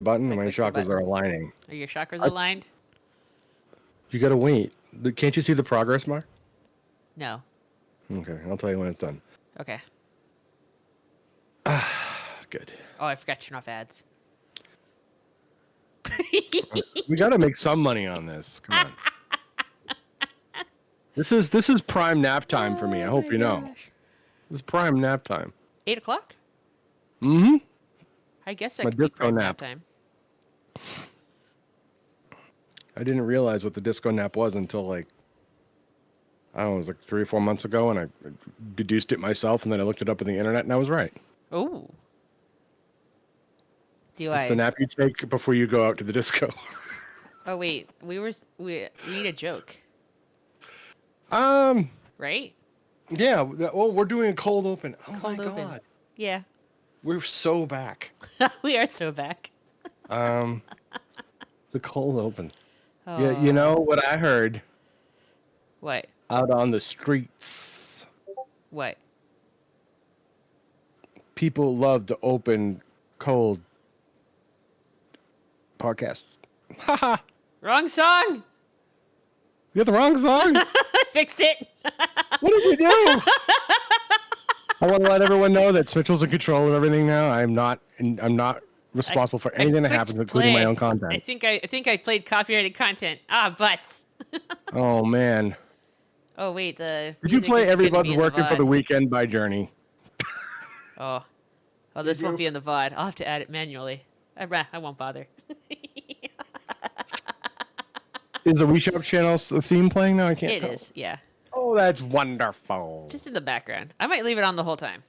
button, and my click the chakras are button. aligning. Are your chakras aligned? You gotta wait. Can't you see the progress bar? No. Okay, I'll tell you when it's done. Okay. Good. Oh, I forgot to turn off ads. We gotta make some money on this. Come on. This is prime nap time for me. I hope you know. This is prime nap time. 8 o'clock? Mm-hmm. I guess that My could be disco prime nap. nap time. I didn't realize what the disco nap was until like, I don't know, it was like 3 or 4 months ago, and I deduced it myself, and then I looked it up on the internet, and I was right. Oh. It's the nap you take before you go out to the disco. Oh wait, we need a joke. Right? Yeah. Well, we're doing a cold open. Oh Cold my open. God. Yeah. We're so back. We are so back. The cold open. Yeah, you know what I heard What? out on the streets? What? People love to open cold podcasts. Haha. Wrong song. You got the wrong song? I fixed it. What did you do? I want to let everyone know that Mitchell's in control of everything now. I'm not responsible for anything that happens, including my own content. I think I played copyrighted content. Ah, butts. Oh man. Oh wait, the Did you music play is gonna Everybody's be in the Working for the VOD. Weekend by Journey? Oh, this won't be in the VOD. I'll have to add it manually. I won't bother. Is the We Shop channel theme playing now? I can't It tell. is, yeah. Oh, that's wonderful. Just in the background. I might leave it on the whole time.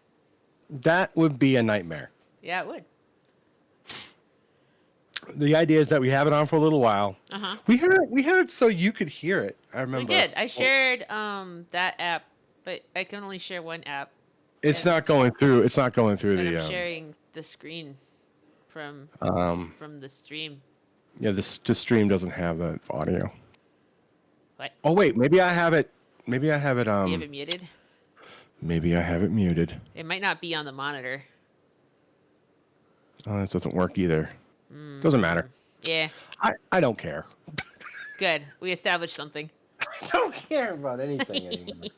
That would be a nightmare. Yeah, it would. The idea is that we have it on for a little while. Uh-huh. We had it so you could hear it. I remember. We did. I shared that app, but I can only share one app. It's not going through. It's not going through And the. I'm sharing the screen from the stream. Yeah, the stream doesn't have that audio. What? Oh wait, maybe I have it. Maybe I have it. Do you have it muted? Maybe I have it muted. It might not be on the monitor. Oh, that doesn't work either. Doesn't matter. Yeah. I don't care. Good. We established something. I don't care about anything anymore.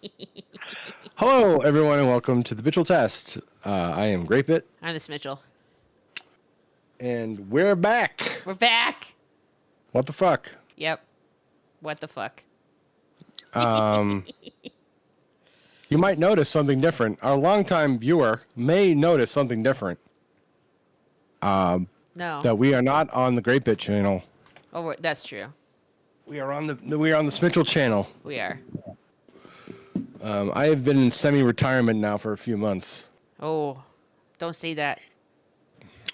Hello, everyone, and welcome to the Bitchell Test. I am Grapeit. I'm this Mitchell. And we're back. We're back. What the fuck? Yep. What the fuck? You might notice something different. Our longtime viewer may notice something different. No. That we are not on the Grapeit channel. Oh, that's true. We are on the Smitchell channel. We are. I have been in semi-retirement now for a few months. Oh, don't say that.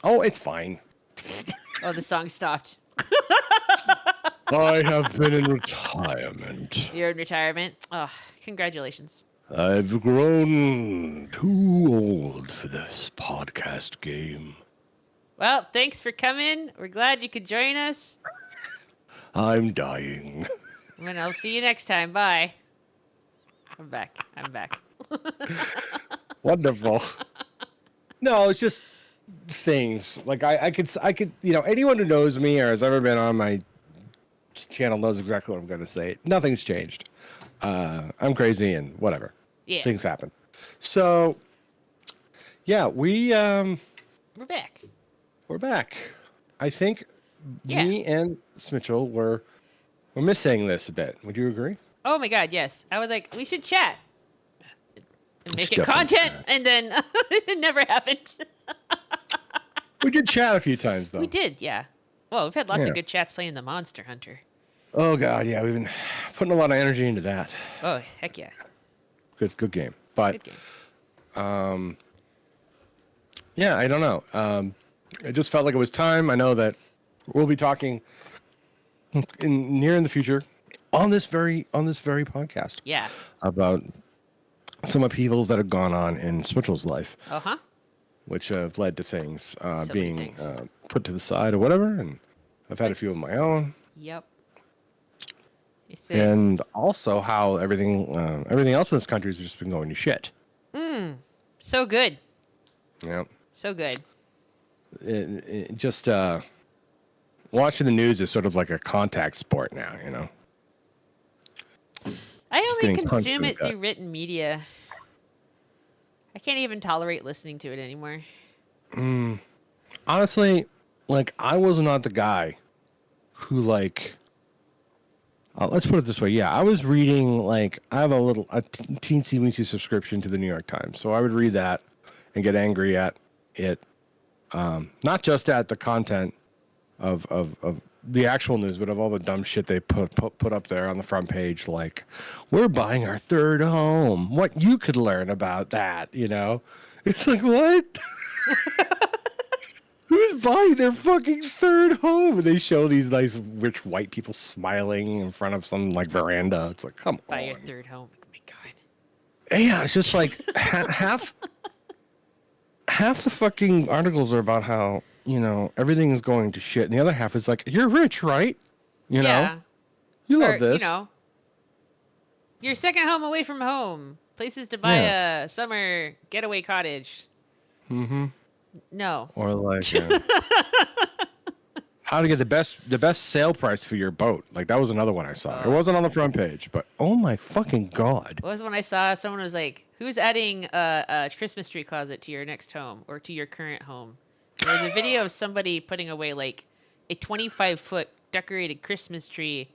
Oh, it's fine. Oh, the song stopped. I have been in retirement. You're in retirement? Oh, congratulations. I've grown too old for this podcast game. Well, thanks for coming. We're glad you could join us. I'm dying. And I'll see you next time. Bye. I'm back. Wonderful. No, it's just things. Like I could, anyone who knows me or has ever been on my channel knows exactly what I'm going to say. Nothing's changed. I'm crazy and whatever. Yeah. Things happen. So, yeah, we're back. We're back. I think me and Smitchell were missing this a bit. Would you agree? Oh my God, yes. I was like, we should chat and make it Definitely content, chat. and then it never happened. We did chat a few times though. We did, yeah. Well, we've had lots Yeah. of good chats playing the Monster Hunter. Oh God, yeah, we've been putting a lot of energy into that. Oh, heck yeah. Good game. But Good game. yeah, I don't know. It just felt like it was time. I know that we'll be talking near in the future on this very podcast. Yeah. About some upheavals that have gone on in Smitchell's life. Uh-huh. Which have led to things many being things. put to the side or whatever, and I've had a few of my own. Yep. And also how everything else in this country has just been going to shit. So good. Yeah. So good. It just watching the news is sort of like a contact sport now. I Just only getting punched consume in the it gut. through written media. I can't even tolerate listening to it anymore. Honestly, like I was not the guy who like. Let's put it this way. Yeah, I was reading like I have a teensy weensy subscription to the New York Times, so I would read that and get angry at it. Not just at the content of the actual news, but of all the dumb shit they put up there on the front page, like we're buying our third home. What you could learn about that, It's like what? Who's buying their fucking third home? And they show these nice rich white people smiling in front of some like veranda. It's like, come Buy on. your third home. Oh my god. Yeah, it's just like half the fucking articles are about how everything is going to shit, and the other half is like, you're rich, right? Yeah. You love Or, this. your second home away from home. Places to buy a summer getaway cottage. Mm-hmm. No. Or like how to get the best sale price for your boat. Like that was another one I saw. It wasn't on the front page, but oh my fucking god. What was when I saw someone was like, who's adding a Christmas tree closet to your next home or to your current home? And there's a video of somebody putting away like a 25-foot decorated Christmas tree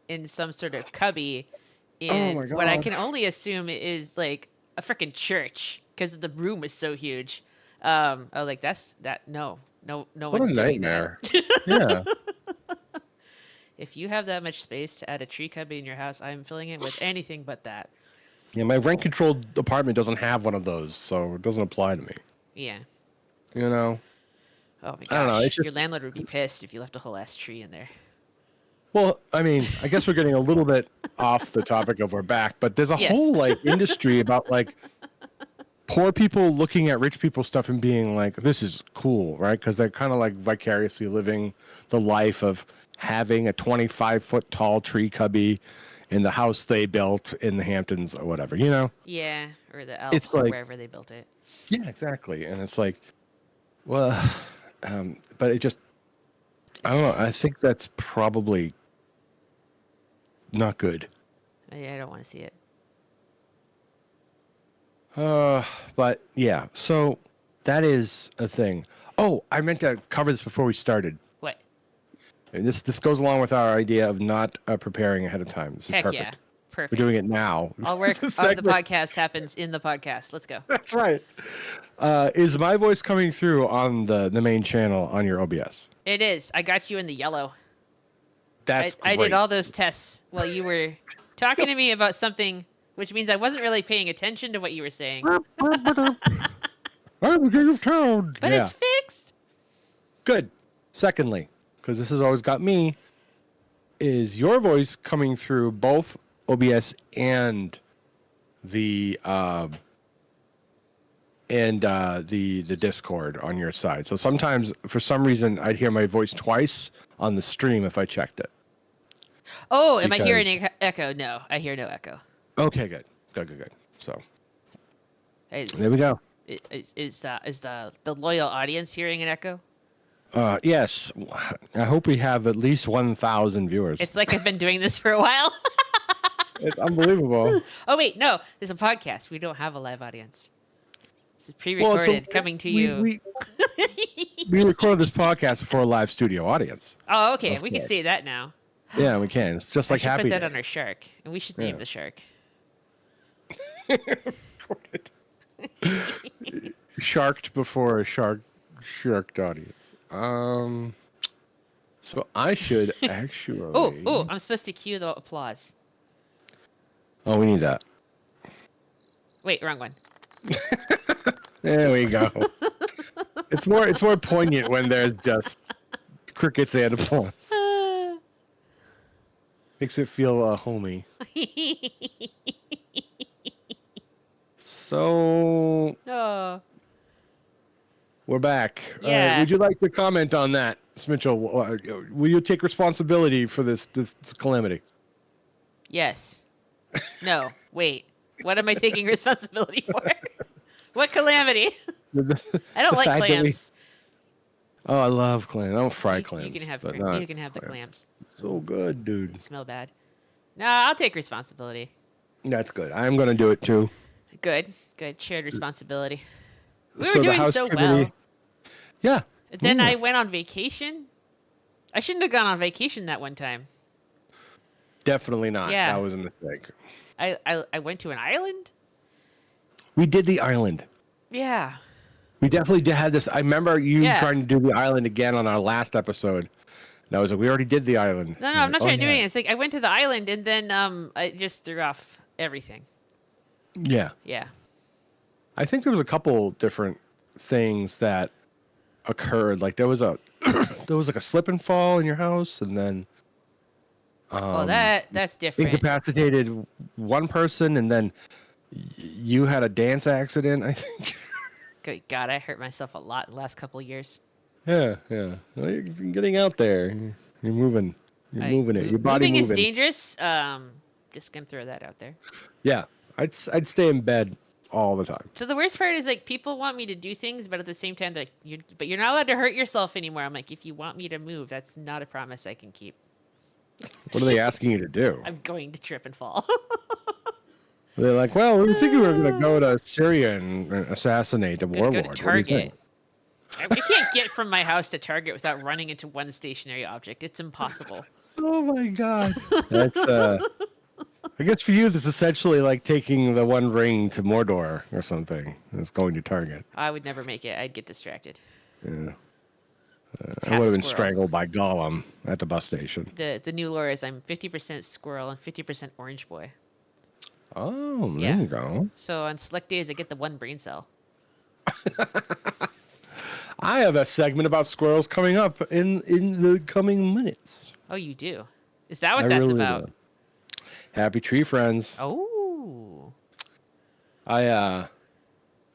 in some sort of cubby in my what I God. can only assume is like a freaking church because the room is so huge. I was like, no What one's a doing nightmare. that. Yeah. If you have that much space to add a tree cubby in your house, I'm filling it with anything but that. Yeah, my rent controlled apartment doesn't have one of those, so it doesn't apply to me. Yeah. Oh my gosh. I don't know, it's just- Your landlord would be pissed if you left a whole ass tree in there. Well, I mean, I guess we're getting a little bit off the topic of our back, but there's a Yes. whole like industry about like poor people looking at rich people stuff and being like, this is cool, right? Because they're kind of like vicariously living the life of having a 25-foot tall tree cubby in the house they built in the Hamptons or whatever, Yeah, or the Alps It's or like- wherever they built it. Yeah, exactly. And it's like, well, but it just, I don't know. I think that's probably not good. I don't want to see it. But yeah, so that is a thing. Oh, I meant to cover this before we started. What? And this goes along with our idea of not preparing ahead of time. This is Heck perfect. yeah. Perfect. We're doing it now. All work This is of the segment. podcast happens in the podcast. Let's go. That's right. Is my voice coming through on the main channel on your OBS? It is. I got you in the yellow. That's I great. did all those tests while you were talking to me about something, which means I wasn't really paying attention to what you were saying. I'm the king of town. But it's fixed. Good. Secondly, because this has always got me, is your voice coming through both OBS and the the Discord on your side. So sometimes, for some reason, I'd hear my voice twice on the stream if I checked it. Oh, am I Because- hearing echo? No, I hear no echo. Okay, good. So Is, there we go. Is the loyal audience hearing an echo? Yes, I hope we have at least 1,000 viewers. It's like I've been doing this for a while. It's unbelievable. Oh wait, no, there's a podcast. We don't have a live audience. This is Well, pre-recorded, coming to you. We record this podcast before a live studio audience. Oh, okay, Of we can course. say that now. Yeah, we can. It's just I like should Happy put that Days. on our shark, and we should name Yeah. the shark. Sharked before a sharked audience. So I should actually. Oh, I'm supposed to cue the applause. Oh, we need that. Wait, wrong one. There we go. It's more poignant when there's just crickets and applause. Makes it feel homey. So Oh, we're back. Yeah. Would you like to comment on that, Mitchell? Will you take responsibility for this calamity? yes. No, wait. What am I taking responsibility for? What calamity? I don't The like fact that we- clams. Oh, I love clams. I don't fry You clams, can have but not you can have the clams. clams. So good, They dude. smell bad. No, I'll take responsibility. That's good. I'm gonna do it too. Good, good. Shared responsibility. We were So the doing house so committee. well. Yeah. Then Yeah. I went on vacation. I shouldn't have gone on vacation that one time. Definitely not. That Yeah. was a mistake. I went to an island? We did the island. Yeah. We definitely did had this. I remember you Yeah. trying to do the island again on our last episode. And I was like, we already did the island. No, I'm I'm like, not oh trying to do yeah. anything. It's like I went to the island and then I just threw off everything. Yeah. Yeah. I think there was a couple different things that occurred. Like there was a there was like a slip and fall in your house, and then Well, um that's different. incapacitated one person, and then you had a dance accident, I think. Good God, I hurt myself a lot the last couple of years. Yeah, yeah. Well, you're getting out there. You're moving. You're moving it. Your body Moving is moving. dangerous. Just gonna throw that out there. Yeah, I'd stay in bed all the time. So the worst part is like people want me to do things, but at the same time, like but you're not allowed to hurt yourself anymore. I'm like, if you want me to move, that's not a promise I can keep. What are they asking you to do? I'm going to trip and fall. They're like, well, we were thinking we were going to go to Syria and assassinate a Gonna warlord. go to What do you think? Target. I can't get from my house to Target without running into one stationary object. It's impossible. Oh my god. That's I guess for you this is essentially like taking the One Ring to Mordor or something. It's going to Target. I would never make it. I'd get distracted. Yeah. I Half would have been squirrel. strangled by Gollum at the bus station. The new lore is I'm 50% squirrel and 50% orange boy. Oh, there Yeah. you go. So on select days, I get the one brain cell. I have a segment about squirrels coming up in the coming minutes. Oh, you do? Is that what I that's really about? do. Happy tree friends. Oh. Yeah,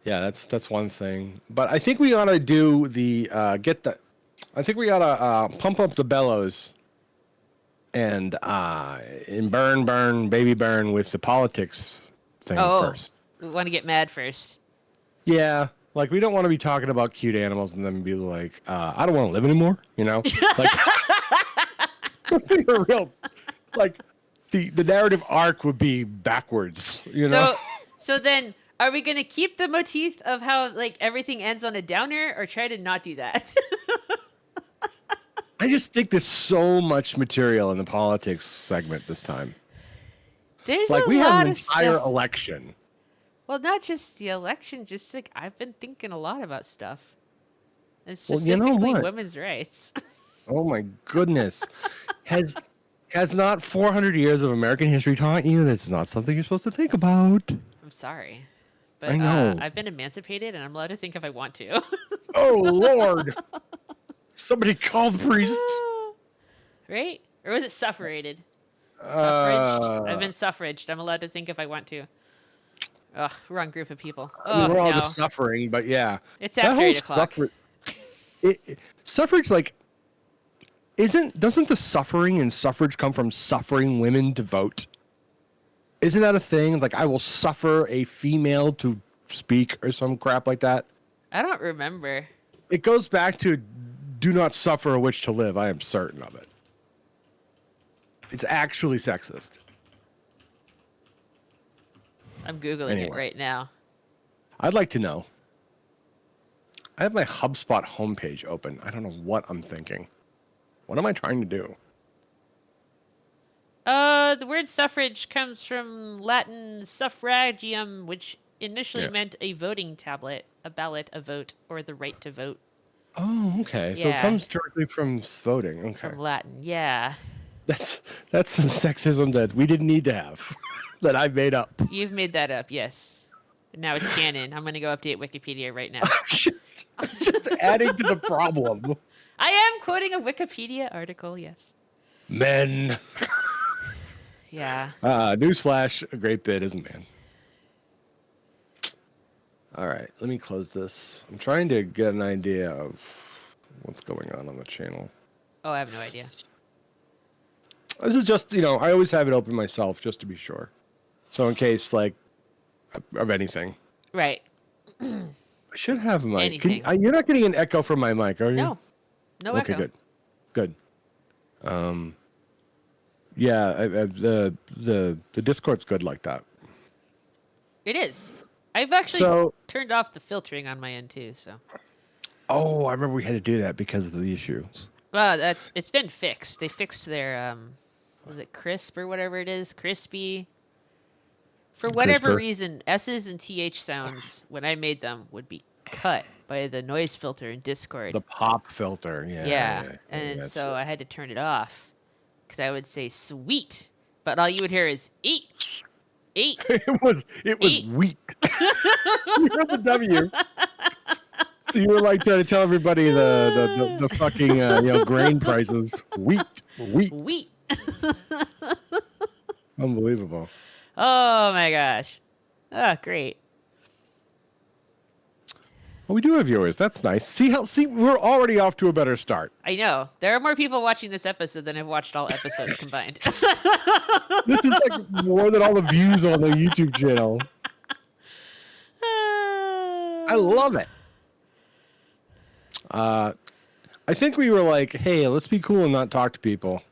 that's one thing. But I think we ought to do the I think we ought to pump up the bellows and baby burn with the politics thing first. We want to get mad first. Yeah, like we don't want to be talking about cute animals and then be like, I don't want to live anymore. You know, like be a real like the narrative arc would be backwards. You know. So then, are we gonna keep the motif of how like everything ends on a downer, or try to not do that? I just think there's so much material in the politics segment this time. There's Like a we had lot an of entire stuff. election. Well, not just the election, just like I've been thinking a lot about stuff, and Well, you know specifically what? women's rights. Oh my goodness. Has not 400 years of American history taught you that's not something you're supposed to think about? I'm sorry, but I know. I've been emancipated, and I'm allowed to think if I want to. Oh Lord. Somebody call the priest. Right? Or was it suffrated? Suffraged? I've Uh, been suffraged. I'm allowed to think if I want to. Ugh, wrong group of people. I mean, Oh, we're all no. just suffering, but yeah. It's That after whole 8 o'clock. Suffrage, like, doesn't the suffering in suffrage come from suffering women to vote? Isn't that a thing? Like, I will suffer a female to speak or some crap like that. I don't remember. It goes back to do not suffer a witch to live. I am certain of it. It's actually sexist. I'm Googling it Anyway. right now. I'd like to know. I have my HubSpot homepage open. I don't know what I'm thinking. What am I trying to do? The word suffrage comes from Latin suffragium, which initially Yeah. meant a voting tablet, a ballot, a vote, or the right to vote. Oh, okay. So it Yeah. comes directly from voting. Okay. From Latin, yeah. That's some sexism that we didn't need to have. That I made up. You've made that up, yes. Now it's canon. I'm going to go update Wikipedia right now. just adding to the problem. I am quoting a Wikipedia article, yes. Men. Yeah. Newsflash, a great bit is a man. All right, let me close this. I'm trying to get an idea of what's going on the channel. Oh, I have no idea. This is just, I always have it open myself just to be sure. So in case, like, of anything. Right. I should have my... Anything. You're not getting an echo from my mic, are you? No. No Okay, echo. good. Um, yeah, the Discord's good like that. It is. I've actually So, turned off the filtering on my end too. So, oh, I remember we had to do that because of the issues. well, it's been fixed. They fixed their was it crisp or whatever it is, crispy. For whatever CRISPR. reason, S's and TH sounds when I made them would be cut by the noise filter in Discord. The pop filter. Yeah, Yeah, and that's so I had to turn it off because I would say sweet, but all you would hear is eat, eat, it was eat. wheat. You heard the W. So you were like trying to tell everybody the fucking grain prices. Wheat. Wheat. Unbelievable. Oh my gosh. Oh, great. Well, we do have viewers. That's nice. See, we're already off to a better start. I know. There are more people watching this episode than have watched all episodes combined. This is like more than all the views on the YouTube channel. I love it. I think we were like, hey, let's be cool and not talk to people.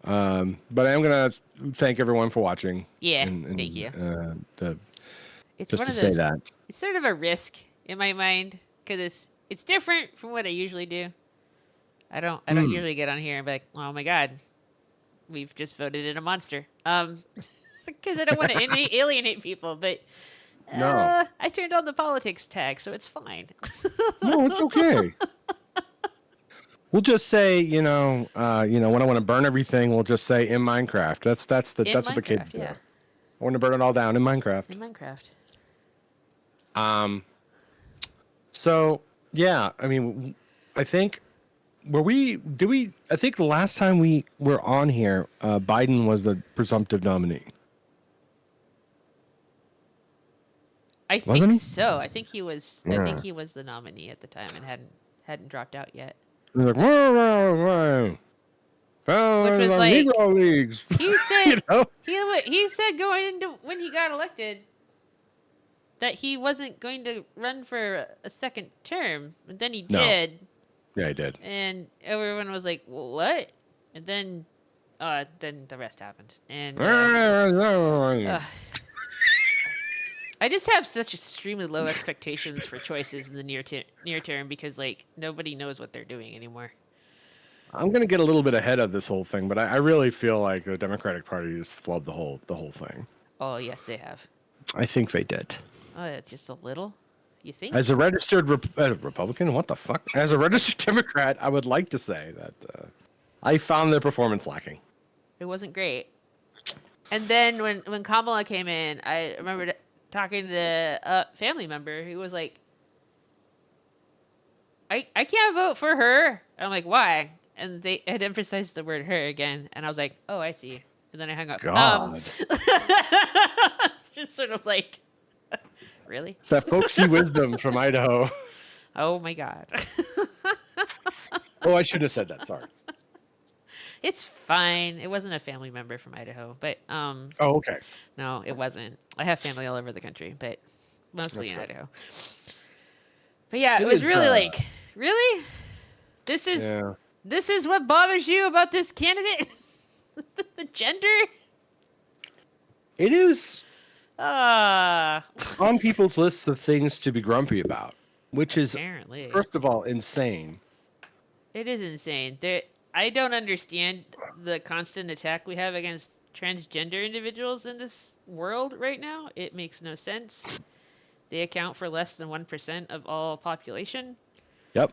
But I am gonna thank everyone for watching. Yeah, and, thank you. It's Just one to of say those. that. It's sort of a risk in my mind because it's different from what I usually do. I don't usually get on here and be like, oh my god, we've just voted in a monster. Because I don't want to alienate people, but No. I turned on the politics tag, so it's fine. No, it's okay. We'll just say, when I want to burn everything, we'll just say in Minecraft. That's what the kids do. Yeah. I want to burn it all down in Minecraft. In Minecraft. So yeah, I mean, I think I think the last time we were on here, Biden was the presumptive nominee. I Wasn't think he? so. I think he was. I Yeah. think he was the nominee at the time and hadn't dropped out yet. He's like, whoa. Which was like- Negro leagues. He said You know? he said going into when he got elected that he wasn't going to run for a second term, and then he No. did, Yeah, he did. and everyone was like, "What?" And then the rest happened, and I just have such extremely low expectations for choices in the near term because like nobody knows what they're doing anymore. I'm gonna get a little bit ahead of this whole thing, but I really feel like the Democratic Party just flubbed the whole thing. Oh yes, they have. I think they did. Oh, just a little. You think? As a registered Republican, what the fuck? As a registered Democrat, I would like to say that I found their performance lacking. It wasn't great. And then when Kamala came in, I remember talking to a family member who was like, I can't vote for her. And I'm like, why? And they had emphasized the word her again. And I was like, oh, I see. And then I hung up. God. It's just sort of like, really? It's that folksy wisdom from Idaho. Oh, my God. Oh, I should have said that. Sorry. It's fine. It wasn't a family member from Idaho. But Oh, okay. no, it wasn't. I have family all over the country, but mostly That's in good. Idaho. But yeah, It it was is, really like, really? This is what bothers you about this candidate? The gender? It is Ah, on people's lists of things to be grumpy about, which is, apparently. first of all, insane. It is insane. I don't understand the constant attack we have against transgender individuals in this world right now. It makes no sense. They account for less than 1% of all population. Yep.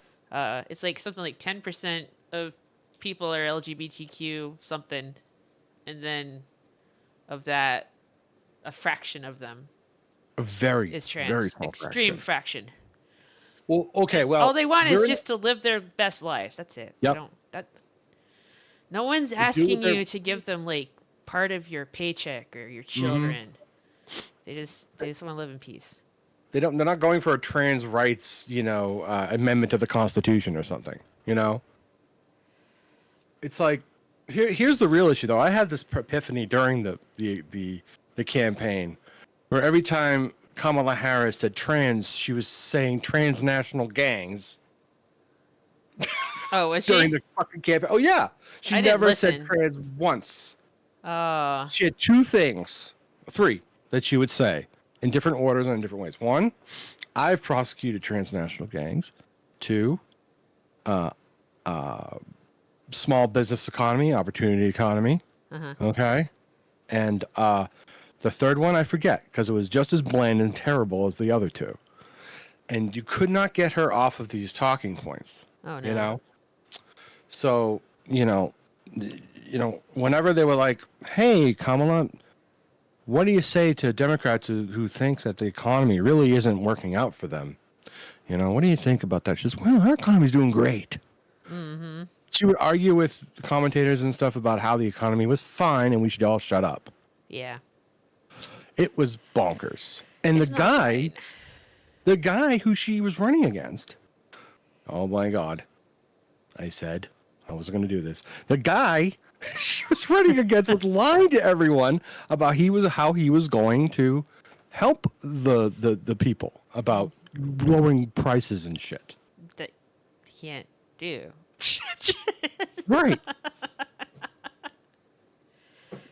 It's like something like 10% of people are LGBTQ something, and then of that, a fraction of them A very, is trans. very small Extreme fraction. fraction. Well, okay, well. All they want is we're in- just to live their best lives. That's it. They Yep. don't. No one's do asking their- you to give them like part of your paycheck or your Mm-hmm. children. They just want to live in peace. They're not going for a trans rights, amendment to the Constitution or something, It's like, here's the real issue, though. I had this epiphany during the campaign, where every time Kamala Harris said trans, she was saying transnational gangs. Oh, was during she? the fucking campaign. Oh yeah, she I didn't never said listen. trans once. Oh. She had three that she would say in different orders and in different ways. One, I've prosecuted transnational gangs. Two, small business economy, opportunity economy. Uh-huh. Okay. And the third one I forget because it was just as bland and terrible as the other two. And you could not get her off of these talking points. Oh You no. know? So, whenever they were like, hey, Kamala, what do you say to Democrats who think that the economy really isn't working out for them? What do you think about that? She says, well, our economy's doing great. Mm-hmm. She would argue with commentators and stuff about how the economy was fine and we should all shut up. Yeah. It was bonkers. And It's not fine. the guy who she was running against, oh my God, I said, I wasn't going to do this. The guy she was running against was lying to everyone about how he was going to help the people about lowering prices and shit. That can't do. Right.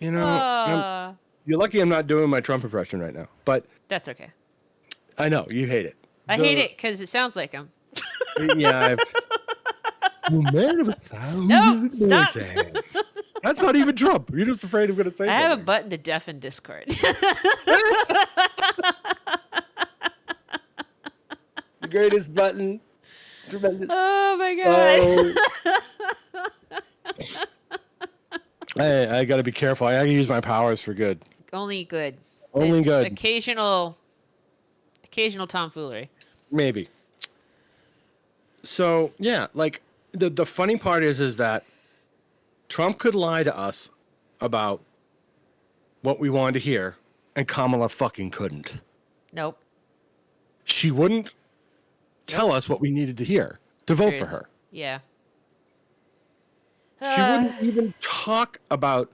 Oh, You're lucky I'm not doing my Trump impression right now, but that's okay. I know you hate it. I hate it because it sounds like him. Yeah. You man of a thousand Nope, stop. voices. That's not even Trump. You're just afraid I'm going to say I something. have a button to deafen Discord. The greatest button. Tremendous. Oh my god. I got to be careful. I got to use my powers for good. Only good. Only good. Occasional tomfoolery. Maybe. So, yeah, like the funny part is that Trump could lie to us about what we wanted to hear, and Kamala fucking couldn't. Nope. She wouldn't tell us what we needed to hear to vote for her. Yeah. She wouldn't even talk about,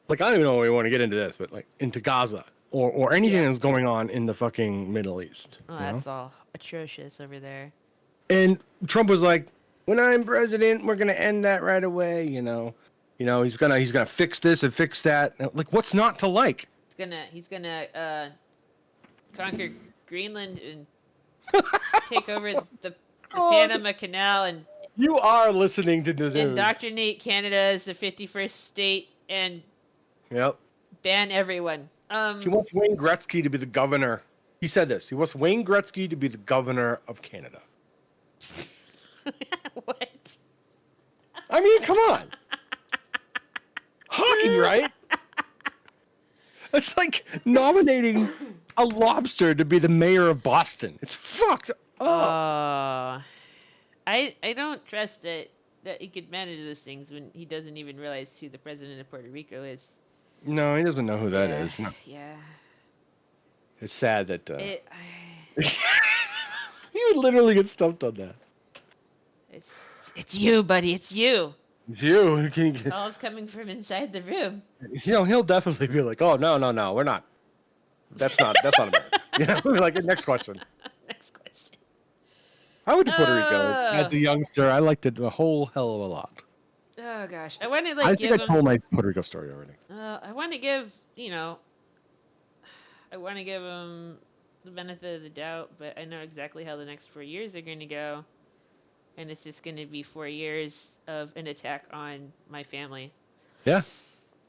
like, I don't even know if we want to get into this, but like into Gaza or anything that's going on in the fucking Middle East. Oh, that's all atrocious over there. And Trump was like, when I'm president, we're gonna end that right away. He's gonna fix this and fix that. Like, what's not to like? He's gonna conquer Greenland and take over the Panama Canal and You are listening to the news. indoctrinate Canada as the 51st state and ban everyone. He wants Wayne Gretzky to be the governor. He said this. He wants Wayne Gretzky to be the governor of Canada. What? I mean, come on. Hockey, right? It's like nominating a lobster to be the mayor of Boston. It's fucked up. I don't trust that he could manage those things when he doesn't even realize who the president of Puerto Rico is. No, he doesn't know who that is. No. Yeah. It's sad that you would literally get stumped on that. It's you, buddy. It's you. It's you. All's coming from inside the room. He'll definitely be like, oh, no, we're not. That's not America. Like, next question. Next question. I went to Puerto Rico as a youngster. I liked it a whole hell of a lot. Oh gosh, I want to I think I told my Puerto Rico story already. I want to give I want to give him the benefit of the doubt, but I know exactly how the next 4 years are going to go, and it's just going to be 4 years of an attack on my family. Yeah.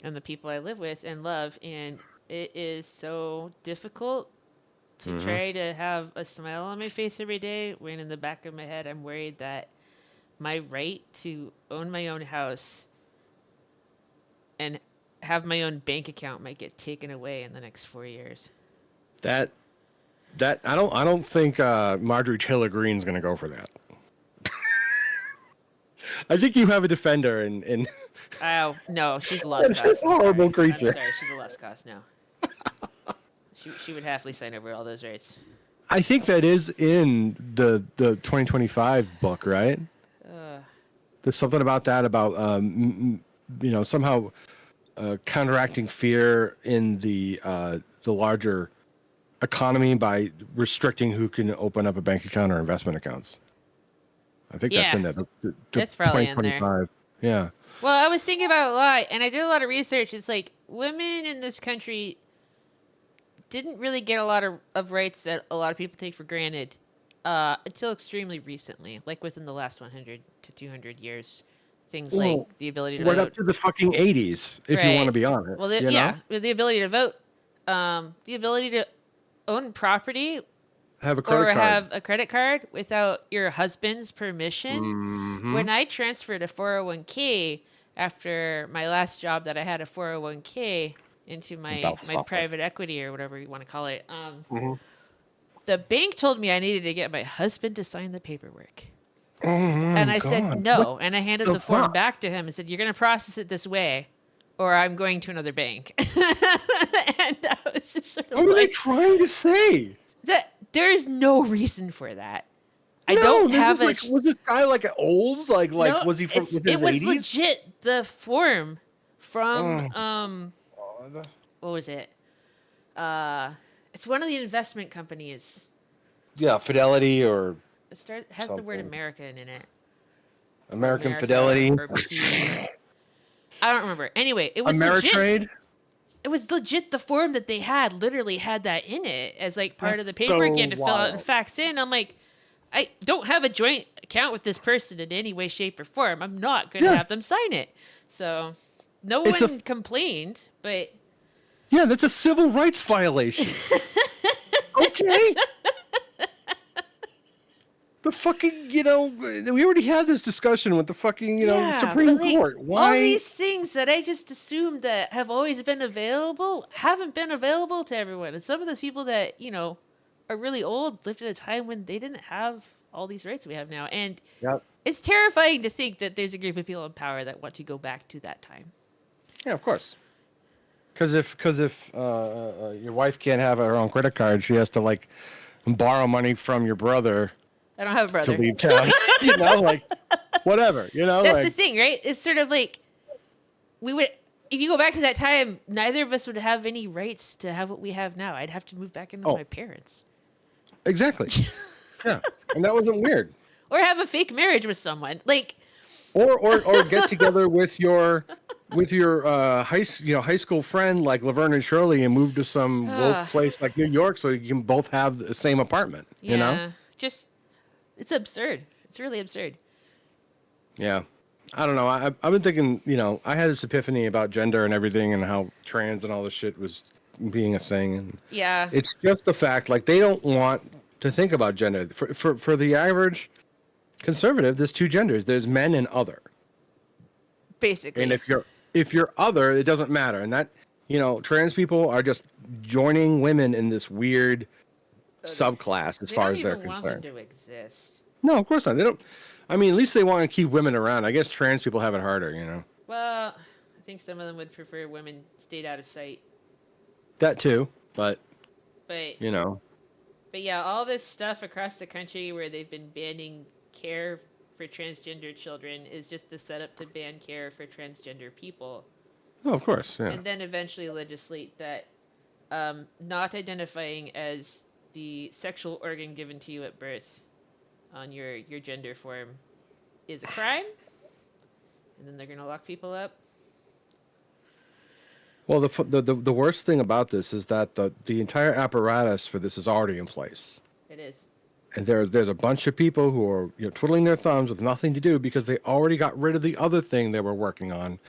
And the people I live with and love, and it is so difficult to try to have a smile on my face every day when in the back of my head I'm worried that my right to own my own house and have my own bank account might get taken away in the next 4 years. That I don't think Marjorie Taylor Greene's gonna go for that. I think you have a defender in Oh no, she's a lost cause. She's a horrible creature. I'm sorry, she's a lost cause now. She would happily sign over all those rights. I think that is in the 2025 book, right? There's something about that about somehow counteracting fear in the larger economy by restricting who can open up a bank account or investment accounts. I think that's in Yeah, there. The it's probably in there. 2025. Yeah. Well, I was thinking about it a lot, and I did a lot of research. It's like women in this country didn't really get a lot of rights that a lot of people take for granted until extremely recently, like within the last 100 to 200 years. Things like Well, the ability to right up vote. to the fucking 80s, if you want to Right. be Well, honest. You know, yeah, with the ability to vote, the ability to own property have a credit or card. have a credit card without your husband's permission. Mm-hmm. When I transferred a 401k after my last job that I had a 401k into my About my something. private equity or whatever you want to call it, Mm-hmm. the bank told me I needed to get my husband to sign the paperwork. Oh my And I said God! What no. And I handed the the form fuck? back to him and said, "You're going to process it this way, or I'm going to another bank." And I was just sort What of were they like, trying to say? that there is no reason for that. I No, don't this have was a. like, was this guy like old? Like, No, was he from with it his was 80s? legit the form from Oh, God. what was it? It's one of the investment companies. Yeah, Fidelity or It has the word something. American in it, or American America, Fidelity. or P. I don't remember. Anyway, it was legit. Ameritrade. It was legit. The form that they had literally had that in it as like part of That's the so paperwork you had to fill out and wild. fax in. I'm like, I don't have a joint account with this person in any way, shape, or form. I'm not going to Yeah, have them sign it. So no it's a one complained, but yeah, that's a civil rights violation. Okay. The fucking, we already had this discussion with the fucking, yeah, but Supreme like Court. all Why? these things that I just assumed that have always been available haven't been available to everyone. And some of those people that, are really old lived at a time when they didn't have all these rights we have now. And Yeah, it's terrifying to think that there's a group of people in power that want to go back to that time. yeah, of course. Because if your wife can't have her own credit card, she has to like borrow money from your brother I don't have a to brother. leave town. Like whatever. That's the Like thing, right? It's sort of like we would if you go back to that time, neither of us would have any rights to have what we have now. I'd have to move back in with oh, my parents. exactly. Yeah, and that wasn't weird. Or have a fake marriage with someone. Like Or get together with your high school friend like Laverne and Shirley and move to some woke place like New York so you can both have the same apartment. yeah, just it's absurd. It's really absurd. Yeah. I don't know. I've been thinking, I had this epiphany about gender and everything and how trans and all this shit was being a thing. And Yeah, it's just the fact, like, they don't want to think about gender. For the average conservative, there's two genders. There's men and other. basically. And if you're other, it doesn't matter. And that, trans people are just joining women in this weird subclass as They far don't as they're even want them concerned. to exist. No, of course not. They don't. I mean, at least they want to keep women around. I guess trans people have it harder. Well, I think some of them would prefer women stayed out of sight. That too, but But you know, but yeah, all this stuff across the country where they've been banning care for transgender children is just the setup to ban care for transgender people. oh, of course, yeah. And then eventually legislate that not identifying as the sexual organ given to you at birth on your gender form is a crime, and then they're gonna lock people up. Well, the worst thing about this is that the entire apparatus for this is already in place, It is. and there's a bunch of people who are twiddling their thumbs with nothing to do because they already got rid of the other thing they were working on,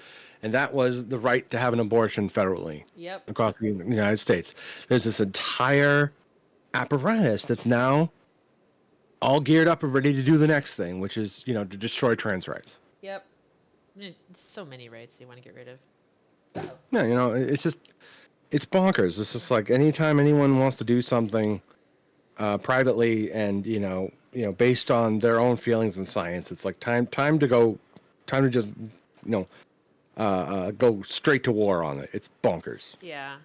and that was the right to have an abortion federally Yep. across the United States. There's this entire apparatus that's now all geared up and ready to do the next thing, which is to destroy trans rights. Yep. It's so many rights they want to get rid of. Yeah, it's bonkers. It's just like anytime anyone wants to do something privately and based on their own feelings and science, it's like time to just go straight to war on it. It's bonkers. Yeah.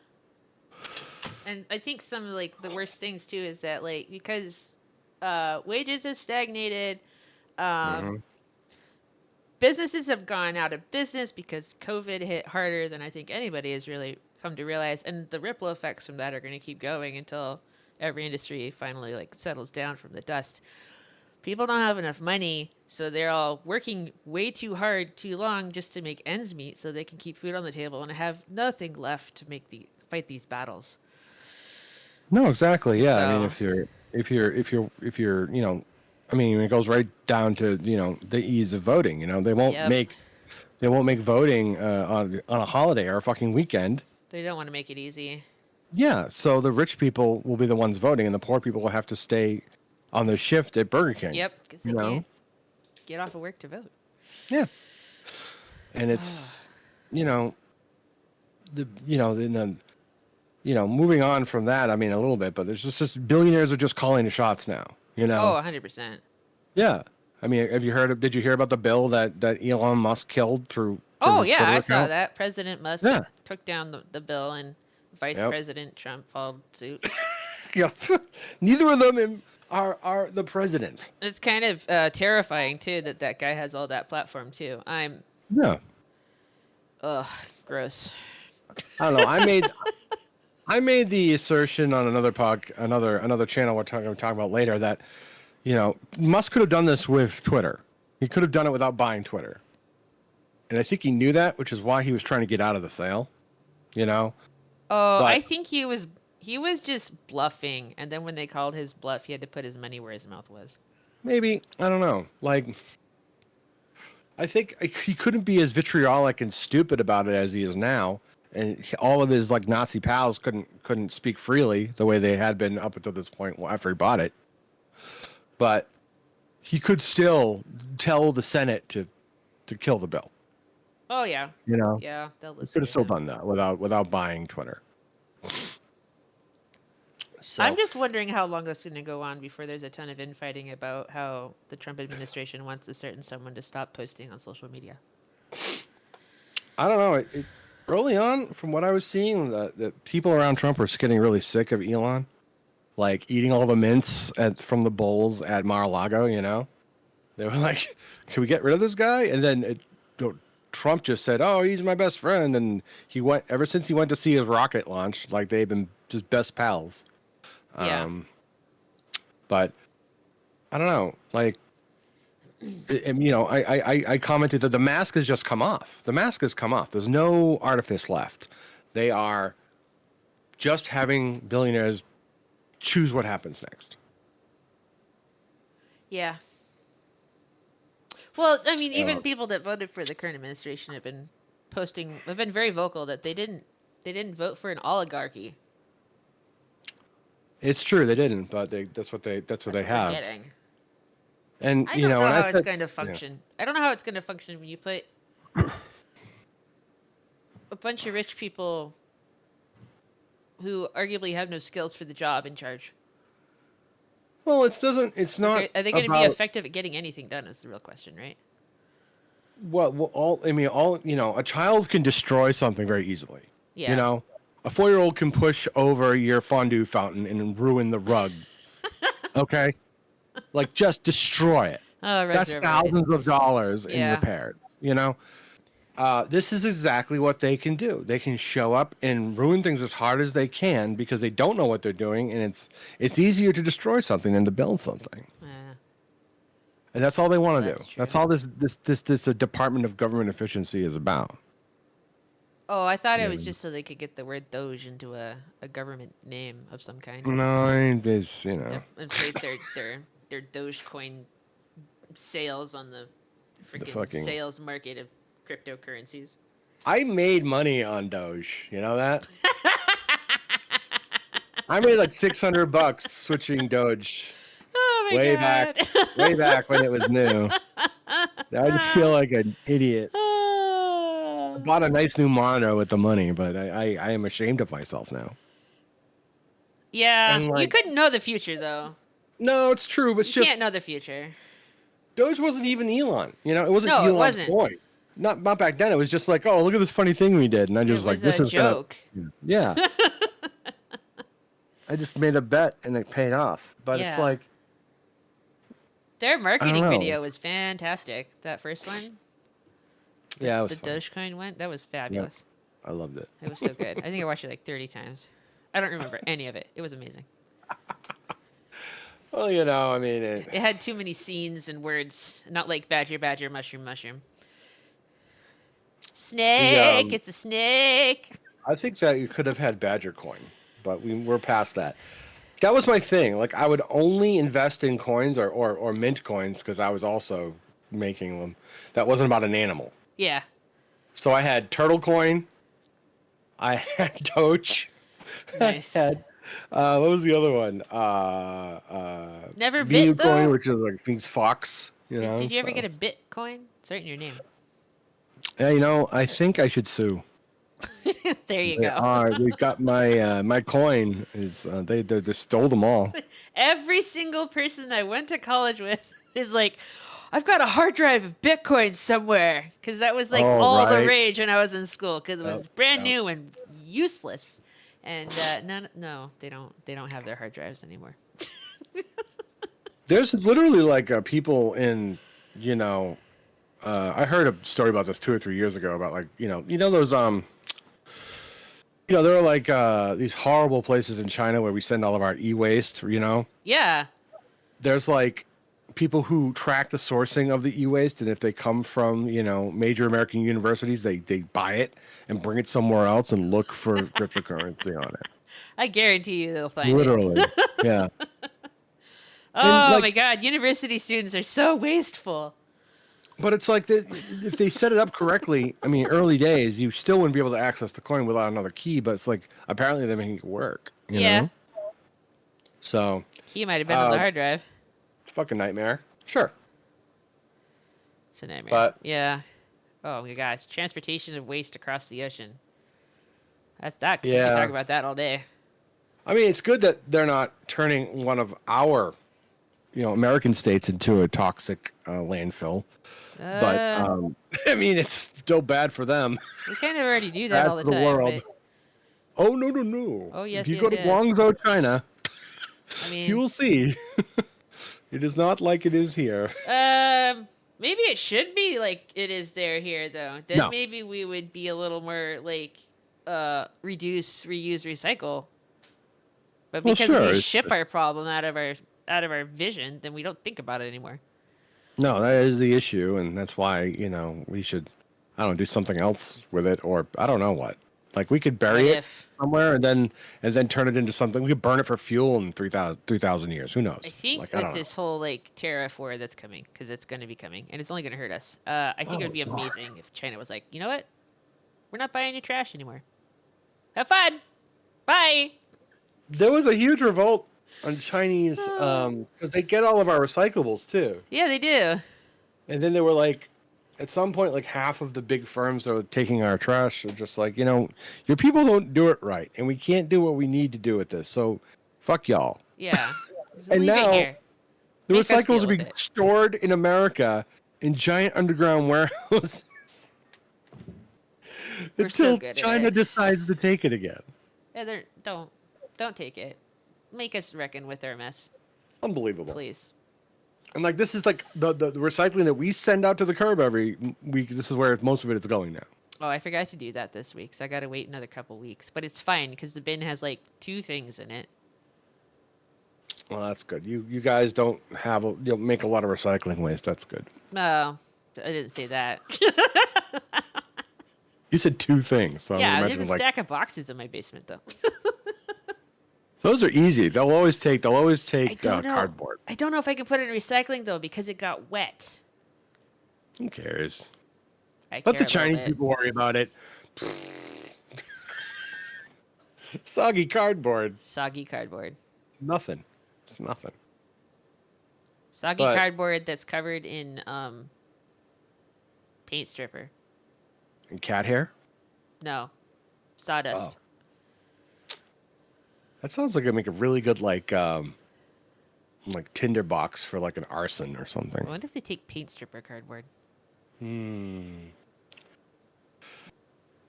And I think some of like the worst things too is that like because wages have stagnated, Mhm. businesses have gone out of business because COVID hit harder than I think anybody has really come to realize, and the ripple effects from that are going to keep going until every industry finally like settles down from the dust. People don't have enough money, so they're all working way too hard, too long, just to make ends meet, so they can keep food on the table and have nothing left to make the fight these battles. No, exactly. Yeah. I mean, So, if you're, I mean, it goes right down to, the ease of voting. yep, They won't make voting on a holiday or a fucking weekend. they don't want to make it easy. Yeah. So the rich people will be the ones voting, and the poor people will have to stay on their shift at Burger King. Yep, because You they know. can't get off of work to vote. Yeah. And it's, you know, moving on from that. I mean, a little bit, but there's just billionaires are just calling the shots now. Oh, 100%. Yeah. I mean, did you hear about the bill that Elon Musk killed through Oh, his yeah, Twitter I saw account? that. President Musk Yeah. took down the bill, and Vice Yep. President Trump followed suit. Yeah. Neither of them are the president. It's kind of terrifying, too, that guy has all that platform, too. Yeah. Ugh, gross. I don't know. I made the assertion on another channel we're talking about later that, Musk could have done this with Twitter. He could have done it without buying Twitter. And I think he knew that, which is why he was trying to get out of the sale. Oh, But- I think he was just bluffing, and then when they called his bluff, he had to put his money where his mouth was. Maybe, I don't know. Like, I think he couldn't be as vitriolic and stupid about it as he is now, and all of his like Nazi pals couldn't speak freely the way they had been up until this point after he bought it. But he could still tell the Senate to kill the bill. Oh, yeah. You know, Yeah, they'll he listen could to have still him. done that without buying Twitter. So, I'm just wondering how long that's going to go on before there's a ton of infighting about how the Trump administration wants a certain someone to stop posting on social media. I don't know. Early on, from what I was seeing, the people around Trump were getting really sick of Elon, like eating all the mints from the bowls at Mar-a-Lago. They were like, "Can we get rid of this guy?" And then Trump just said, "Oh, he's my best friend," and ever since he went to see his rocket launch, like they've been just best pals. Yeah. But I don't know, like. I commented that the mask has just come off. The mask has come off. There's no artifice left. They are just having billionaires choose what happens next. Yeah. Well, I mean, So- even people that voted for the current administration have been very vocal that they didn't vote for an oligarchy. It's true they didn't, but that's what they That's have. what we're getting. And I don't know and how I it's said, going to function. I don't know how it's going to function when you put a bunch of rich people who arguably have no skills for the job in charge. well, it's not. Are they going to be about- effective at getting anything done? Is the real question, right? a child can destroy something very easily. Yeah. A 4-year-old can push over your fondue fountain and ruin the rug. Okay, like just destroy it. Oh, That's right. thousands of dollars in Yeah. repairs. This is exactly what they can do. They can show up and ruin things as hard as they can because they don't know what they're doing, and it's easier to destroy something than to build something. And that's all they want to do. That's That's true. all this Department of Government Efficiency is about. Oh, I thought it was Yeah. just so they could get the word Doge into a government name of some kind. No, there's And place their Dogecoin sales on the freaking fucking- sales market of cryptocurrencies. I made money on Doge. You know that? I made like $600 switching Doge Oh my way god. back when it was new. I just feel like an idiot. I bought a nice new monitor with the money, but I am ashamed of myself now. Yeah, And, you like- couldn't know the future though. No, it's true, but it's You just can't know the future. Doge wasn't even Elon. It wasn't No, it Elon's wasn't. point. Not back then. It was just like, oh, look at this funny thing we did, and I It just like was this a is gonna joke. yeah. I just made a bet and it paid off, but it's Yeah. like Their marketing know. video was fantastic. That first one, yeah, it was the fun. Dogecoin one, that was fabulous. I loved it. It was so good. I think I watched it like 30 times. I don't remember any of it. It was amazing. Well, you know, I mean, It had too many scenes and words, not like badger, badger, mushroom, mushroom. the Snake, it's a snake. I think that you could have had Badger coin, but we're past that. That was my thing. Like I would only invest in coins or mint coins because I was also making them. That wasn't about an animal. Yeah, So I had turtle coin. I had Doge. I nice. had what was the other one? Never View bit coin, though. which is like Phoenix Fox. You know. Did you ever So get a Bitcoin? It's right in your name. yeah, you know, I think I should sue. There you They go. are. We got my my coin. Is they stole them all. Every single person I went to college with is like, I've got a hard drive of Bitcoin somewhere. Because that was like Oh all the right. rage when I was in school. Because it Yep, was brand yep. new and useless. And no, they don't. They don't have their hard drives anymore. There's literally like people in, you know, I heard a story about this 2 or 3 years ago about like, you know those there are like these horrible places in China where we send all of our e-waste, you know. Yeah. There's like people who track the sourcing of the e-waste, and if they come from, major American universities, they buy it and bring it somewhere else and look for cryptocurrency on it. I guarantee you they'll find it. Literally. Yeah. And Oh my like god, university students are so wasteful. but it's like if they set it up correctly, I mean, early days, you still wouldn't be able to access the coin without another key. But it's like apparently they're making it work, you Yeah. know. So He might have been on the hard drive. it's a fucking nightmare. Sure, It's a nightmare. but Yeah. Oh my gosh, transportation of waste across the ocean. That's that. We could yeah, talk about that all day. I mean, it's good that they're not turning one of our, American states into a toxic landfill. But I mean, it's still bad for them, We kind of already do that bad all the for the time. world. But, Oh no, no, no! oh yes, If you yes, go to yes. Guangzhou, China, I you mean, will see. It is not like it is here. maybe it should be like it is there here though. Then No. maybe we would be a little more like, reduce, reuse, recycle. But Well, because sure. we ship our problem out of our vision, then we don't think about it anymore. No, that is the issue, and that's why, we should, I don't know, do something else with it, or I don't know what. Like we could What bury it if? somewhere and then turn it into something. We could burn it for fuel in 3,000 years. Who knows? I think Like I with don't know. this whole like tariff war that's coming, because it's going to be coming, and it's only going to hurt us. I think it Oh, would be God. amazing if China was like, you know what, we're not buying your trash anymore. Have fun. Bye. There was a huge revolt on Chinese because they get all of our recyclables too. Yeah, they do. And then they were like, at some point, like half of the big firms that were taking our trash are just like, your people don't do it right, and we can't do what we need to do with this. So, fuck y'all. Yeah. And Leave now it here. the Make us recyclables deal are with being it. stored in America in giant underground warehouses We're so until good at China it. decides to take it again. Yeah, don't take it. Make us reckon with our mess, Unbelievable. please. And like this is like the recycling that we send out to the curb every week. This is where most of it is going now. Oh, I forgot to do that this week, so I got to wait another couple weeks. But it's fine because the bin has like 2 things in it. Well, that's good. You guys don't have make a lot of recycling waste. That's good. No, I didn't say that. You said 2 things, so I Yeah, would there's a imagine like stack of boxes in my basement though. those are easy. They'll always take don't know. cardboard. I don't know if I can put it in recycling though because it got wet. Who cares? I Let the care a little Chinese bit. people worry about it. Soggy cardboard. Soggy cardboard. Nothing. It's nothing. Soggy But- cardboard that's covered in paint stripper. And cat hair? No, sawdust. Oh. That sounds like it'd make a really good like tinder box for like an arson or something. I wonder if they take paint stripper cardboard. Hmm.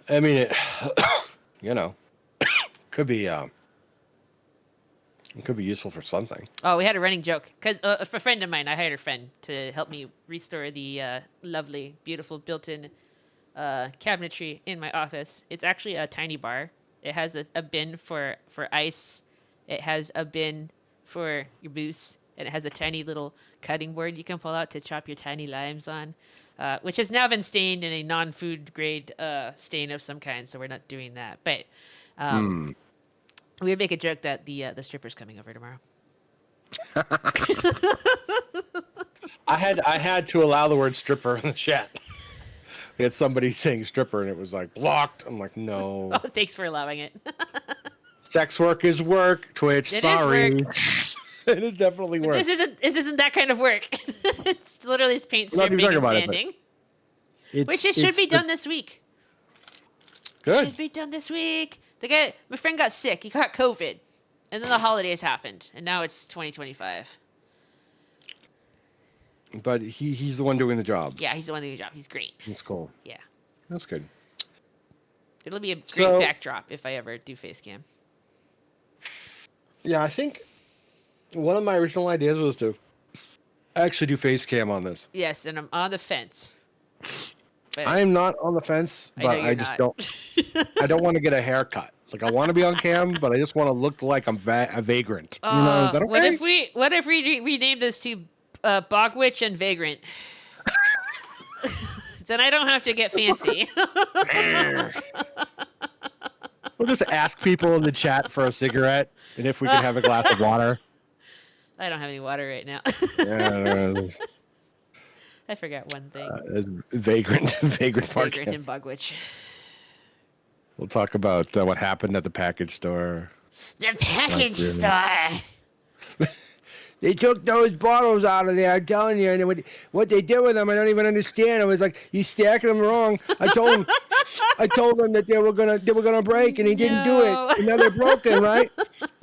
I mean, it, could be it could be useful for something. Oh, we had a running joke because a friend of mine, I hired a friend to help me restore the lovely, beautiful built-in cabinetry in my office. It's actually a tiny bar. It has a bin for ice. It has a bin for your booze, and it has a tiny little cutting board you can pull out to chop your tiny limes on, which has now been stained in a non-food grade stain of some kind. So we're not doing that. But Hmm. we would make a joke that the stripper's coming over tomorrow. I had to allow the word stripper in the chat. We had somebody saying stripper and it was like blocked. I'm like, no. Oh, thanks for allowing it. Sex work is work. Twitch, It is sorry. work. It is definitely But work. this isn't that kind of work. It's literally just paint We're not even stripping and talking about it, sanding, It's, which it should it's be the- done this week. Good. Should be done this week. My friend got sick. He caught COVID, and then the holidays happened, and now it's 2025. But he's the one doing the job. Yeah, he's the one doing the job. He's great. That's cool. Yeah, That's good. it'll be a great So- backdrop if I ever do face cam. Yeah, I think one of my original ideas was to actually do face cam on this. Yes, and I'm on the fence. But I am not on the fence, I know but I you're just not. I don't want to get a haircut. Like I want to be on cam, but I just want to look like I'm a vagrant. You know, is that okay? What if we rename this to Bog Witch and Vagrant? Then I don't have to get fancy. We'll just ask people in the chat for a cigarette and if we can have a glass of water. I don't have any water right now. Yeah, I forgot one thing. vagrant Vagrant podcast. and Bug Witch. We'll talk about what happened at the package store. The package really. store. They took those bottles out of there, I'm telling you, and what they did with them, I don't even understand. I was like, you stacking them wrong. I told them that they were gonna break, and he didn't do No. it. And now they're broken, right?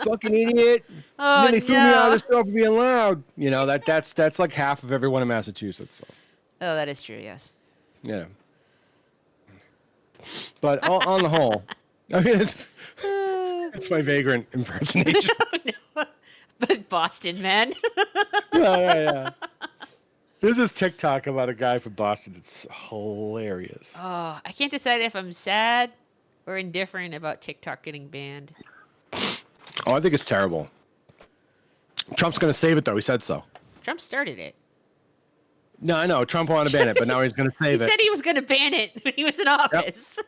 Fucking idiot. Oh, And then they threw me out of the no. store for being loud. You know that's like half of everyone in Massachusetts. So Oh, that is true, yes. yeah. But on the whole, I mean, it's my vagrant impersonation. No. But Boston, man. Yeah. There's this TikTok about a guy from Boston. It's hilarious. Oh, I can't decide if I'm sad or indifferent about TikTok getting banned. Oh, I think it's terrible. Trump's going to save it, though. He said so. Trump started it. No, I know. Trump wanted to ban it, but now he's going to He save it. said he was going to ban it when he was in office.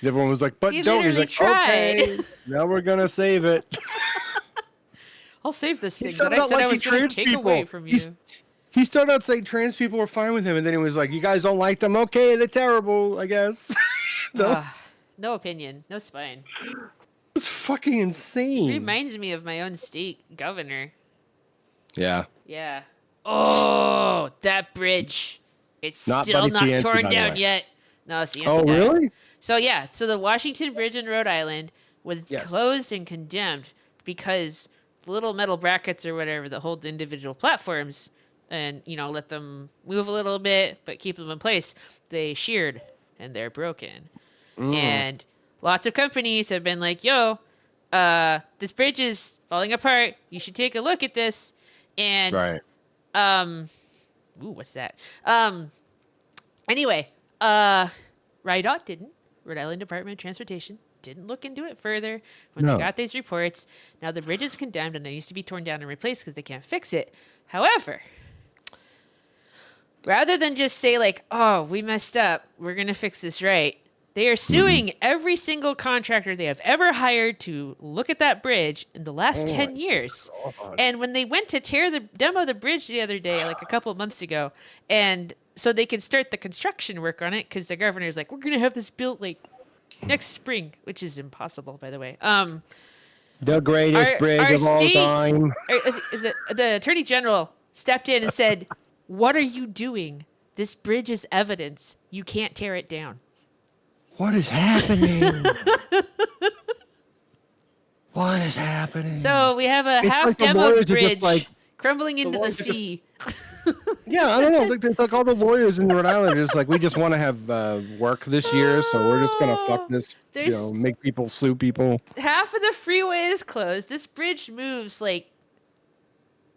Everyone was like, but He don't. He's literally like, tried. okay, now we're going to save it. I'll save this He thing started that I out said I liking was going trans to take people. away from you. He started out saying trans people were fine with him, and then he was like, you guys don't like them? Okay, they're terrible, I guess. No, No opinion, no spine. it's fucking insane. Reminds me of my own state governor. Yeah. Yeah. Oh, that bridge. It's Not still Buddy not Cianci, torn by the down way. yet. No, Cianci Oh, died. really? So yeah, so the Washington Bridge in Rhode Island was Yes. closed and condemned because the little metal brackets or whatever that hold the individual platforms and, let them move a little bit but keep them in place, they sheared and they're broken. And lots of companies have been like, yo, this bridge is falling apart. You should take a look at this. And Right. ooh, what's that? Anyway, RIDOT didn't. Rhode Island Department of Transportation didn't look into it further when No. they got these reports. Now the bridge is condemned and it needs to be torn down and replaced because they can't fix it. However, rather than just say like, oh, we messed up, we're going to fix this right, they are suing every single contractor they have ever hired to look at that bridge in the last 10 years. God. And when they went to demo the bridge the other day, like a couple of months ago, and so they could start the construction work on it because the governor's like, we're going to have this built like next spring, which is impossible, by the way. The greatest Our- bridge our of all state- time. Is it the attorney general stepped in and said, what are you doing? This bridge is evidence. You can't tear it down. What is happening? What is happening? So we have a It's half like the demoed lawyers are just bridge like- crumbling into the lawyers are just- sea. Yeah, I don't know. It's like all the lawyers in Rhode Island are just like, we just want to have work this year, so we're just gonna fuck this. There's- Make people sue people. Half of the freeway is closed. This bridge moves like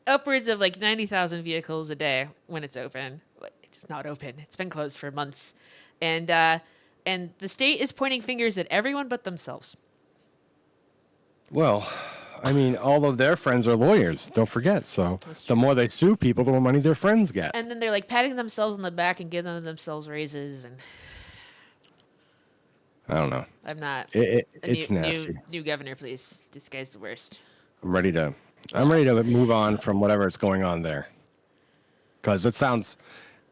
upwards of like 90,000 vehicles a day when it's open. It's not open. It's been closed for months. And the state is pointing fingers at everyone but themselves. Well, I mean, all of their friends are lawyers. Don't forget. So That's the true. more they sue people, the more money their friends get. And then they're like patting themselves on the back and giving themselves raises, and I don't know. I'm not a It's nasty. new governor, please. This guy's the worst. I'm ready to. I'm ready to move on from whatever is going on there. Because it sounds.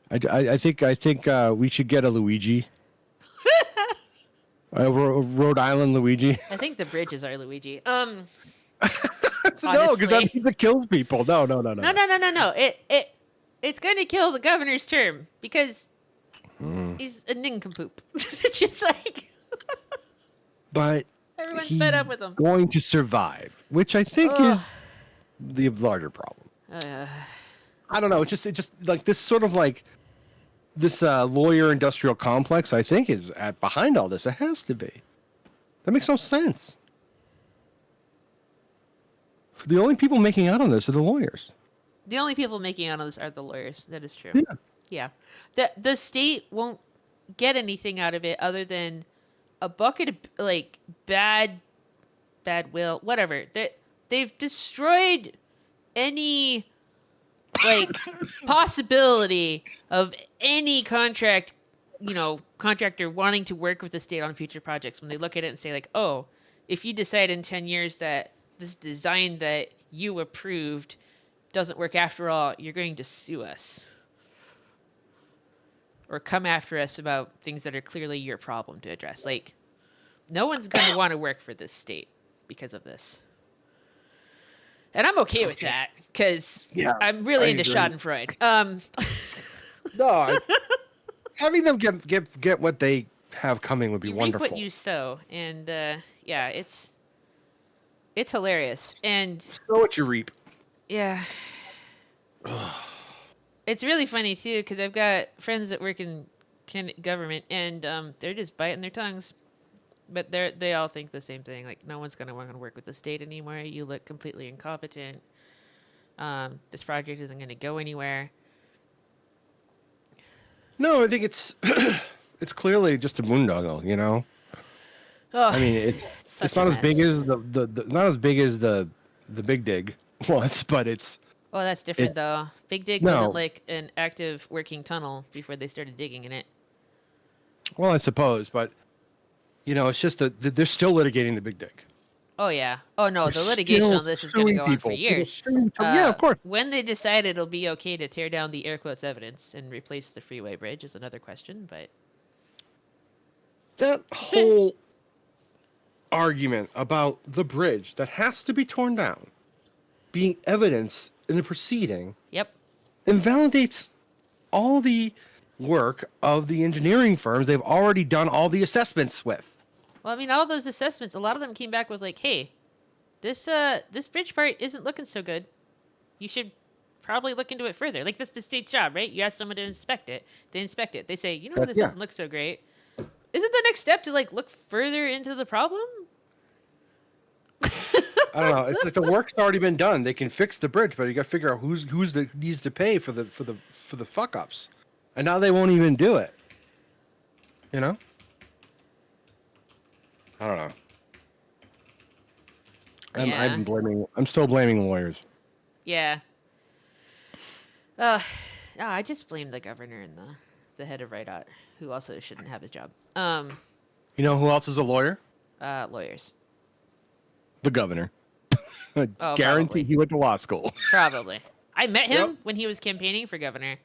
I think we should get a Luigi. A Rhode Island Luigi. I think the bridges are Luigi. No, because Honestly. that means it kills people. No. No. It's going to kill the governor's term because he's a nincompoop. It's just like But everyone's he's fed up with him. going to survive, which I think is the larger problem. I don't know. It just like this sort of like this lawyer industrial complex. I think is behind all this. It has to be. That makes no sense. The only people making out on this are the lawyers. The only people making out on this are the lawyers. That is true. Yeah. Yeah. The state won't get anything out of it other than a bucket of like bad will, whatever. They've destroyed any like possibility of any contractor wanting to work with the state on future projects when they look at it and say like, oh, if you decide in 10 years that this design that you approved doesn't work after all, you're going to sue us or come after us about things that are clearly your problem to address. Like, no one's going to want to work for this state because of this. And I'm okay with that because I'm really into Schadenfreude. No, having them get what they have coming would be wonderful. Reap what you sow, and it's hilarious. And Sow what you reap. yeah, it's really funny too because I've got friends that work in government, and they're just biting their tongues. But they all think the same thing. Like, no one's going to want to work with the state anymore. You look completely incompetent. This project isn't going to go anywhere. No, I think it's it's clearly just a boondoggle, you know. Oh, I mean, it's not as big as the not as big as the Big Dig was, but it's. Oh, that's different though. Big Dig wasn't like an active working tunnel before they started digging in it. Well, I suppose, but you know, it's just that they're still litigating the Big Dig. Oh yeah. Oh no, the litigation on this is going to go on for years. Yeah, of course. When they decide it'll be okay to tear down the air quotes evidence and replace the freeway bridge is another question, but that whole argument about the bridge that has to be torn down being evidence in the proceeding, yep, invalidates all the work of the engineering firms they've already done all the assessments with. Well, I mean, all those assessments, a lot of them came back with like, "Hey, this bridge part isn't looking so good. You should probably look into it further." Like, that's the state's job, right? You ask someone to inspect it. They inspect it. They say, "You know, this doesn't look so great." Isn't the next step to like look further into the problem? I don't know. It's like the work's already been done. They can fix the bridge, but you got to figure out who's needs to pay for the fuck ups, and now they won't even do it. You know. I don't know. I'm still blaming lawyers. Yeah. I just blame the governor and the head of RIDOT, who also shouldn't have his job. You know who else is a lawyer? Lawyers. The governor. Oh, Guarantee probably. he went to law school. Probably. I met him when he was campaigning for governor.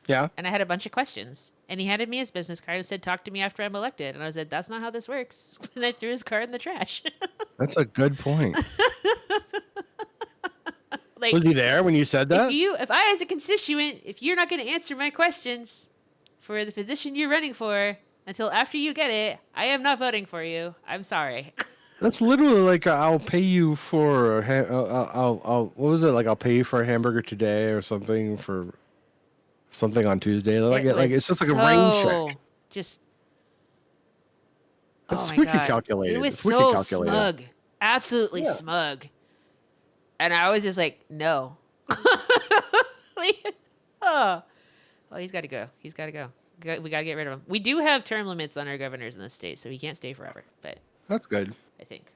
Yeah. And I had a bunch of questions. And he handed me his business card and said, "Talk to me after I'm elected." And I said, "That's not how this works." And I threw his card in the trash. That's a good point. Like, was he there when you said that? If I, as a constituent, if you're not going to answer my questions for the position you're running for until after you get it, I am not voting for you. I'm sorry. That's literally like I'll pay you for I'll what was it, like I'll pay you for a hamburger today or something for something on Tuesday. Like it's just like a rain check. Just it's oh my wicked God. calculated. It was it's wicked so calculated. smug, absolutely smug, and I was just like, no. Like, oh, he's got to go. He's got to go. We got to get rid of him. We do have term limits on our governors in this state, so he can't stay forever. But that's good. I think.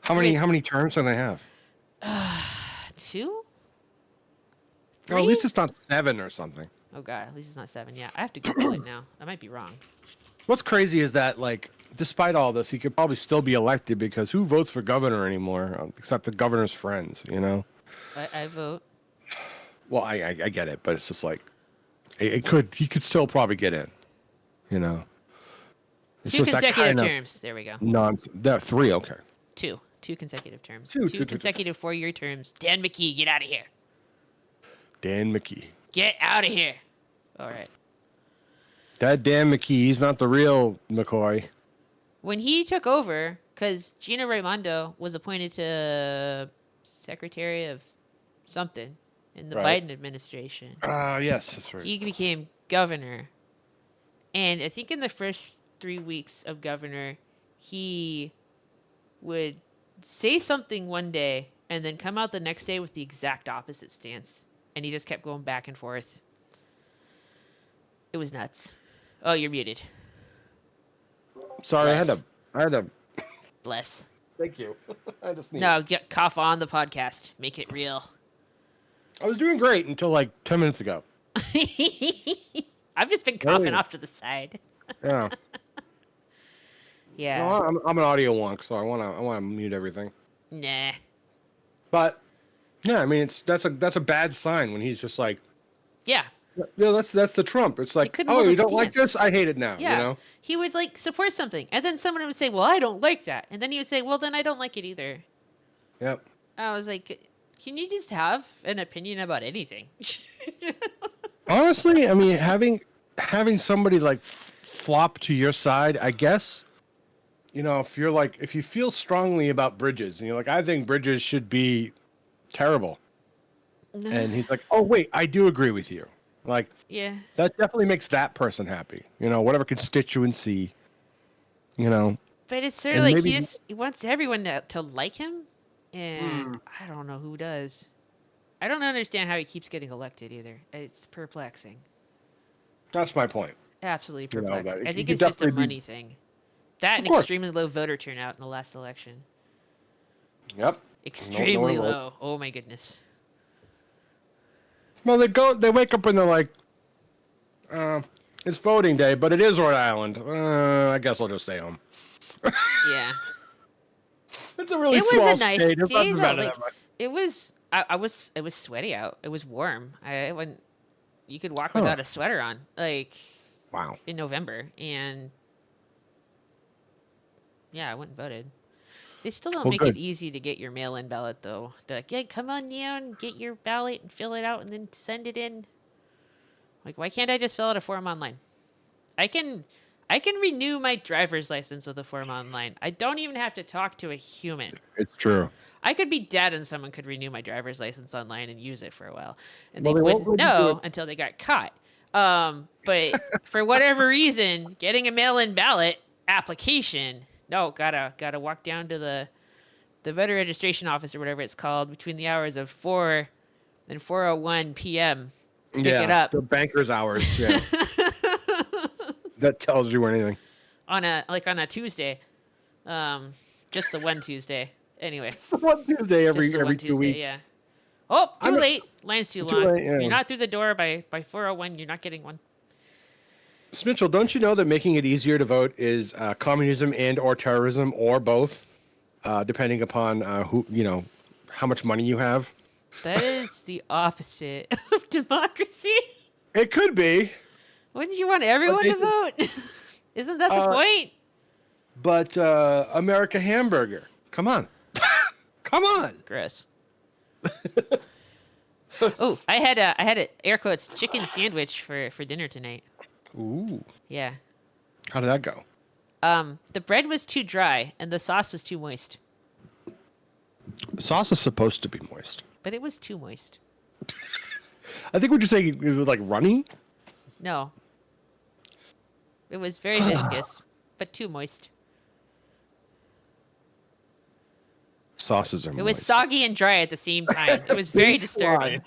How Anyways, many terms do they have? 2, Well, at 3. least it's not 7 or something. Oh god, at least it's not 7. Yeah, I have to Google it now. I might be wrong. What's crazy is that, like, despite all this, he could probably still be elected because who votes for governor anymore except the governor's friends, you know? I vote. Well, I get it, but it's just like he could still probably get in, you know? It's 2 just that consecutive kind of terms. There we go. that 3, okay. 2 consecutive terms. Two, 2 consecutive 4-year terms. Dan McKee, get out of here. Dan McKee. Get out of here. All right. That Dan McKee, he's not the real McCoy. When he took over, because Gina Raimondo was appointed to Secretary of something in the Right. Biden administration, Yes, that's right. he became governor. And I think in the first 3 weeks of governor, he would say something one day and then come out the next day with the exact opposite stance. And he just kept going back and forth. It was nuts. Oh, you're muted. Sorry, Bless. I had to. Bless. Thank you. I just need. No, get cough on the podcast. Make it real. I was doing great until like 10 minutes ago. I've just been coughing Really? off to the side. Yeah. Yeah. No, I'm an audio wonk, so I wanna mute everything. Nah. But yeah, I mean that's a bad sign when he's just like, Yeah. yeah, that's the Trump. It's like, couldn't oh, hold a you don't like stance. this? I hate it now. Yeah. You know? He would like support something. And then someone would say, well, I don't like that. And then he would say, well, then I don't like it either. Yep. I was like, can you just have an opinion about anything? Honestly, I mean, having somebody like flop to your side, I guess. You know, if you feel strongly about Bridges, and you're like, I think Bridges should be terrible, and he's like, oh wait, I do agree with you. Like, Yeah. that definitely makes that person happy. You know, whatever constituency. You know, But it's sort of And like maybe- he wants everyone to like him. And I don't know who does. I don't understand how he keeps getting elected either. It's perplexing. that's my point. Absolutely You know, that perplexing. it- I think it it's just a definitely be- money thing. That and course. extremely low voter turnout in the last election. Yep. Extremely vote. low. Oh my goodness. Well, they wake up and they're like, it's voting day, but it is Rhode Island. I guess I'll just stay home. Yeah. It's a really It was small a nice state. It's not day, though, matter like- that much. It was it was sweaty out. It was warm. I went you could walk Huh. without a sweater on, like Wow. in November, and yeah, I went and voted. They still don't Well, make good. it easy to get your mail-in ballot, though. They're like, yeah, come on down, get your ballot and fill it out, and then send it in. Like, why can't I just fill out a form online? I can renew my driver's license with a form online. I don't even have to talk to a human. It's true. I could be dead and someone could renew my driver's license online and use it for a while. And Well, they they won't wouldn't let you do know until they got caught. But for whatever reason, getting a mail-in ballot application, no, gotta walk down to the voter registration office or whatever it's called between the hours of 4 and 4:01 p.m. to pick it up The banker's hours. Yeah. That tells you anything. on a Tuesday. Just the one Tuesday. Anyway. It's the one Tuesday every Just the one 2 Tuesday, weeks. yeah. Oh, too I'm a- late. Line's too Too long. late, If yeah. you're not through the door by 4:01, you're not getting one. Mitchell, don't you know that making it easier to vote is communism and or terrorism or both, depending upon how much money you have? That is the opposite of democracy. It could be, Wouldn't you want everyone they to vote? Isn't that the point? but America hamburger. Come on, come on. Gross. Oh, I had a air quotes chicken sandwich for dinner tonight. Ooh, Yeah. how did that go? The bread was too dry and the sauce was too moist, Sauce is supposed to be moist. but it was too moist. I think what you're saying it was like runny. No. It was very viscous, but too moist. Sauces are It moist. was soggy and dry at the same time. It was very disturbing.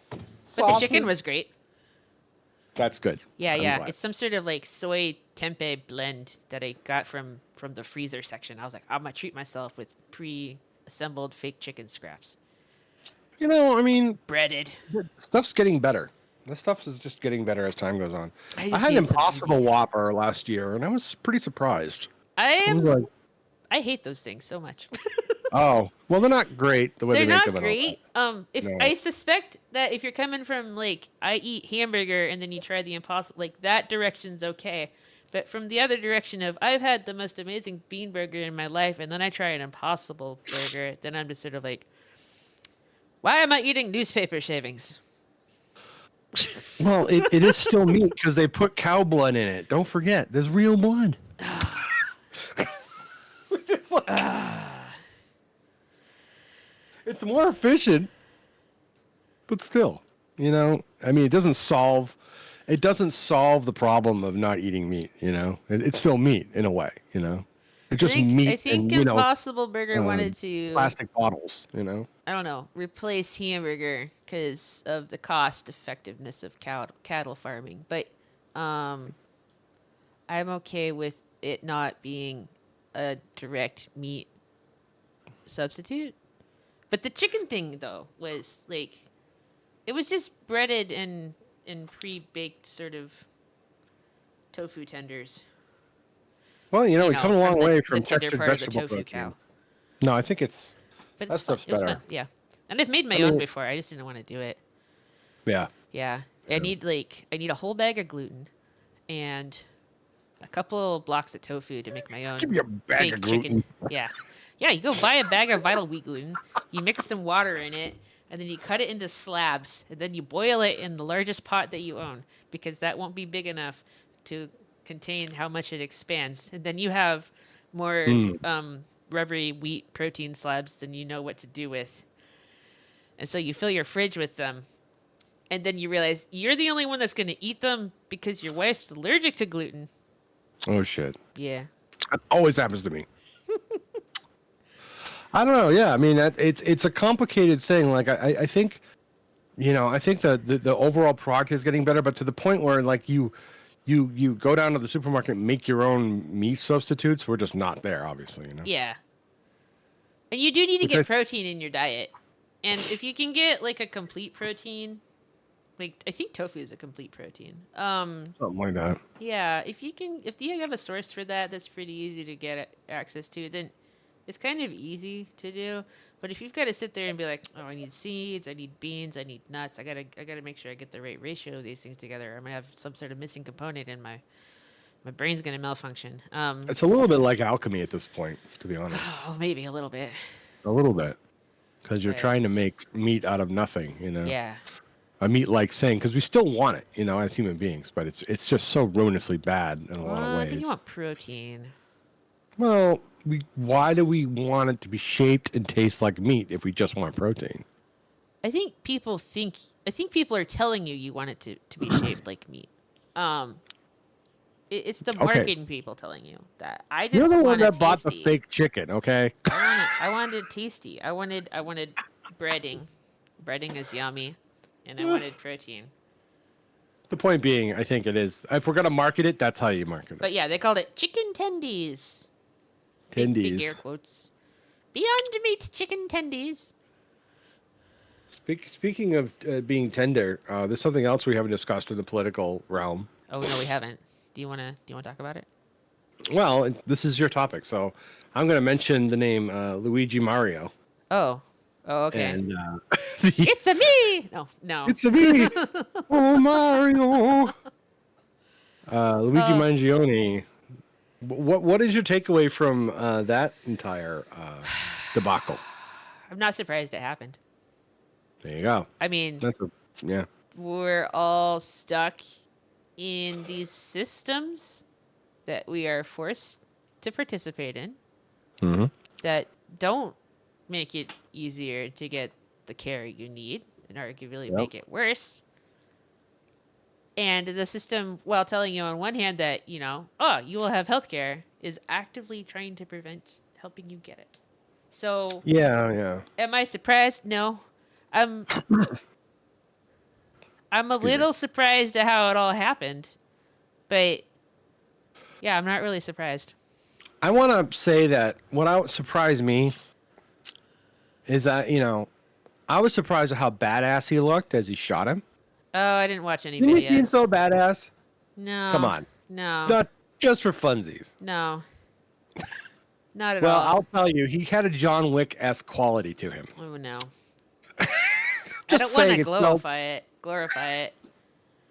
But the chicken was great. That's good. Yeah, I'm yeah. glad. It's some sort of like soy tempeh blend that I got from the freezer section. I was like, I'm gonna treat myself with pre-assembled fake chicken scraps, I mean, breaded. stuff's getting better. This stuff is just getting better as time goes on. I I just had an need some Impossible easy. Whopper last year, and I was pretty surprised. I I was am. like, I hate those things so much. oh, well, they're not great the way They're they make not them and all that. great. If No. I suspect that if you're coming from like I eat hamburger and then you try the impossible, like that direction's okay. But from the other direction of I've had the most amazing bean burger in my life and then I try an impossible burger, then I'm just sort of like, why am I eating newspaper shavings? Well, it is still meat because they put cow blood in it. Don't forget, there's real blood. Just like, it's more efficient, but still, I mean, it doesn't solve the problem of not eating meat. It's still meat in a way. It's just I meat think and Impossible Burger wanted to, plastic bottles. I don't know, replace hamburger because of the cost effectiveness of cattle farming. But I'm okay with it not being a direct meat substitute. But the chicken thing though was like it was just breaded in pre-baked sort of tofu tenders. Well, we come a long From way the from tender textured part of the vegetable tofu protein. cow. No, I think But that it's fun. stuff's It was better. fun, yeah. And I've made my I own mean- before. I just didn't want to do it. Yeah. Yeah. I Yeah. need a whole bag of gluten and a couple blocks of tofu to make my own Give me a bag baked of gluten. chicken. Yeah. Yeah, you go buy a bag of vital wheat gluten, you mix some water in it, and then you cut it into slabs, and then you boil it in the largest pot that you own because that won't be big enough to contain how much it expands. And then you have more rubbery wheat protein slabs than you know what to do with. And so you fill your fridge with them. And then you realize you're the only one that's going to eat them because your wife's allergic to gluten. Oh shit! Yeah. It always happens to me. I don't know. Yeah, I mean, it's a complicated thing. Like I think, I think the overall product is getting better, but to the point where like you go down to the supermarket and make your own meat substitutes. We're just not there, obviously. Yeah. And you do need to Which get protein in your diet. And if you can get like a complete protein, like I think tofu is a complete protein. Something like that. Yeah, if you have a source for that that's pretty easy to get access to, then it's kind of easy to do. But if you've got to sit there and be like, oh, I need seeds, I need beans, I need nuts, I gotta make sure I get the right ratio of these things together. I'm gonna have some sort of missing component in my brain's gonna malfunction. It's a little bit like alchemy at this point, to be honest. Oh, maybe a little bit. A little bit, because you're Right. trying to make meat out of nothing. Yeah. A meat-like thing, because we still want it, as human beings, but it's just so ruinously bad in a lot of I ways. think you want protein. Well, why do we want it to be shaped and taste like meat if we just want protein? I think people are telling you want it to be shaped like meat. It's the Okay. marketing people telling you that. I just You're the one want it that bought the tasty. fake chicken, okay? I wanted it tasty. I wanted breading. Breading is yummy, and I wanted protein. The point being, I think it is. If we're gonna market it, that's how you market it. But yeah, they called it chicken tendies. Big air Tendies. quotes. Beyond meat chicken tendies. Speaking of being tender, there's something else we haven't discussed in the political realm. Oh no, we haven't. Do you wanna talk about it? Well, this is your topic, so I'm going to mention the name Luigi Mario. Oh, okay. And It's a me. No. it's a me, oh Mario. Luigi Oh. Mangione. What is your takeaway from that entire debacle? I'm not surprised it happened. There you go. I mean, Yeah. we're all stuck in these systems that we are forced to participate in Mm-hmm. that don't make it easier to get the care you need and arguably make it worse. And the system, while telling you on one hand that, you will have health care, is actively trying to prevent helping you get it. So, Yeah. am I surprised? No. I'm a Excuse me. little surprised at how it all happened, but yeah, I'm not really surprised. I want to say that what surprised me is that, I was surprised at how badass he looked as he shot him. Oh, I didn't watch any Didn't he seem videos. so badass? Come No, on. no, Not just for funsies. no, not at Well, all. I'll tell you, he had a John Wick-esque quality to him. Oh no, I Just don't want to saying it's no. glorify it. Glorify it.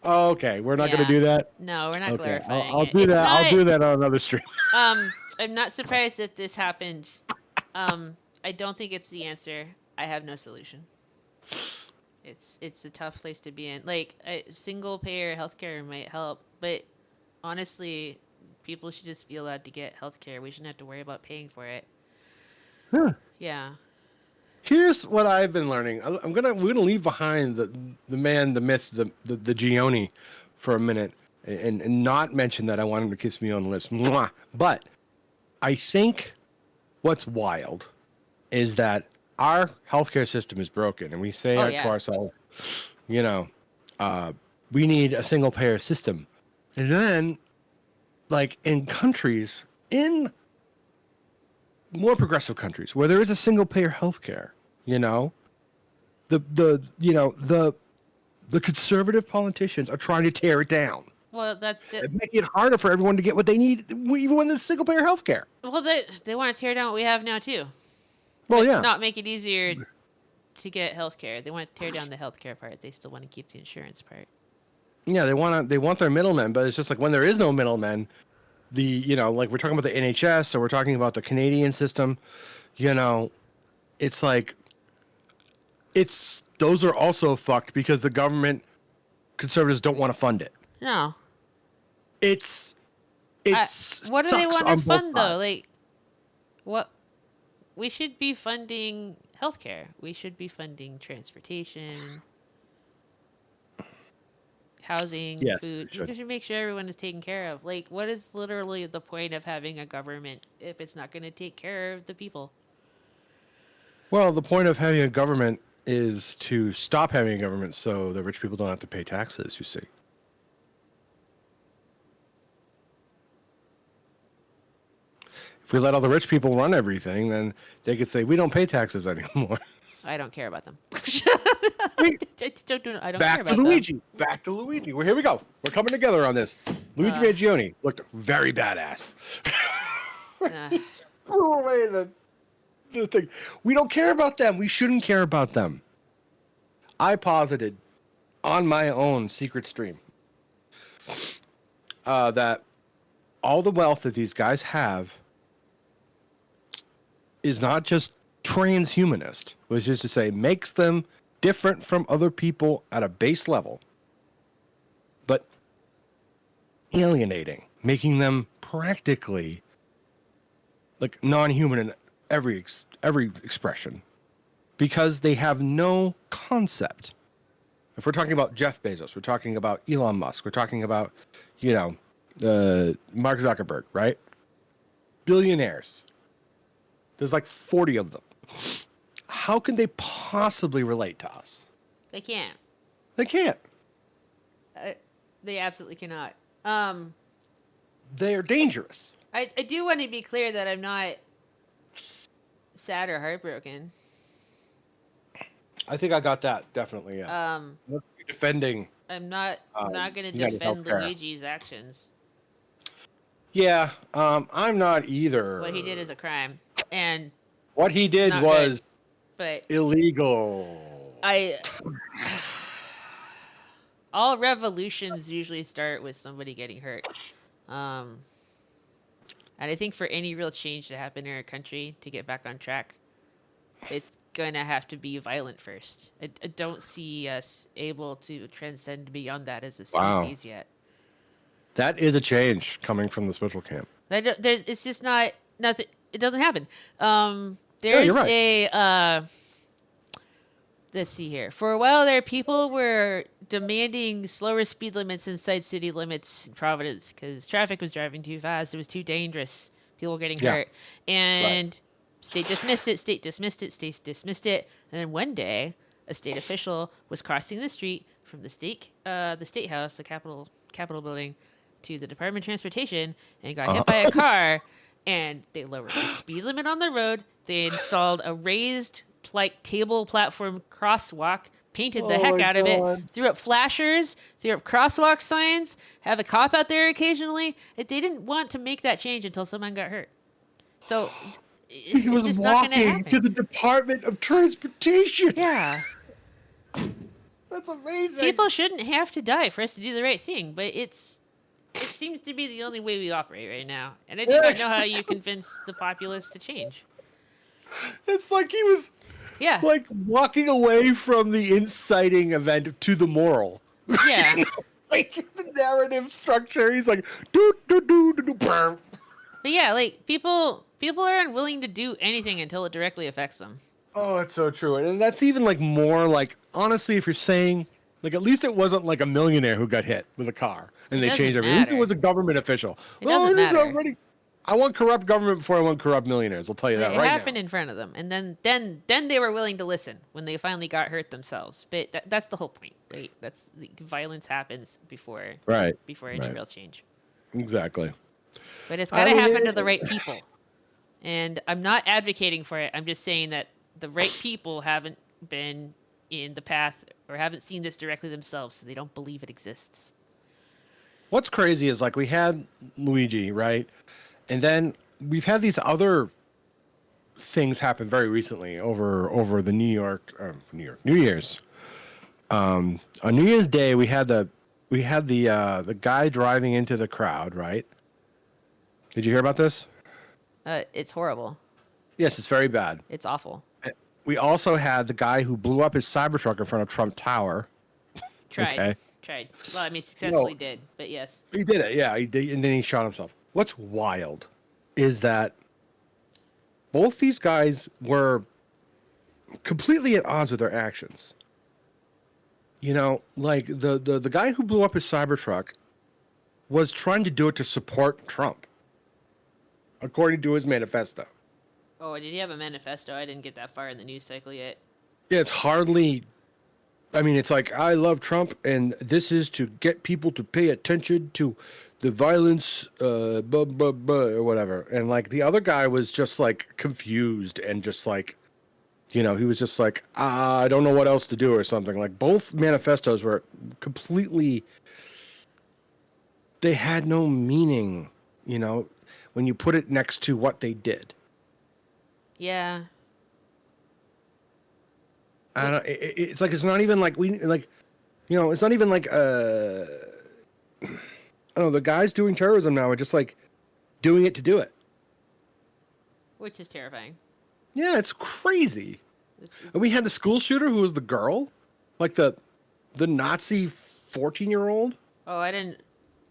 Oh, okay, we're not going to Yeah. do that? No, we're not Okay, glorifying I'll it. do It's that. I'll not. do that on another stream. I'm not surprised that this happened. I don't think it's the answer. I have no solution. It's a tough place to be in. Like single payer healthcare might help, but honestly, people should just be allowed to get healthcare. We shouldn't have to worry about paying for it. Huh. Yeah. Here's what I've been learning. We're gonna leave behind the man, the myth, the Gioni for a minute, and not mention that I want him to kiss me on the lips. Mwah. But I think what's wild is that our healthcare system is broken, and we say Oh to yeah. ourselves, you know, we need a single payer system, and then like in more progressive countries where there is a single payer healthcare, you know, the conservative politicians are trying to tear it down Well, and make it harder for everyone to get what they need, even when there's single payer healthcare. well they want to tear down what we have now too. Well, But yeah, not make it easier to get healthcare. They want to tear down the healthcare part. They still want to keep the insurance part. yeah, they want their middlemen, but it's just like when there is no middlemen, like we're talking about the NHS, or we're talking about the Canadian system, it's like those are also fucked because the government conservatives don't want to fund it. No. It's What do they sucks want on to both fund though? sides. Like what we should be funding healthcare. We should be funding transportation, housing, Yes, food. we We should. should make sure everyone is taken care of. Like what is literally the point of having a government if it's not going to take care of the people? Well, the point of having a government is to stop having a government so the rich people don't have to pay taxes, you see. If we let all the rich people run everything, then they could say, we don't pay taxes anymore. I don't care about them. Wait, I don't care back to about them. Luigi. Back to Luigi. Well, here we go. We're coming together on this. Luigi Mangione looked very badass. Threw away the thing. We don't care about them. We shouldn't care about them. I posited on my own secret stream that all the wealth that these guys have is not just transhumanist, which is to say makes them different from other people at a base level, but alienating, making them practically like non-human in every expression, because they have no concept. If we're talking about Jeff Bezos, we're talking about Elon Musk, we're talking about, Mark Zuckerberg, right? Billionaires. There's like 40 of them. How can they possibly relate to us? They can't. They can't. They absolutely cannot. They are dangerous. I do want to be clear that I'm not sad or heartbroken. I think I got that, definitely, yeah. Defending. I'm not going to United defend Healthcare. Luigi's actions. Yeah, I'm not either. What he did is a crime, and What he did not was good, but illegal. all revolutions usually start with somebody getting hurt. And I think for any real change to happen in our country to get back on track, it's gonna have to be violent first. I don't see us able to transcend beyond that as a species yet. That is a change coming from the spiritual camp. It's just not nothing. It doesn't happen. There's you're right. Let's see here. For a while there, people were demanding slower speed limits inside city limits in Providence because traffic was driving too fast. It was too dangerous. People were getting hurt. And state dismissed it. And then one day, a state official was crossing the street, from the state house, the Capitol building, to the Department of Transportation, and got hit by a car. And they lowered the speed limit on the road. They installed a raised like table platform crosswalk, painted the Oh heck my out of it, God. threw up flashers, threw up crosswalk signs, have a cop out there occasionally. They didn't want to make that change until someone got hurt. So He it's was just not going to walking to happen. the Department of Transportation. Yeah. That's amazing. People shouldn't have to die for us to do the right thing, but it seems to be the only way we operate right now. And I do not know how you convince the populace to change. It's like he was Yeah. like walking away from the inciting event to the moral. Yeah. Like the narrative structure. He's like, do do do do do. Burr. But yeah, like people are unwilling to do anything until it directly affects them. Oh, it's so true. And that's even like more like, honestly, if you're saying, like, at least it wasn't like a millionaire who got hit with a car and they It changed doesn't everything. At least it matter. was a government official. It doesn't matter. Already. I want corrupt government before I want corrupt millionaires. I'll tell you that It right happened now. in front of them, and then they were willing to listen when they finally got hurt themselves. But that's the whole point, right? That's violence happens before Right. any Right. real change. Exactly. But it's I got to mean, happen to the right people. And I'm not advocating for it. I'm just saying that the right people haven't been in the path or haven't seen this directly themselves, so they don't believe it exists. What's crazy is like we had Luigi, right? And then we've had these other things happen very recently over the New Year's. On New Year's Day, we had the guy driving into the crowd, right? Did you hear about this? It's horrible. Yes, it's very bad. It's awful. We also had the guy who blew up his Cybertruck in front of Trump Tower. Tried. Okay. Tried. Well, I mean, successfully did, but yes. He did it, yeah, he did, and then he shot himself. What's wild is that both these guys were completely at odds with their actions. You know, like the guy who blew up his Cybertruck was trying to do it to support Trump, according to his manifesto. Oh, did he have a manifesto? I didn't get that far in the news cycle yet. Yeah, it's hardly. I mean, it's like, I love Trump, and this is to get people to pay attention to the violence, blah, blah, blah, or whatever. And like the other guy was just like confused and just like, you know, he was just like, I don't know what else to do or something. Like both manifestos were completely, they had no meaning, you know, when you put it next to what they did. Yeah. I don't. It's like, it's not even like we like, you know, it's not even like I don't know. The guys doing terrorism now are just like doing it to do it. Which is terrifying. Yeah, it's crazy. It's- And we had the school shooter who was the girl, like the Nazi 14-year-old. Oh, I didn't.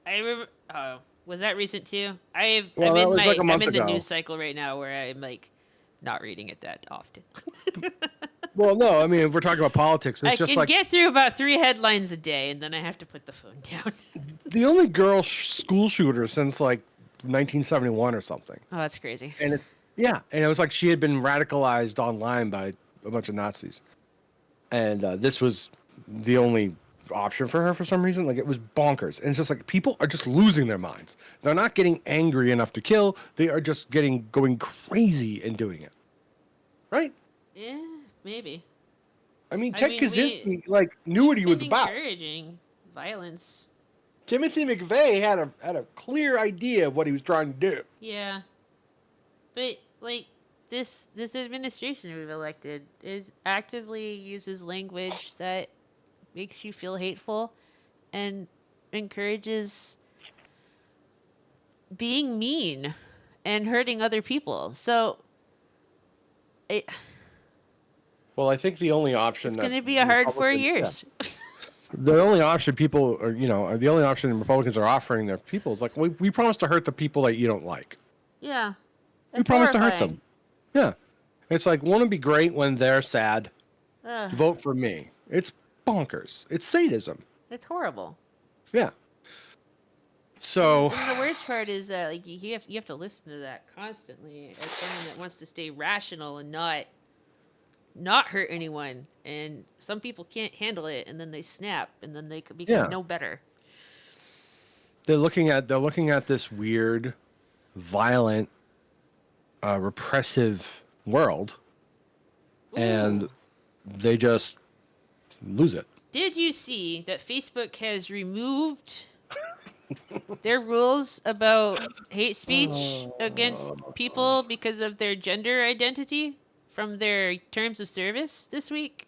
I remember. Oh, was that recent too? I'm Well, that in was like a I'm month in the ago. news cycle right now where I'm like not reading it that often. Well, no, I mean, if we're talking about politics, it's I just can like get through about 3 headlines a day, and then I have to put the phone down. the only girl school shooter since like 1971 or something. Oh, that's crazy. And and it was like she had been radicalized online by a bunch of Nazis, and this was the only option for her for some reason. Like, it was bonkers, and it's just like people are just losing their minds. They're not getting angry enough to kill. They are just going crazy and doing it. Right? Yeah, maybe. I mean, I Ted mean, Kaczynski like knew what he was Been about. encouraging violence. Timothy McVeigh had a clear idea of what he was trying to do. Yeah, but like this administration we've elected is actively uses language that makes you feel hateful and encourages being mean and hurting other people. So Well, I think the only option it's that going to be a hard 4 Republicans- years. yeah. The only option people are, you know, the only option Republicans are offering their people is like, we promise to hurt the people that you don't like. Yeah. We It's promise to hurt horrifying. them. Yeah. It's like, want to be great when they're sad. Ugh, Vote for me. It's bonkers. It's sadism. it's horrible. Yeah. So, And the worst part is that like you have to listen to that constantly as someone that wants to stay rational and not not hurt anyone, and some people can't handle it, and then they snap, and then they could become Yeah. no better. They're looking at this weird, violent, repressive world, and Ooh. they just lose it. Did you see that Facebook has removed their rules about hate speech against people because of their gender identity from their terms of service this week?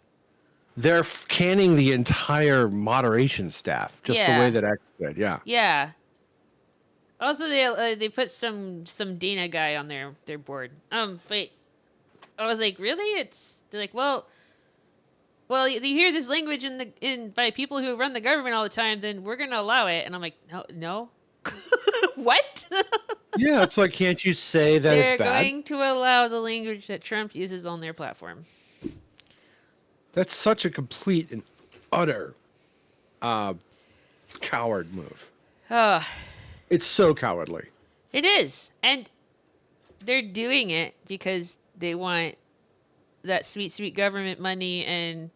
They're canning the entire moderation staff, just the way Yeah, that X did. Yeah. yeah. Also, they put some Dana guy on their board. But I was like, really? They're like, well, you hear this language in by people who run the government all the time, then we're gonna allow it. And I'm like, no, no. What? Yeah, it's like, can't you say that it's They're bad? going to allow the language that Trump uses on their platform. That's such a complete and utter uh, coward move. Uh, It's so cowardly. it is. And they're doing it because they want that sweet, sweet government money and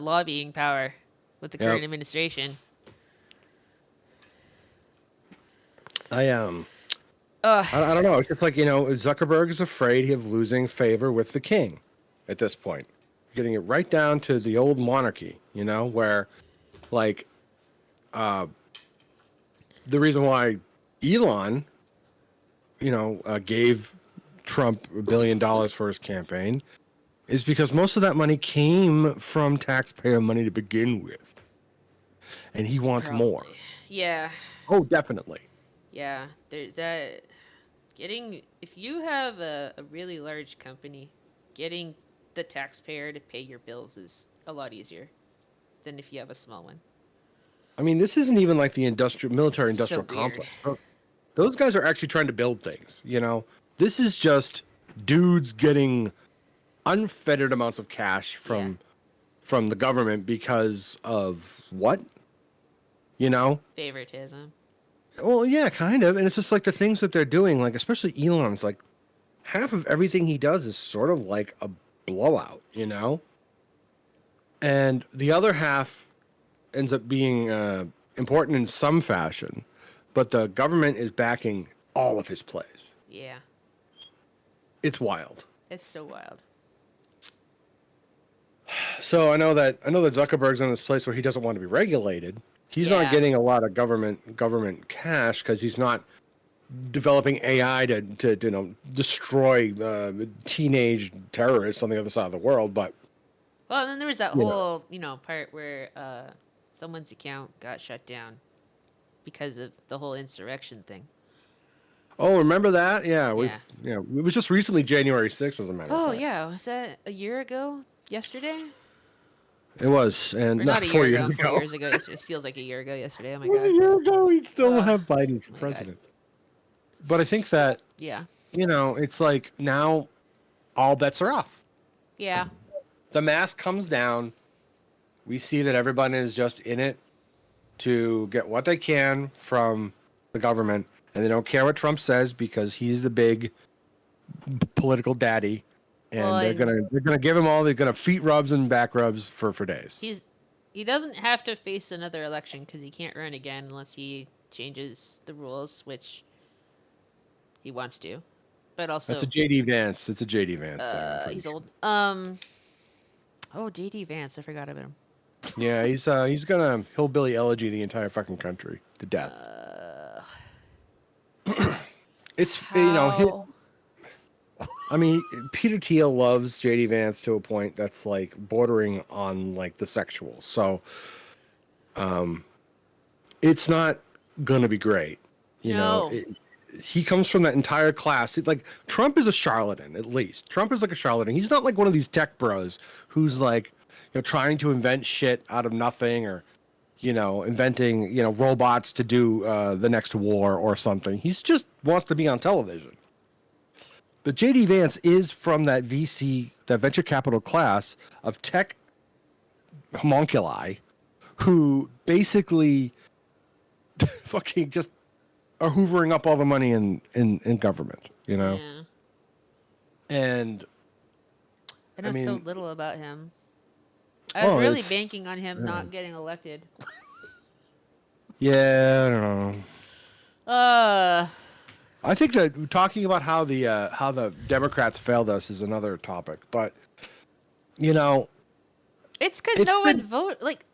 lobbying power with the current Yep. administration. I Uh, I don't know. It's just like, Zuckerberg is afraid of losing favor with the king at this point. Getting it right down to the old monarchy, where like the reason why Elon, gave Trump $1 billion for his campaign is because most of that money came from taxpayer money to begin with. And he wants more. probably. Yeah. Oh, definitely. Yeah. There's that. If you have a really large company, getting the taxpayer to pay your bills is a lot easier than if you have a small one. I mean, this isn't even like the military So industrial weird. complex. Those guys are actually trying to build things, This is just dudes getting unfettered amounts of cash from the government because of what? Favoritism. Well, yeah, kind of. And it's just like the things that they're doing, like especially Elon's, like half of everything he does is sort of like a blowout, And the other half ends up being important in some fashion, but the government is backing all of his plays. Yeah. It's wild. It's so wild. So I know that Zuckerberg's in this place where he doesn't want to be regulated. He's Yeah. not getting a lot of government cash because he's not developing AI to destroy teenage terrorists on the other side of the world. But Well, and then there was that You know. whole, part where someone's account got shut down because of the whole insurrection thing. oh, remember that? Yeah, Yeah. it was just recently January 6th, as a matter of Oh fact. yeah, was that a year ago? Yesterday? It was, and Or not not a 4 year years ago. 4 ago. years ago. It feels like a year ago yesterday. Oh my It was a god. year ago. We'd still Ugh. have Biden for Oh my God. president. But I think that Yeah. it's like now all bets are off. Yeah. The mask comes down. We see that everybody is just in it to get what they can from the government, and they don't care what Trump says because he's the big political daddy, and Well, they're gonna give him all. They're gonna feet rubs and back rubs for days. He doesn't have to face another election because he can't run again unless he changes the rules, which he wants to. But also, That's a JD Vance. It's a JD Vance thing. I'm pretty he's sure. old. Oh, JD Vance. I forgot about him. Yeah, he's gonna hillbilly elegy the entire fucking country to death. It's How? I mean, Peter Thiel loves JD Vance to a point that's like bordering on like the sexual. So, it's not gonna be great. No. He comes from that entire class. Like Trump is a charlatan, at least. Trump is like a charlatan. He's not like one of these tech bros who's like, trying to invent shit out of nothing or, inventing, robots to do the next war or something. He's just wants to be on television. But JD Vance is from that VC, that venture capital class of tech homunculi who basically fucking just are hoovering up all the money in government, Yeah. And I I know so mean, little about him. I was well, really it's banking on him yeah, not getting elected. yeah, I don't know. Uh, I think that talking about how the Democrats failed us is another topic, but you know, it's because it's no one been vote. Like,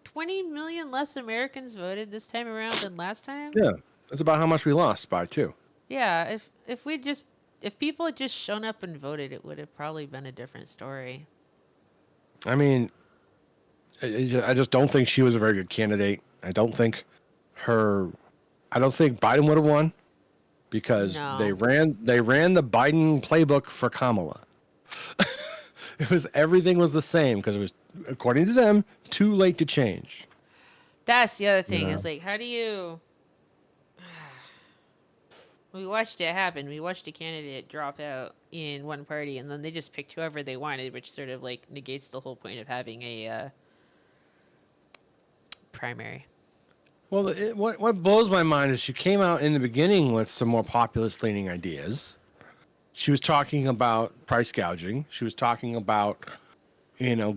20 million less Americans voted this time around than last time. yeah, it's about how much we lost by too. Yeah, if people had just shown up and voted, it would have probably been a different story. I mean, I just don't think she was a very good candidate. Her, I don't think Biden would have won because No. they ran the Biden playbook for Kamala. Everything was the same because it was, according to them, too late to change. That's the other You thing know, is like, how do you. We watched it happen. We watched a candidate drop out in one party, and then they just picked whoever they wanted, which sort of like negates the whole point of having a primary. well, what blows my mind is she came out in the beginning with some more populist leaning ideas. She was talking about price gouging. She was talking about,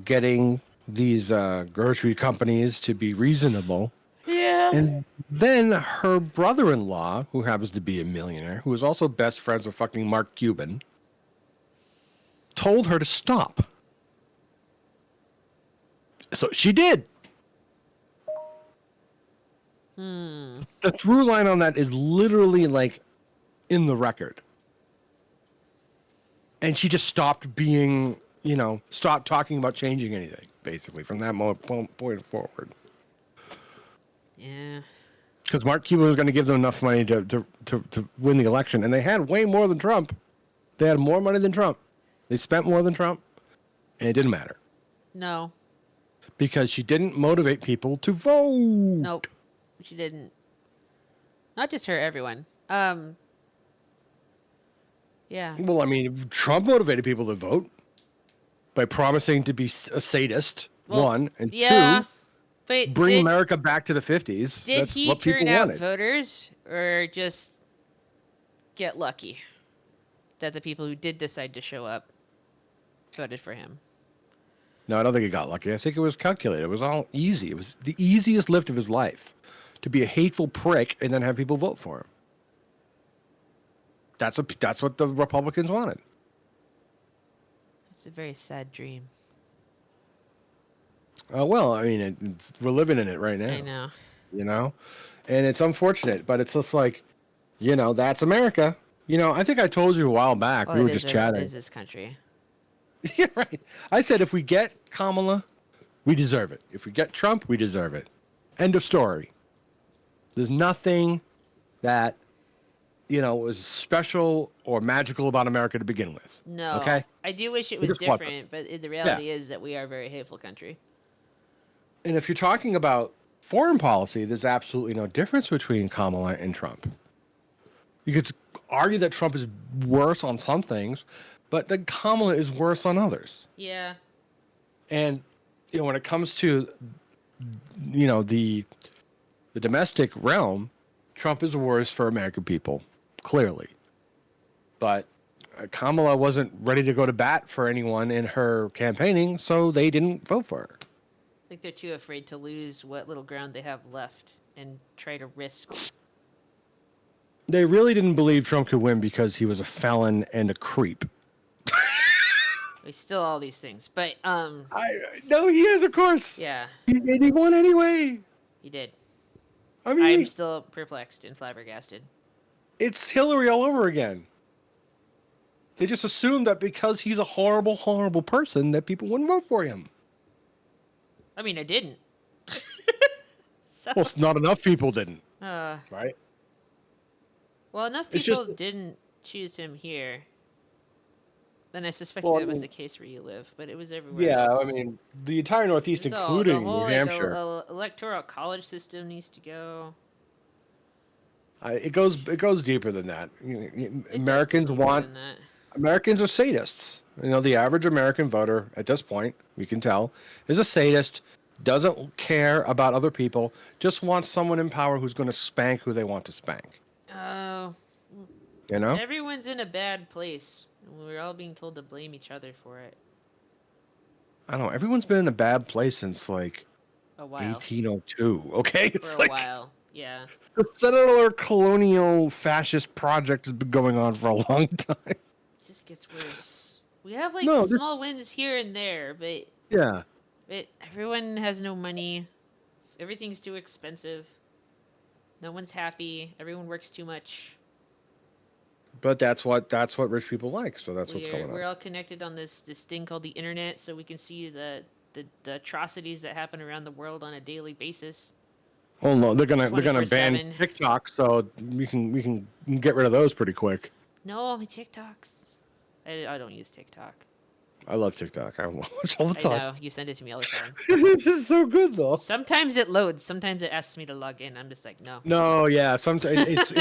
getting these grocery companies to be reasonable. Yeah. And then her brother-in-law, who happens to be a millionaire, who is also best friends with fucking Mark Cuban, told her to stop. So she did. Hmm. The through line on that is literally like in the record. And she just stopped being, stopped talking about changing anything, basically, from that point forward. Yeah. Because Mark Cuban was going to give them enough money to win the election. And they had way more than Trump. They had more money than Trump. They spent more than Trump. And it didn't matter. No. Because she didn't motivate people to vote. Nope. She didn't. Not just her, everyone. Yeah. Well, I mean, Trump motivated people to vote by promising to be a sadist, Well, one, and yeah. two, But bring America back to the 50s. did That's he what people turn out wanted. voters or just get lucky that the people who did decide to show up voted for him? No, I don't think he got lucky. I think it was calculated. It was all easy. It was the easiest lift of his life to be a hateful prick and then have people vote for him. That's what the Republicans wanted. It's a very sad dream. Well, I mean, we're living in it right now, I know. you know, and it's unfortunate, but it's just like, that's America. I think I told you a while back. Well, We it were is just chatting. is this country. Yeah, right. I said if we get Kamala, we deserve it. If we get Trump, we deserve it. End of story. There's nothing that was special or magical about America to begin with. No. Okay? I do wish it It was just wasn't. different, but the Yeah. reality is that we are a very hateful country. And if you're talking about foreign policy, there's absolutely no difference between Kamala and Trump. You could argue that Trump is worse on some things, but that Kamala is worse on others. Yeah. And when it comes to the domestic realm, Trump is worse for American people, clearly. But Kamala wasn't ready to go to bat for anyone in her campaigning, so they didn't vote for her. I think they're too afraid to lose what little ground they have left and try to risk. They really didn't believe Trump could win because he was a felon and a creep. He's still all these things, but No, he is, of course. yeah, And he won anyway. he did. I mean, I'm still perplexed and flabbergasted. it's Hillary all over again. They just assumed that because he's a horrible, horrible person, that people wouldn't vote for him. I mean, I didn't. So, Well, not enough people didn't, uh, right? well, enough It's people just- didn't choose him here. Then I suspect Well, I that was mean- the case where you live, but it was everywhere Yeah, else. I mean, the entire Northeast, The including whole, New Hampshire. electoral college system needs to go. It goes deeper than that. It does Americans go deeper want than that. Americans are sadists. The average American voter at this point, we can tell, is a sadist, doesn't care about other people, just wants someone in power who's going to spank who they want to spank. Oh, You know? everyone's in a bad place. And we're all being told to blame each other for it. I don't know. Everyone's been in a bad place since like A while. 1802. Okay, For it's a like while. Yeah. the settler colonial fascist project has been going on for a long time. It just gets worse. We have like No, this small wins here and there, yeah, but everyone has no money. Everything's too expensive. No one's happy. Everyone works too much. but that's what rich people like. So that's what's going We're on. all connected on this thing called the internet, so we can see the atrocities that happen around the world on a daily basis. Oh no, they're gonna ban 24/7. TikTok, so we can get rid of those pretty quick. No, my TikToks. I don't use TikTok. I love TikTok. I watch all the I time. know you send it to me all the time. This is so good though. Sometimes it loads. Sometimes it asks me to log in. I'm just like, no. No, yeah, sometimes it's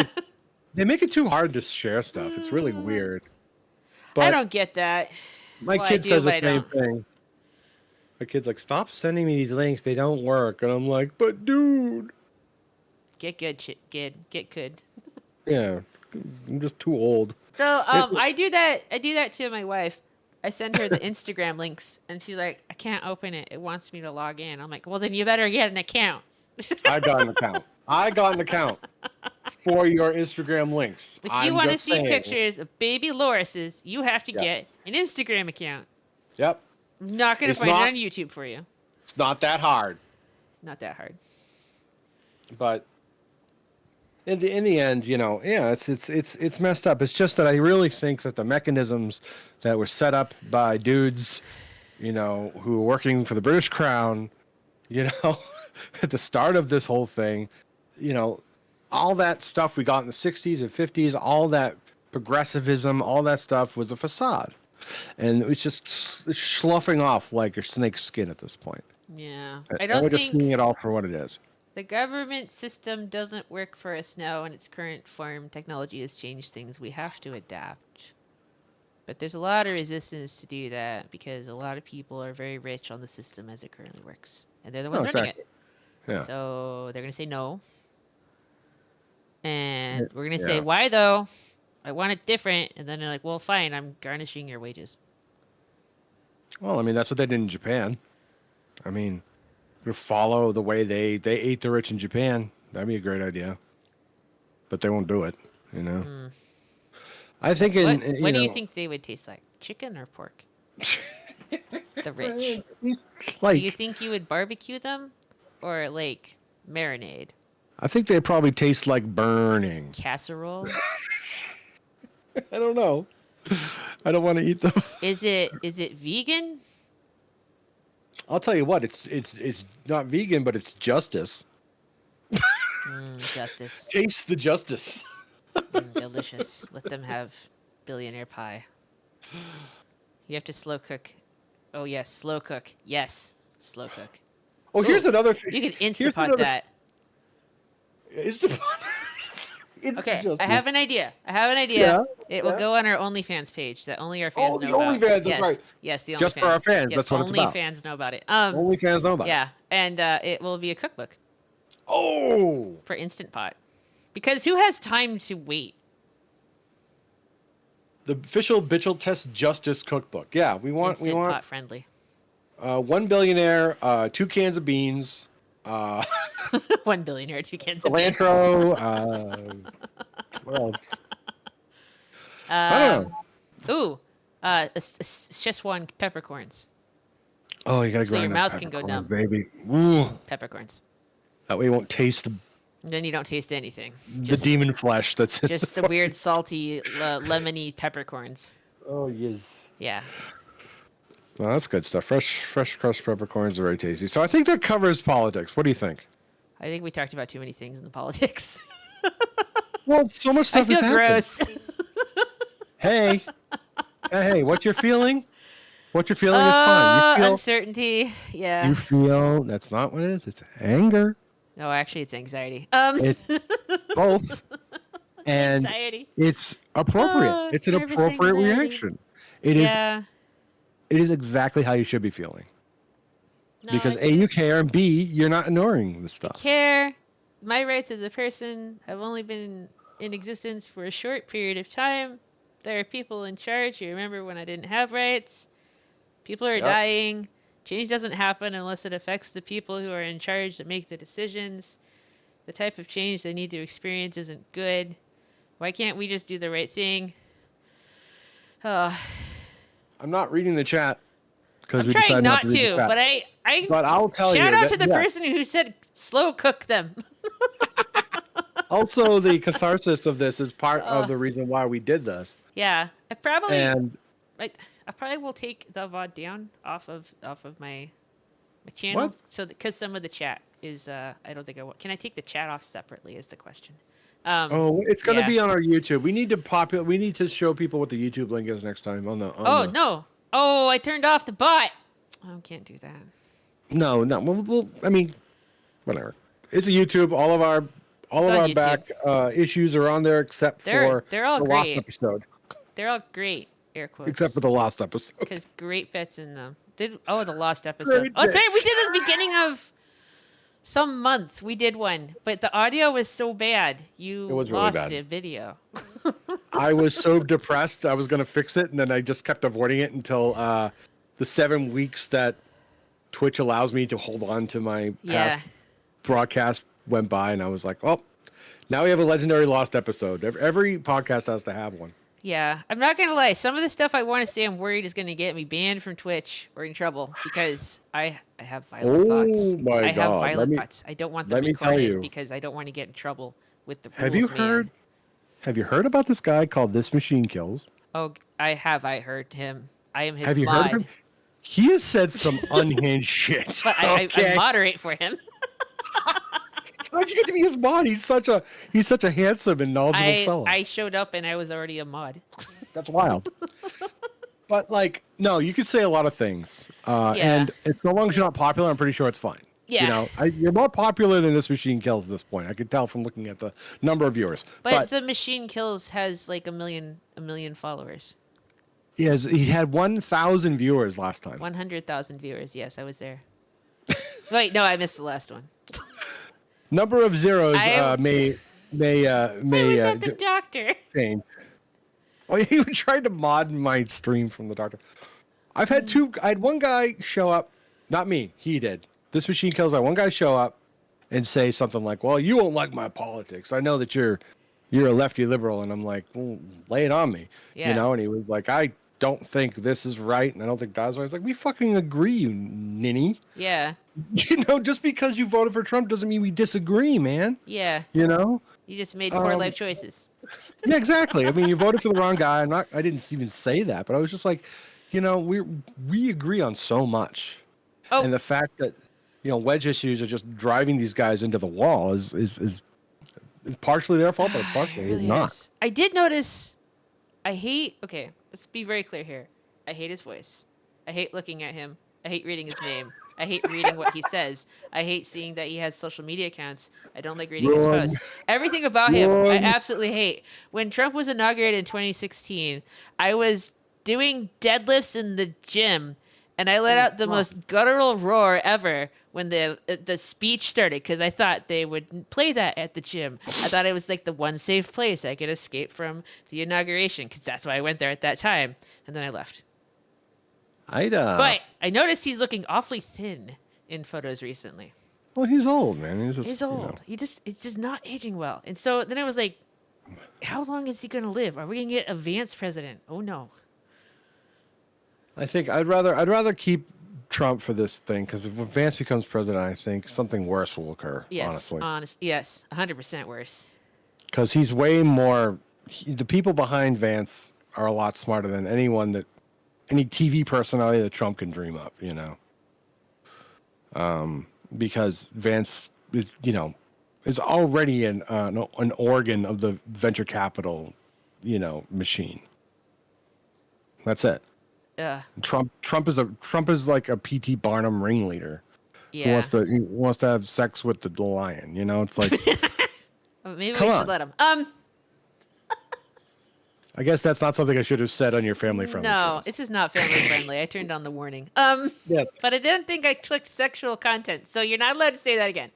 they make it too hard to share stuff. It's really weird. I But don't get that. my Well, I kid do, says the but I same don't. thing. My kid's like, "Stop sending me these links. They don't work." And I'm like, "But dude, Get good, kid. Get good. yeah, I'm just too old." So It, I do that. I do that to my wife. I send her the Instagram links, and she's like, "I can't open it. It wants me to log in." I'm like, "Well, then you better get an account." I got an account. I got an account for your Instagram links. If you I'm want to just see saying. pictures of baby Loris's, you have to Yeah. get an Instagram account. Yep. I'm not gonna It's find not. it on YouTube for you. It's not that hard. Not that hard. But in the end, yeah, it's messed up. It's just that I really think that the mechanisms that were set up by dudes, who are working for the British Crown, at the start of this whole thing, you know, all that stuff we got in the 60s and 50s, all that progressivism, all that stuff was a facade. And it was just sloughing off like a snake's skin at this point. Yeah, And I we're don't just seeing think it all for what it is. the government system doesn't work for us now in its current form. Technology has changed things. We have to adapt. But there's a lot of resistance to do that because a lot of people are very rich on the system as it currently works. And they're the No, ones running it. exactly. Yeah. So they're going to say no. And we're going to say, Yeah. why though? I want it different. And then they're like, well, fine, I'm garnishing your wages. Well, I mean, that's what they did in Japan. I mean, to follow the way they ate the rich in Japan, that'd be a great idea. But they won't do it, you know. Mm. I think What do you think they would taste like? Chicken or pork? The rich. Do you like, think you would barbecue them or like marinade? I think they probably taste like burning. Casserole? I don't know. I don't want to eat them. Is it vegan? I'll tell you what, it's not vegan, but it's justice. Justice. Taste the justice. Delicious. Let them have billionaire pie. You have to slow cook. Oh yes, slow cook. Yes, slow cook. Oh, here's Ooh, another thing. You can Here's Instapot another- that. Instapot. Okay, justice. I have an idea. Yeah, It will yeah. go on our OnlyFans page that only our fans Oh, the know about. OnlyFans, that's Yes, right. yes, the OnlyFans. Just for our fans, Yes, that's what it's only about. fans know about it. Only fans know about it. Yeah, and it will be a cookbook Oh, for Instant Pot, because who has time to wait? the official Bitchell Test Justice Cookbook. Yeah, we want Instant Pot friendly. 1 billionaire, 2 cans of beans, 1 billionaire, 2 cans of beans. cilantro. What else? I don't know. Ooh, Szechuan peppercorns. Oh, you gotta So your grind mouth that can go peppercorn, numb. baby. Ooh, Peppercorns. that way you won't taste Then you don't taste anything. the demon flesh that's in Just the weird, salty, lemony peppercorns. Oh yes. Yeah. Well, that's good stuff. Fresh crushed peppercorns are very tasty. So I think that covers politics. What do you think? I think we talked about too many things in the politics. Well, so much I stuff feel has happened. gross. Hey, hey, what you're feeling? What you're feeling is fine. You feel, Uncertainty. Yeah. you feel that's not what it is. It's anger. No, actually, it's anxiety. It's both, and Anxiety. it's appropriate. Oh, It's an nervous appropriate anxiety. reaction. It is. Yeah. It is exactly how you should be feeling. No, Because it's A, you just- care, and B, you're not ignoring the stuff. care. My rights as a person have only been in existence for a short period of time. There are people in charge. You remember when I didn't have rights? People are Yep. dying. Change doesn't happen unless it affects the people who are in charge that make the decisions. The type of change they need to experience isn't good. Why can't we just do the right thing? Oh, I'm not reading the chat because I'm we trying decided not not to read the to, chat. but But I'll tell shout you out that, to the yeah. person who said slow cook them. Also, the catharsis of this is part of the reason why we did this. Yeah, And I probably will take the VOD down off of my channel. What? So because some of the chat is I don't think can I take the chat off separately is the question. it's going to yeah. be on our YouTube. We need to We need to show people what the YouTube link is next time on the. No! Oh, I turned off the bot. Oh, can't do that. No. Well, I mean, whatever. It's a YouTube. All of our YouTube. back issues are on there except for they're all the great. last episode. They're all great. Air quotes. Except for the last episode. Because great bits in them. The lost episode. Great Sorry, we bits. did it at the beginning of some month. We did one, but the audio was so bad. You It was really lost bad. a video. I was so depressed. I was going to fix it, and then I just kept avoiding it until the 7 weeks that Twitch allows me to hold on to my past broadcast went by, and I was like, oh, now we have a legendary lost episode. Every podcast has to have one. Yeah, I'm not gonna lie. Some of the stuff I want to say, I'm worried is gonna get me banned from Twitch or in trouble because I have violent thoughts. I have violent thoughts. I don't want them recorded because I don't want to get in trouble with the rules. Have you heard about this guy called This Machine Kills? Oh, I heard him. I am his Have you mod. heard of him? He has said some unhinged shit. But I moderate for him. How'd you get to be his mod? He's such a handsome and knowledgeable fellow. I showed up and I was already a mod. That's wild. But no, you could say a lot of things. And it's so long as you're not popular, I'm pretty sure it's fine. Yeah. You're more popular than This Machine Kills at this point. I could tell from looking at the number of viewers. But the Machine Kills has like a million followers. He had 1,000 viewers last time. 100,000 viewers. Yes, I was there. Wait, no, I missed the last one. Number of zeros may I was at the doctor. change. Oh, he tried to mod my stream from the doctor. I had one guy show up, not me, he did. This Machine Kills. I had one guy show up and say something like, "Well, you won't like my politics. I know that you're a lefty liberal," and I'm like, "Well, lay it on me." Yeah. And he was like, "I don't think this is right, and I don't think that's right." I was like, "We fucking agree, you ninny." Yeah. Just because you voted for Trump doesn't mean we disagree, man. Yeah. You just made poor life choices. Yeah, exactly. I mean, you voted for the wrong guy. I didn't even say that, but I was just like, we agree on so much. Oh. And the fact that, wedge issues are just driving these guys into the wall is partially their fault, but partially It really not. is. I did notice. Okay, let's be very clear here. I hate his voice. I hate looking at him. I hate reading his name. I hate reading what he says. I hate seeing that he has social media accounts. I don't like reading his posts. Everything about him, I absolutely hate. When Trump was inaugurated in 2016, I was doing deadlifts in the gym, and I let out the most guttural roar ever when the speech started, because I thought they would play that at the gym. I thought it was like the one safe place I could escape from the inauguration, because that's why I went there at that time, and then I left. But I noticed he's looking awfully thin in photos recently. Well, he's old, man. He's old. It's just not aging well. And so then I was like, how long is he going to live? Are we going to get a Vance president? Oh no. I think I'd rather keep Trump for this thing, because if Vance becomes president, I think something worse will occur. Yes, honestly. Yes, 100% worse. Because he's way more. The people behind Vance are a lot smarter than any TV personality that Trump can dream up. Because Vance is already an organ of the venture capital, machine. That's it. Yeah. Trump is like a P.T. Barnum ringleader. Yeah. Who wants to have sex with the lion. It's like, maybe come we on. should let him. I guess that's not something I should have said on your family friendly. No, shows. this is not family friendly. I turned on the warning. Yes. But I didn't think I clicked sexual content, so you're not allowed to say that again.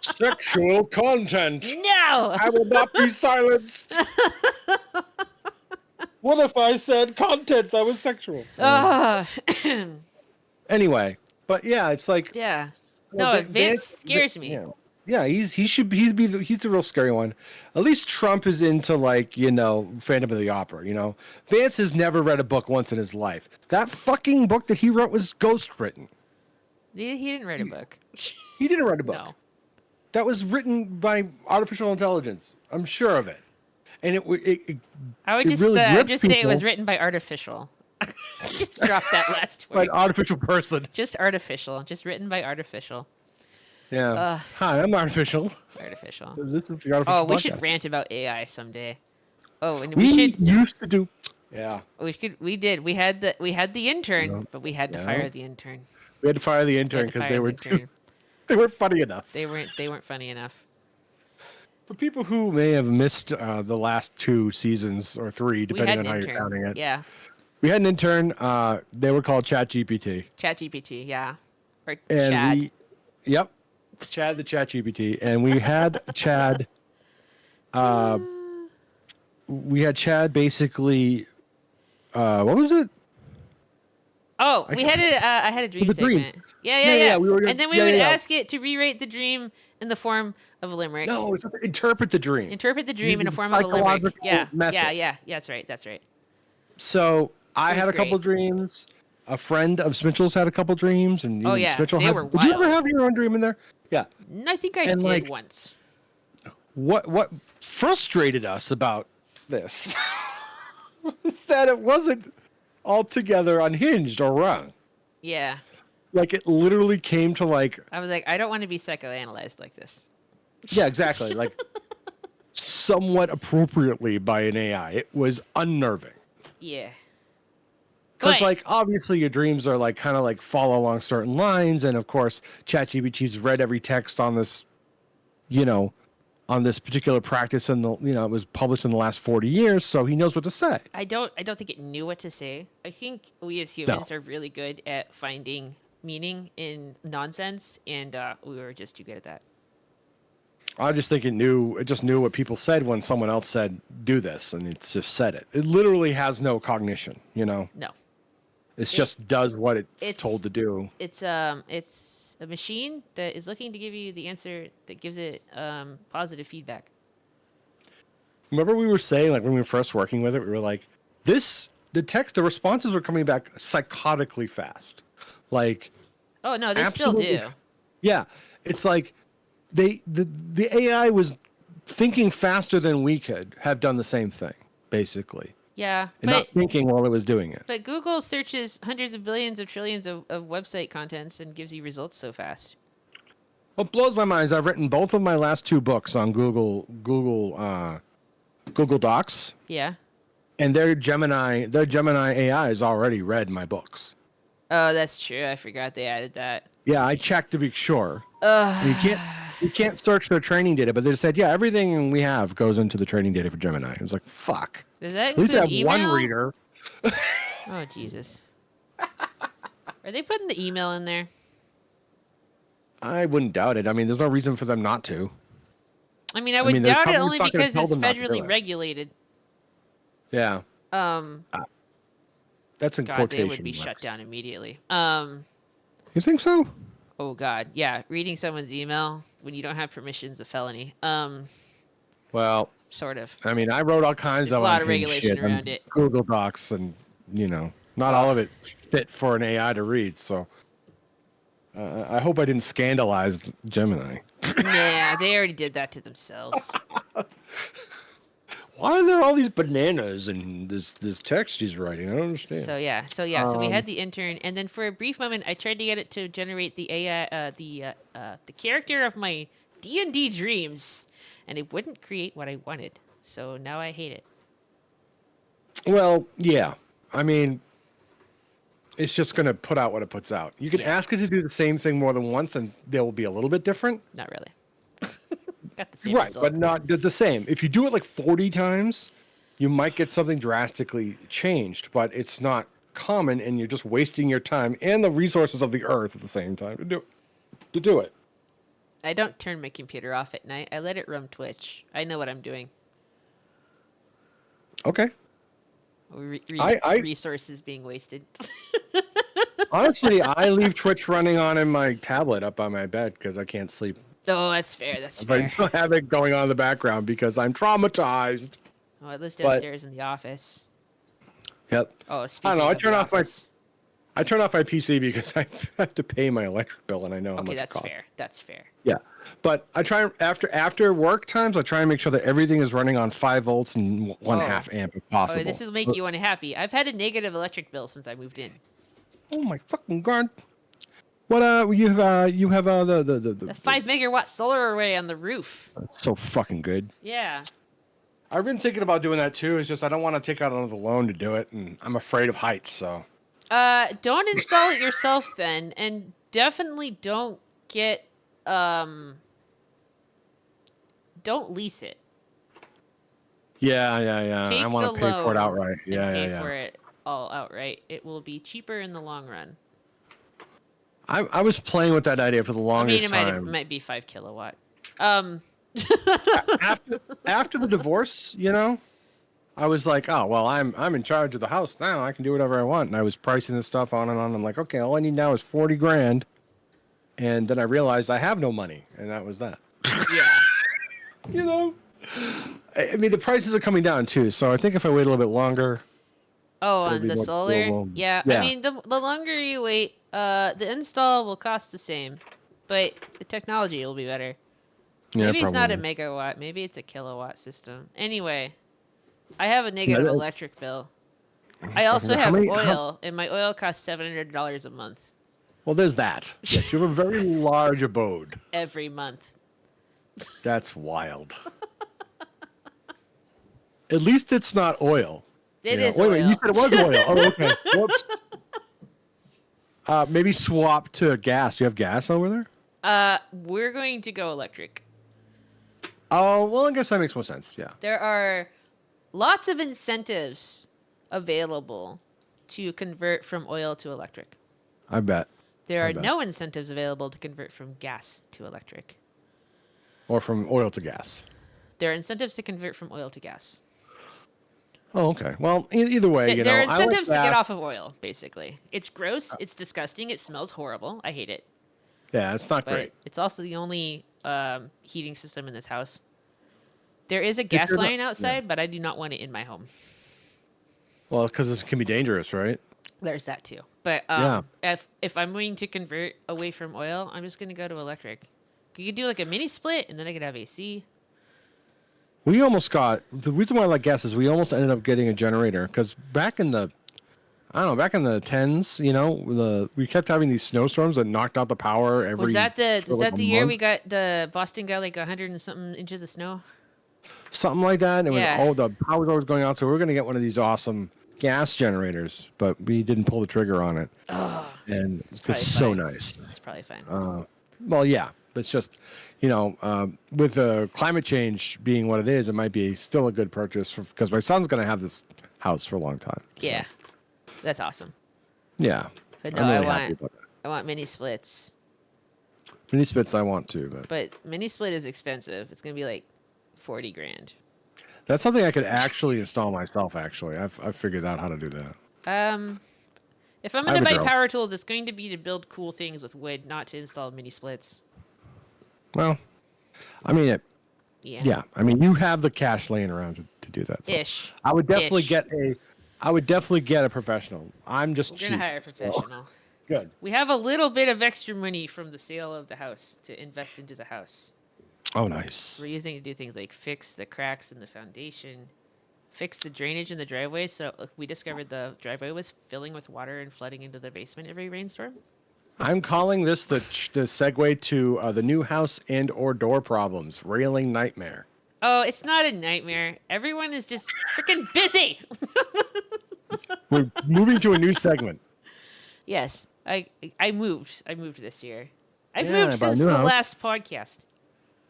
Sexual content. No. I will not be silenced. What if I said content that was sexual? Anyway, but yeah, it's like Yeah. well, No, Vance scares me. Yeah, yeah, he's the real scary one. At least Trump is into like Phantom of the Opera. Vance has never read a book once in his life. That fucking book that he wrote was ghost written. He didn't write a book. He didn't write a book. No. That was written by artificial intelligence. I'm sure of it. And I would it just really gripped just say it was people. written by artificial. Just drop that last By word. an artificial person. Just artificial. Just written by artificial. Yeah. Hi, I'm artificial. Artificial. This is the artificial. Oh, we podcast. should rant about AI someday. Oh, and We should. used to do. Yeah. We did. We had the intern, Yeah. but we had to fire the intern. We had to fire the intern because they were they weren't funny enough. They weren't funny enough. For people who may have missed the last 2 seasons or 3, depending on how you're counting it. Yeah. We had an intern. They were called ChatGPT. ChatGPT, yeah. Or And Chad. Yep. Chad the ChatGPT. And we had Chad. We had Chad basically. What was it? Oh, I had a dream the dreams. segment. Yeah. We were and then we would ask it to rewrite the dream in the form of a limerick. No, it's interpret the dream. Interpret the dream in Using the form of a limerick. psychological method. Yeah. That's right. So I was had a couple great. dreams. A friend of Smitchell's had a couple dreams, and Oh, even yeah, Smitchell they had. were Did you ever wild. have your own dream in there? Yeah. I think I And, did like, once. What frustrated us about this is that it wasn't altogether unhinged or wrong. Yeah. Like it literally came to like. I was like, I don't want to be psychoanalyzed like this. Yeah, exactly. Like somewhat appropriately by an AI. It was unnerving. Yeah. Because, But- like, obviously your dreams are, like, kind of, like, follow along certain lines. And, of course, ChatGPT's read every text on this, on this particular practice. And, it was published in the last 40 years. So he knows what to say. I don't think it knew what to say. I think we as humans are really good at finding meaning in nonsense, and we were just too good at that. I just think it just knew what people said when someone else said, do this. And it's just said it. It literally has no cognition, No. It just does what it's told to do. It's a machine that is looking to give you the answer that gives it positive feedback. Remember we were saying, like, when we were first working with it, we were like, the responses were coming back psychotically fast. Like, Oh no, they still do. Yeah. It's like the AI was thinking faster than we could have done the same thing, basically. Yeah, And not thinking while it was doing it. But Google searches hundreds of billions of trillions of website contents and gives you results so fast. What blows my mind is I've written both of my last 2 books on Google Docs, Yeah. and their Gemini AI has already read my books. Oh, that's true. I forgot they added that. Yeah, I checked to be sure. Ugh. And you can't search their training data, but they said, yeah, everything we have goes into the training data for Gemini. I was like, fuck. Does that At least I have include one email? reader. Oh, Jesus. Are they putting the email in there? I wouldn't doubt it. I mean, there's no reason for them not to. I mean, I would the doubt it company's only not gonna because tell it's them not to do federally it. regulated. Yeah, Um, that's in God, quotation they would be marks. shut down immediately. You think so? Oh God, yeah. Reading someone's email when you don't have permission is a felony. Well, Sort of. I mean, I wrote all kinds There's of a lot of unhinged regulation shit on around it. Google Docs, and not all of it fit for an AI to read. So I hope I didn't scandalize Gemini. Yeah, they already did that to themselves. Why are there all these bananas in this text he's writing? I don't understand. So we had the intern, and then for a brief moment, I tried to get it to generate the AI, the character of my D&D dreams, and it wouldn't create what I wanted. So now I hate it. Well, yeah. I mean, it's just going to put out what it puts out. You can ask it to do the same thing more than once, and they will be a little bit different. Not really. Got the same Right, result. but not the same. If you do it like 40 times, you might get something drastically changed, but it's not common, and you're just wasting your time and the resources of the earth at the same time to do it. I don't turn my computer off at night. I let it run Twitch. I know what I'm doing. Okay. Resources being wasted. Honestly, I leave Twitch running on in my tablet up on my bed because I can't sleep. Oh, that's fair. That's But I fair. don't have it going on in the background because I'm traumatized. Oh, I live But downstairs in the office. yep. Oh, I don't speaking know. of the office. I turn off my PC because I have to pay my electric bill and I know how Okay, much it that's costs. fair. That's fair. Yeah, but I try after work times. I try and make sure that everything is running on 5 volts and one Oh. half amp if Oh, possible. this will make you unhappy. I've had a negative electric bill since I moved in. Oh my fucking god! What you have The the 5 megawatt solar array on the roof. that's so fucking good. Yeah. I've been thinking about doing that too. It's just I don't want to take out another loan to do it, and I'm afraid of heights. So Don't install it yourself then, and definitely don't get don't lease it. yeah. I Take want the to pay for it loan outright. and Yeah, pay yeah. for it all outright. It will be cheaper in the long run. I was playing with that idea for the I mean, longest it time. might be 5 kilowatt. After the divorce, I was like, oh well, I'm in charge of the house now. I can do whatever I want. And I was pricing this stuff on and on. I'm like, okay, all I need now is 40 grand. And then I realized I have no money, and that was that. Yeah. you know, I mean the prices are coming down too. So I think if I wait a little bit longer, Oh, it'll on be the more solar? doable. Yeah. I mean, the longer you wait, the install will cost the same, but the technology will be better. Yeah, Maybe it's not a probably. megawatt. Maybe it's a kilowatt system. Anyway, I have a Yeah, negative electric bill. I fucking also good. How have many? oil, and my oil costs $700 a month Well, there's that. Yes, you have a very large abode. every month. That's wild. At least it's not oil. It is Wait, you oil. said it was oil. Oh, okay. Whoops. Maybe swap to gas. Do you have gas over there? We're going to go electric. Oh, well, I guess that makes more sense. Yeah. There are lots of incentives available to convert from oil to electric. I bet. There I are bet. no incentives available to convert from gas to electric. Or from oil to gas. There are incentives to convert from oil to gas. Oh, okay. Well, either way, There are I like incentives to get that. off of oil, basically. It's gross. It's disgusting. It smells horrible. I hate it. Yeah, it's not But great. it's also the only heating system in this house. There is a If gas you're not- line yeah. outside, but I do not want it in my home. Well, because this can be dangerous, right? There's that too. But Yeah. if I'm going to convert away from oil, I'm just going to go to electric. You could do like a mini split, and then I could have AC. We almost got the reason why I like gas is we almost ended up getting a generator because back in the tens, we kept having these snowstorms that knocked out the power every. Was that a the year month. we got the Boston got like 100 and something inches of snow? Something like that. And it was Yeah. the power was always going out, so we were going to get one of these awesome gas generators, but we didn't pull the trigger on it, Oh, and it's probably so fine. nice. it's probably fine. Well, yeah, but it's just, with climate change being what it is, it might be still a good purchase because my son's going to have this house for a long time. So, Yeah, that's awesome. yeah. But no, I'm really happy about that. I want mini splits. Mini splits I want to, But mini split is expensive. It's gonna be like 40 grand. that's something I could actually install myself. Actually, I've figured out how to do that. If I'm I gonna have a buy girl. power tools, it's going to be to build cool things with wood, not to install mini splits. Well, I mean, Yeah. yeah. I mean, you have the cash laying around to do that. So Ish. I would definitely Ish. I would definitely get a professional. I'm just We're cheap. gonna hire a so- professional. Good. We have a little bit of extra money from the sale of the house to invest into the house. Oh, nice. We're using it to do things like fix the cracks in the foundation, fix the drainage in the driveway. So we discovered the driveway was filling with water and flooding into the basement every rainstorm. I'm calling this the segue to the new house and/or door problems. Railing nightmare. Oh, it's not a nightmare. Everyone is just freaking busy. We're moving to a new segment. Yes, I moved. I moved this year. I've Yeah, moved bought a since new the house. last podcast.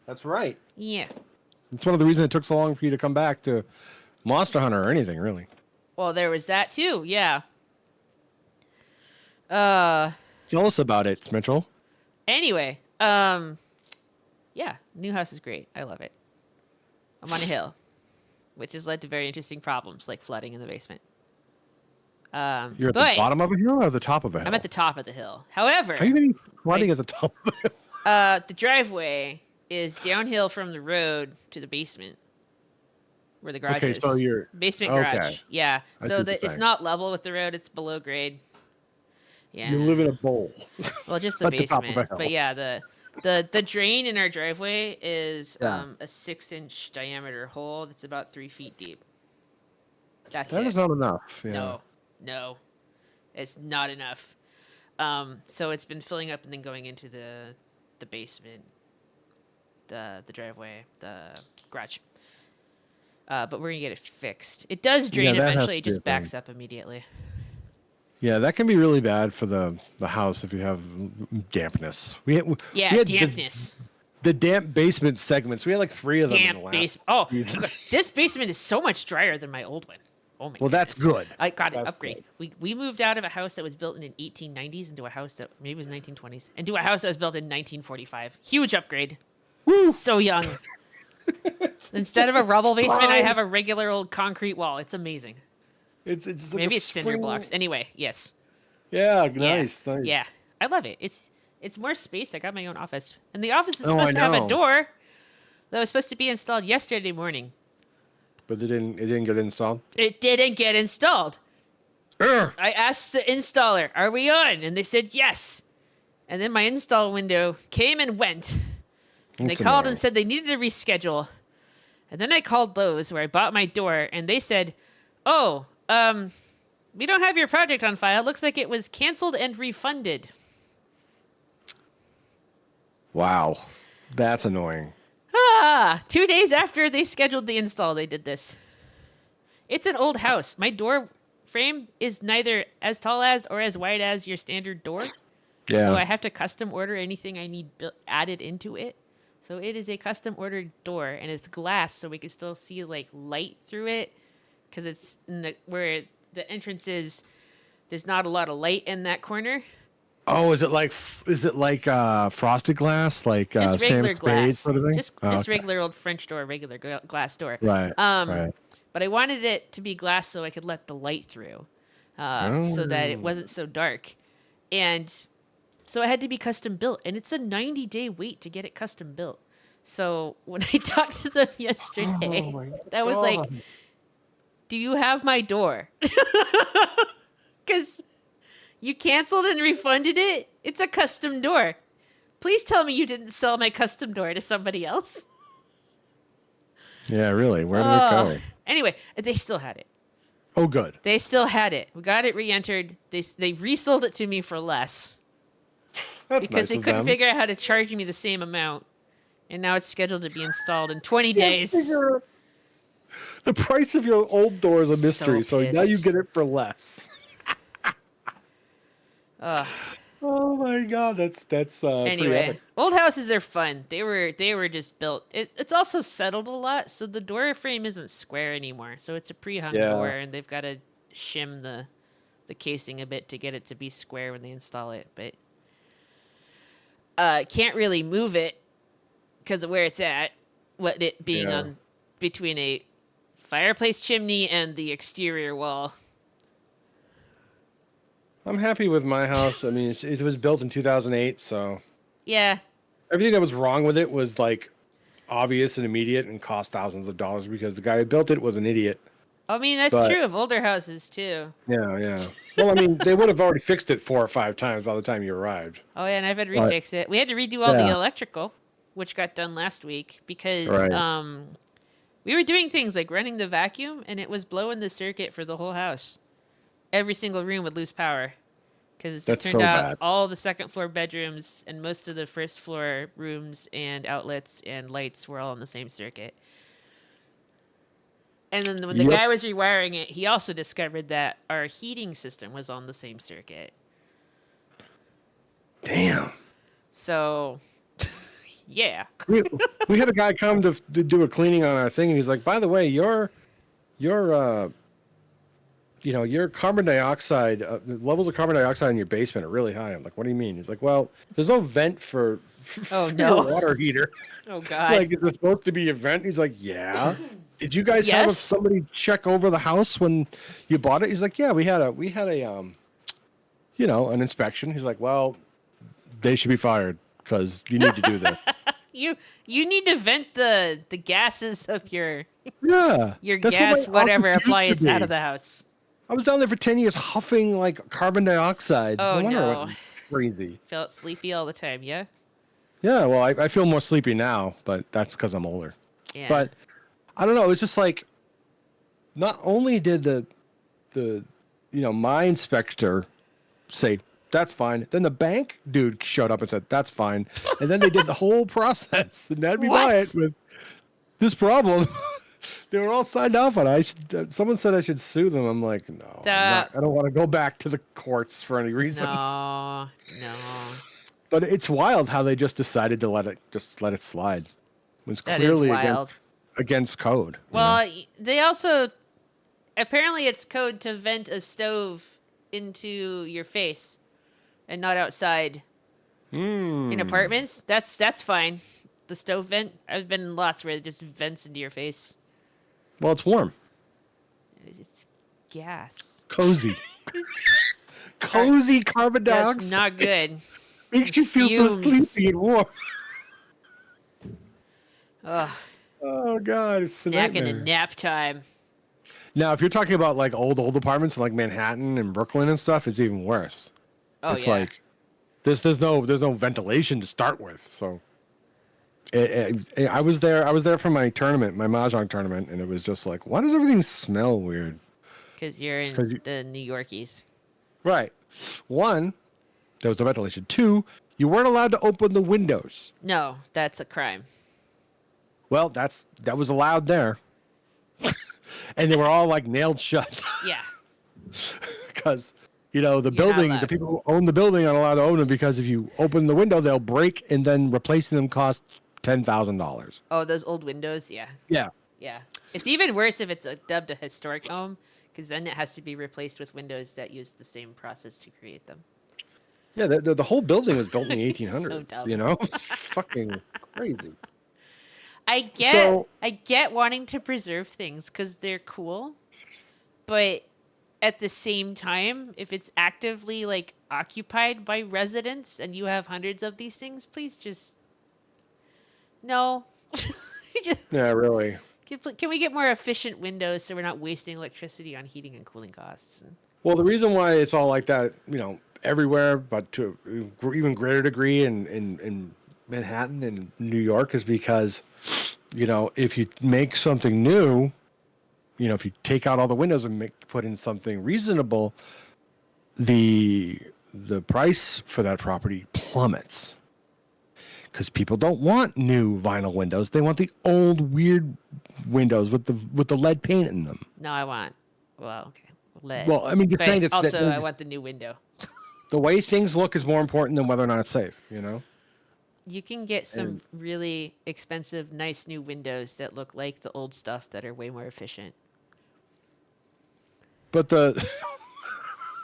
That's right. Yeah. It's one of the reasons it took so long for you to come back to Monster Hunter or anything, really. Well, there was that too. Yeah. Tell us about it, Mitchell. Anyway, yeah, new house is great. I love it. I'm on a hill, which has led to very interesting problems like flooding in the basement. You're at the But bottom of a hill or the top of a hill? I'm at the top of the hill. However, How are you getting flooding at the top of the hill? the driveway is downhill from the road to the basement, where the garage Okay, is. so you're Basement okay. garage. Yeah. I see So what you're that it's saying. not level with the road, it's below grade. Yeah. You live in a bowl. Well, just the At the top of a basement. hill. But yeah, the drain in our driveway is Yeah. a 6-inch diameter hole that's about 3 feet deep. That's That it. is not enough. Yeah. No, it's not enough. So it's been filling up and then going into the basement, the driveway, the garage. But we're gonna get it fixed. It does drain that has eventually. to It be a just thing. backs up immediately. Yeah, that can be really bad for the house if you have dampness. We had Dampness. the damp basement segments. We had like 3 of them in the Damp last basement. Oh, seasons. this basement is so much drier than my old one. Oh my. Well, that's goodness. good. I got an That's upgrade. We moved out of a house that was built in the 1890s into a house that maybe was 1920s, into a house that was built in 1945. Huge upgrade. Woo! So young. Instead of a rubble basement, I have a regular old concrete wall. It's amazing. It's like Maybe a it's cinder spring- blocks. Anyway, yes. Yeah, Yeah. nice. Yeah. I love it. It's more space. I got my own office. And the office is Oh, supposed I to have a know. door that was supposed to be installed yesterday morning. But it didn't get installed. It didn't get installed. Urgh! I asked the installer, "Are we on?" And they said yes. And then my install window came and went. And they That's called annoying. and said they needed to reschedule. And then I called Lowe's where I bought my door, and they said, "Oh, we don't have your project on file. Looks like it was canceled and refunded." Wow, that's annoying. 2 days after they scheduled the install, they did this. It's an old house. My door frame is neither as tall as or as wide as your standard door. Yeah. So I have to custom order anything I need added into it. So it is a custom ordered door, and it's glass, so we can still see like light through it, because it's in the where the entrance is. There's not a lot of light in that corner. Oh, is it like frosted glass, like Just Sam regular Spade glass. sort of thing? Just Oh, okay. regular old French door, regular glass door. Right. right. But I wanted it to be glass so I could let the light through, so that it Oh. wasn't so dark. And so it had to be custom built. And it's a 90-day wait to get it custom built. So when I talked to them yesterday, Oh my that was like, God. "Do you have my door?" Because you canceled and refunded it. It's a custom door. Please tell me you didn't sell my custom door to somebody else. Yeah, really. Where did it go? Anyway, they still had it. Oh, good. They still had it. We got it re-entered. They resold it to me for less That's because nice they of couldn't them. figure out how to charge me the same amount. And now it's scheduled to be installed in 20 Can't days. figure- The price of your old door is a mystery, so now you pissed. get it for less. Ugh. Oh my God, that's pretty Anyway, epic. old houses are fun. They were just built. It's also settled a lot, so the door frame isn't square anymore. So it's a pre-hung Yeah. door, and they've got to shim the casing a bit to get it to be square when they install it. But can't really move it because of where it's at. What it being Yeah. on between a fireplace chimney and the exterior wall. I'm happy with my house. I mean, it was built in 2008, so Yeah, everything that was wrong with it was like obvious and immediate and cost thousands of dollars because the guy who built it was an idiot. I mean that's But- true of older houses too. Yeah, yeah. Well, I mean, they would have already fixed it 4 or 5 times by the time you arrived. Oh yeah, and I've had to But- refix it. We had to redo all the Yeah. electrical, which got done last week because Right. we were doing things like running the vacuum, and it was blowing the circuit for the whole house. Every single room would lose power because it That's turned so out bad. all the second floor bedrooms and most of the first floor rooms and outlets and lights were all on the same circuit. And then when the Yep. guy was rewiring it, he also discovered that our heating system was on the same circuit. Damn. So, yeah. We had a guy come to do a cleaning on our thing, and he's like, "By the way, your carbon dioxide the levels of carbon dioxide in your basement are really high." I'm like, "What do you mean?" He's like, "Well, there's no vent for Oh, your no. water heater. Oh God. Like, is there supposed to be a vent?" He's like, "Yeah." Did you guys have Yes. somebody check over the house when you bought it? He's like, yeah, we had a an inspection. He's like, well, they should be fired because you need to do this. You you need to vent the gases of your Yeah, that's what gas my whatever office used to appliance out of be. the house. I was down there for 10 years huffing like carbon dioxide. Oh No wonder I no. went crazy. Felt sleepy all the time, yeah? Yeah, well, I feel more sleepy now, but that's because I'm older. Yeah. But I don't know. It's just like, not only did the my inspector say that's fine, then the bank dude showed up and said that's fine, and then they did the whole process and had me buy it What? with this problem. They were all signed off on it. Someone said I should sue them. I'm like, no, I don't want to go back to the courts for any reason. No. But it's wild how they just decided to let it slide. It was That is clearly wild. against code. Well, they also apparently it's code to vent a stove into your face and not outside in apartments. That's fine. The stove vent. I've been in lots where it just vents into your face. Well, it's warm, It's gas. cozy, cozy carbon dioxide. That's not good. Makes you feel so Fumes. sleepy and warm. Ugh. Oh God, it's a Snack in nightmare. nap time. Now, if you're talking about like old apartments in like Manhattan and Brooklyn and stuff, it's even worse. Oh It's yeah. like there's no ventilation to start with. So I was there for my tournament, my mahjong tournament, and it was just like, why does everything smell weird? Because you're in 'cause you- the New Yorkies. Right. One, there was no ventilation. Two, you weren't allowed to open the windows. No, that's a crime. Well, that was allowed there. And they were all like nailed shut Yeah. because the You're not building, the allowed. people who own the building aren't allowed to own them because if you open the window, they'll break, and then replacing them costs $10,000. Oh, those old windows. Yeah. Yeah. Yeah. It's even worse if it's dubbed a historic home, because then it has to be replaced with windows that use the same process to create them. Yeah, the whole building was built in the So 1800s. dumb. Fucking crazy. I So- get wanting to preserve things because they're cool, but at the same time, if it's actively like occupied by residents and you have hundreds of these things, please just no. Just- Yeah, really. can we get more efficient windows so we're not wasting electricity on heating and cooling costs? Well, the reason why it's all like that, everywhere, but to even greater degree in Manhattan and New York, is because, if you make something new, if you take out all the windows and put in something reasonable, the price for that property plummets. Because people don't want new vinyl windows; they want the old weird windows with the lead paint in them. No, I want. Well, okay, lead. Well, I mean, you're But saying it's also, I want the new window. the way things look is more important than whether or not it's safe. You can get some really expensive, nice new windows that look like the old stuff that are way more efficient. But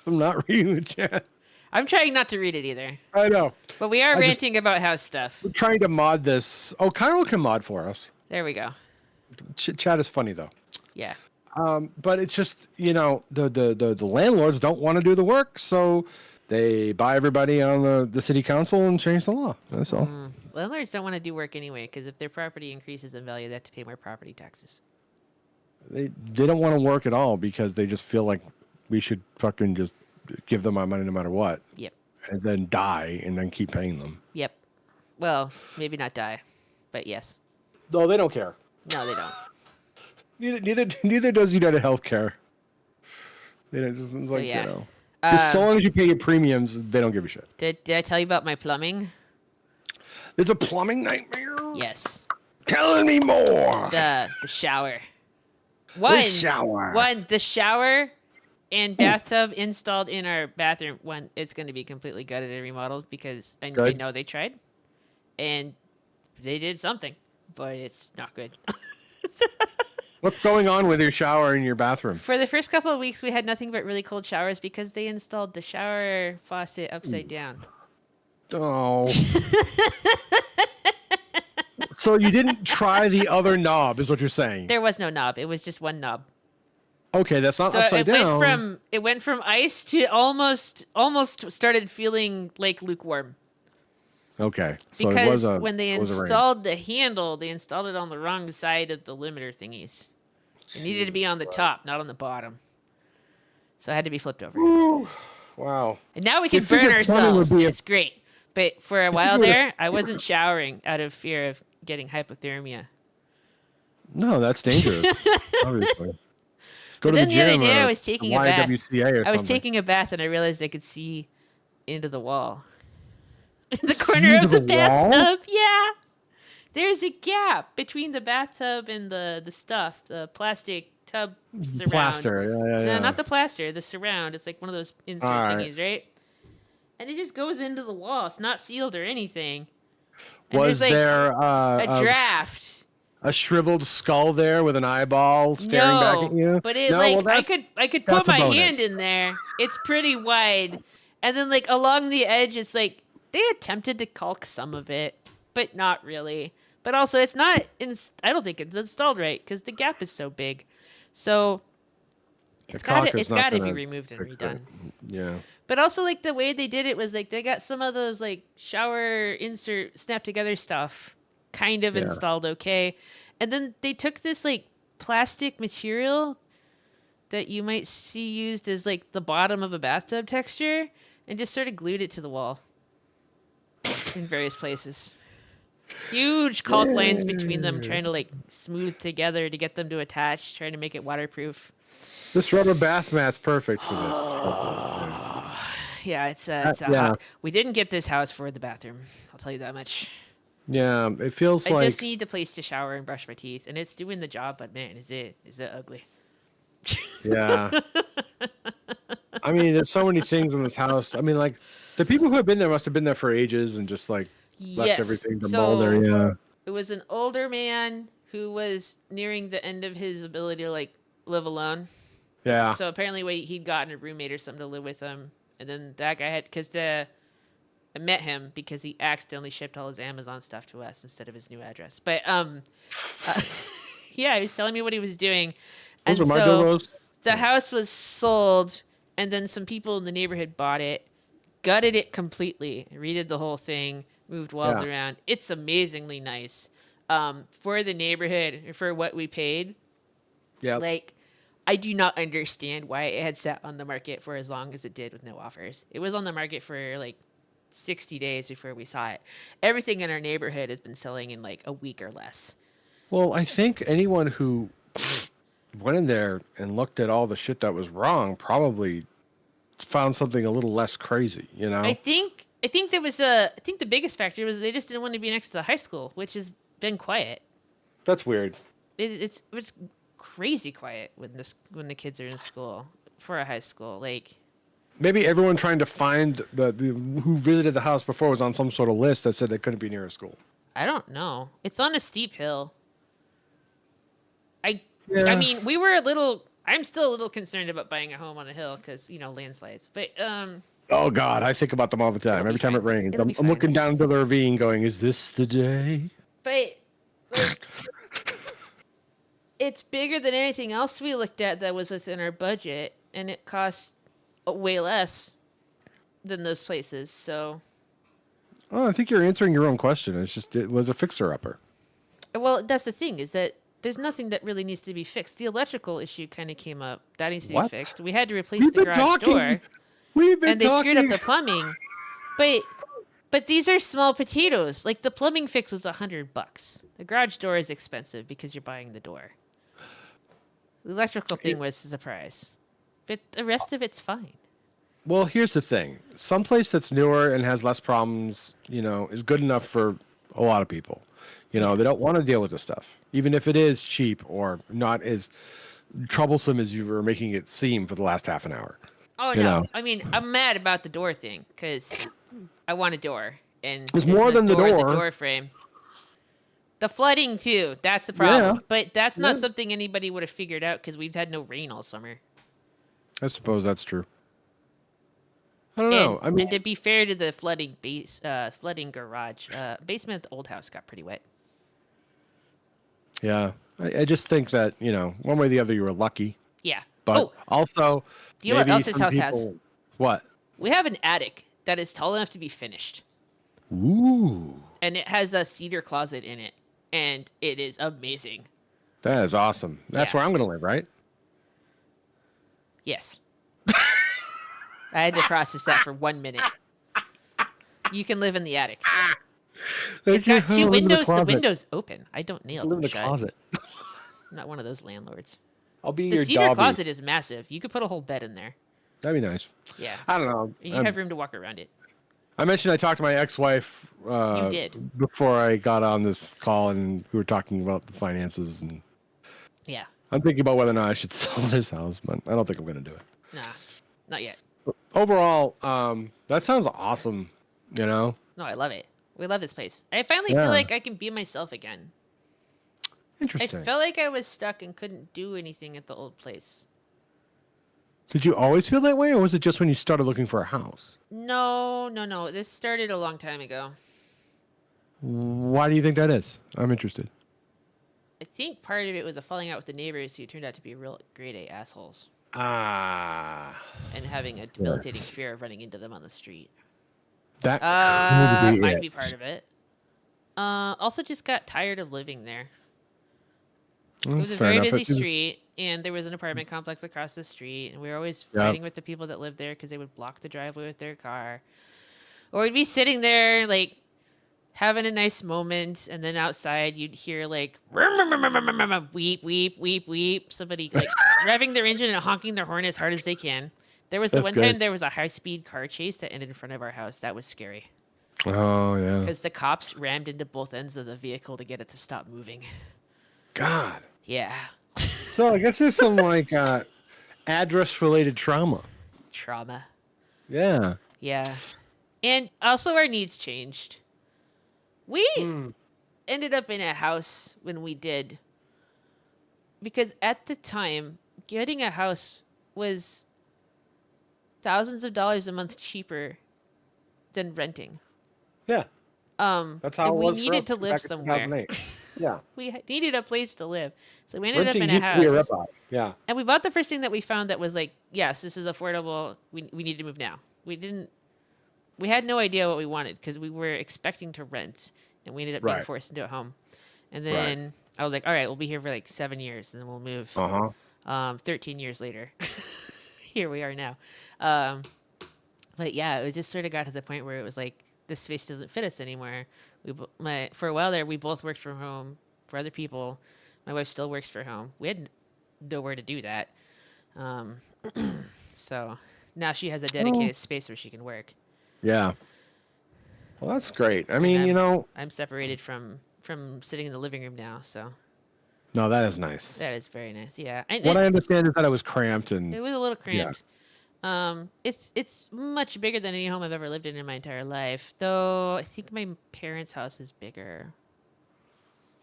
I'm not reading the chat. I'm trying not to read it either, I know. but we are I just- ranting about house stuff. We're trying to mod this. Oh, Kyle can mod for us. There we go. Chat is funny though. Yeah. But it's just the landlords don't want to do the work, so they buy everybody on the city council and change the law. That's all. Landlords don't want to do work anyway because if their property increases in value, they have to pay more property taxes. They don't want to work at all because they just feel like we should fucking just give them our money no matter what, Yep. and then die and then keep paying them. Yep. Well, maybe not die, but yes. No, they don't care. No, they don't. Neither does United Healthcare. It's like yeah. just so long as you pay your premiums, they don't give a shit. Did I tell you about my plumbing? There's a plumbing nightmare. Yes. Telling me more. The shower. The shower. The shower and bathtub installed in our bathroom. One, it's going to be completely gutted and remodeled because I Good. know they tried, and they did something, but it's not good. What's going on with your shower in your bathroom? For the first couple of weeks, we had nothing but really cold showers because they installed the shower faucet upside down. Oh. So you didn't try the other knob, is what you're saying? There was no knob. It was just one knob. Okay, that's not So upside down. it went from ice to almost started feeling like lukewarm. Okay, so Because when they it was a ring. installed the handle, they installed it on the wrong side of the limiter thingies. It needed to be Jesus on the Christ. top, not on the bottom. So it had to be flipped over. Woo. Wow. And now we You can burn figured plumbing would ourselves. be a. It's great. But for a You while figured there, I wasn't showering out of fear of getting hypothermia. No, that's dangerous. Obviously. Go But to then the the other gym day, I or was taking a bath. YWCA or I was something. taking a bath and I realized I could see into the wall. In the See corner into of the the wall? bathtub. Yeah. There's a gap between the bathtub and the stuff, the plastic tub surround. Plaster. Yeah. No, not the plaster, the surround. It's like one of those insert All right. thingies, right? And it just goes into the wall. It's not sealed or anything. And Was there's like there a draft. a shriveled skull there with an eyeball staring back at you? But it No, like well, that's I could that's put a my bonus. hand in there. It's pretty wide. And then like along the edge it's like they attempted to caulk some of it, but not really. But also it's not I don't think it's installed right cuz the gap is so big. So it's got caulker's not to be gonna removed and fix redone. it. Yeah. But also like the way they did it was like they got some of those like shower insert snap together stuff kind of Yeah. installed okay. And then they took this like plastic material that you might see used as like the bottom of a bathtub texture and just sort of glued it to the wall in various places. Huge caulk lines between them trying to like smooth together to get them to attach, trying to make it waterproof. This rubber bath mat's perfect for this. Yeah, it's a yeah. hot. We didn't get this house for the bathroom. I'll tell you that much. Yeah, it feels I like just need a place to shower and brush my teeth, and it's doing the job. But man, is it ugly? yeah. I mean, there's so many things in this house. I mean, like the people who have been there must have been there for ages and just like left Yes. everything to So molder. Yeah. it was an older man who was nearing the end of his ability to like live alone. Yeah. So apparently, he'd gotten a roommate or something to live with him, and then that guy had I met him because he accidentally shipped all his Amazon stuff to us instead of his new address. But yeah, he was telling me what he was doing, and Those are my so dildos. the house was sold, and then some people in the neighborhood bought it, gutted it completely, redid the whole thing, moved walls Yeah. around. It's amazingly nice for the neighborhood for what we paid. Yeah. Like, I do not understand why it had sat on the market for as long as it did with no offers. It was on the market for like 60 days before we saw it. Everything in our neighborhood has been selling in like a week or less. Well, I think anyone who went in there and looked at all the shit that was wrong probably found something a little less crazy, you know? I think there was I think the biggest factor was they just didn't want to be next to the high school, which has been quiet. That's weird. It's crazy quiet when the kids are in school for a high school. Like Maybe everyone trying to find the who visited the house before was on some sort of list that said they couldn't be near a school. I don't know. It's on a steep hill. I Yeah. mean, I'm still a little concerned about buying a home on a hill because, landslides. But Oh God, I think about them all the time. It'll be Every time it fine. rains, It'll be I'm looking fine. down into the ravine, going, "Is this the day?" but like it's bigger than anything else we looked at that was within our budget, and it costs way less than those places. So, Oh, I think you're answering your own question. It's just it was a fixer-upper. well, that's the thing is that there's nothing that really needs to be fixed. The electrical issue kind of came up. That needs to What? be fixed. We had to replace We've the been garage talking. door. We've been And they talking. screwed up the plumbing. But these are small potatoes. Like the plumbing fix was $100. The garage door is expensive because you're buying the door. The electrical thing was a surprise. But the rest of it's fine. Well, here's the thing. Someplace that's newer and has less problems, is good enough for a lot of people. They don't want to deal with this stuff, even if it is cheap or not as troublesome as you were making it seem for the last half an hour. Oh, You no. know. I mean, I'm mad about the door thing because I want a door. And There's there's more no than the door in door. the door frame. The flooding, too. That's the problem. Yeah. But that's not Yeah. something anybody would have figured out because we've had no rain all summer. I suppose that's true. I don't know. I mean, And to be fair to the flooding garage, basement of the old house got pretty wet. Yeah. I just think that, one way or the other, you were lucky. Yeah. But Oh, also, do you know what maybe else this some house has? people. What? We have an attic that is tall enough to be finished, Ooh. and it has a cedar closet in it, and it is amazing. That is awesome. That's Yeah. where I'm going to live, right? Yes. I had to process that for 1 minute. You can live in the attic. It's Thank you. got two Live in the windows. The closet. windows open. I don't nail Live in them the shut. closet. I'm not one of those landlords. I'll be The your cedar Dobby. closet is massive. You could put a whole bed in there. That'd be nice. Yeah. I don't know. And you have room to walk around it. I mentioned I talked to my ex-wife You did. before I got on this call, and we were talking about the finances, and Yeah. I'm thinking about whether or not I should sell this house, but I don't think I'm going to do it. Nah. Not yet. But overall, that sounds awesome. No, I love it. We love this place. I finally Yeah. feel like I can be myself again. Interesting. I felt like I was stuck and couldn't do anything at the old place. Did you always feel that way, or was it just when you started looking for a house? No. This started a long time ago. Why do you think that is? I'm interested. I think part of it was a falling out with the neighbors who turned out to be real grade A assholes Ah, and having a debilitating fear of running into them on the street. that could be Might it. be part of it. Also just got tired of living there. It was a fair very enough. busy street, and there was an apartment complex across the street, and we were always fighting with the people that lived there because they would block the driveway with their car. Or we'd be sitting there, like, having a nice moment, and then outside you'd hear, like, weep, weep, weep, weep. Somebody, like, revving their engine and honking their horn as hard as they can. There was the That's one time good. there was a high-speed car chase that ended in front of our house. That was scary. Oh yeah. Because the cops rammed into both ends of the vehicle to get it to stop moving. God. Yeah. So I guess there's some like address-related trauma. Trauma. Yeah. Yeah. And also our needs changed. We ended up in a house when we did. Because at the time, getting a house was thousands of dollars a month cheaper than renting. Yeah. That's how and it we was for needed us to back live in somewhere. 2008. Yeah. We needed a place to live. So we ended Renting up in a used to be a house. ripoff. Yeah. And we bought the first thing that we found that was like, yes, this is affordable. We need to move now. We had no idea what we wanted because we were expecting to rent, and we ended up being Right. forced into a home. And then I was like, all right, we'll be here for like 7 years, and then we'll move. 13 years later, here we are now. But yeah, it was just sort of got to the point where it was like, this space doesn't fit us anymore. For a while there, we both worked from home for other people. My wife still works from home. We had nowhere to do that. So now she has a dedicated space where she can work. Yeah. Well, that's great. I mean, I'm separated from sitting in the living room now, so no, that is nice. that is very nice. Yeah. What I understand is that it was cramped and It was a little cramped. It's much bigger than any home I've ever lived in my entire life. Though I think my parents' house is bigger.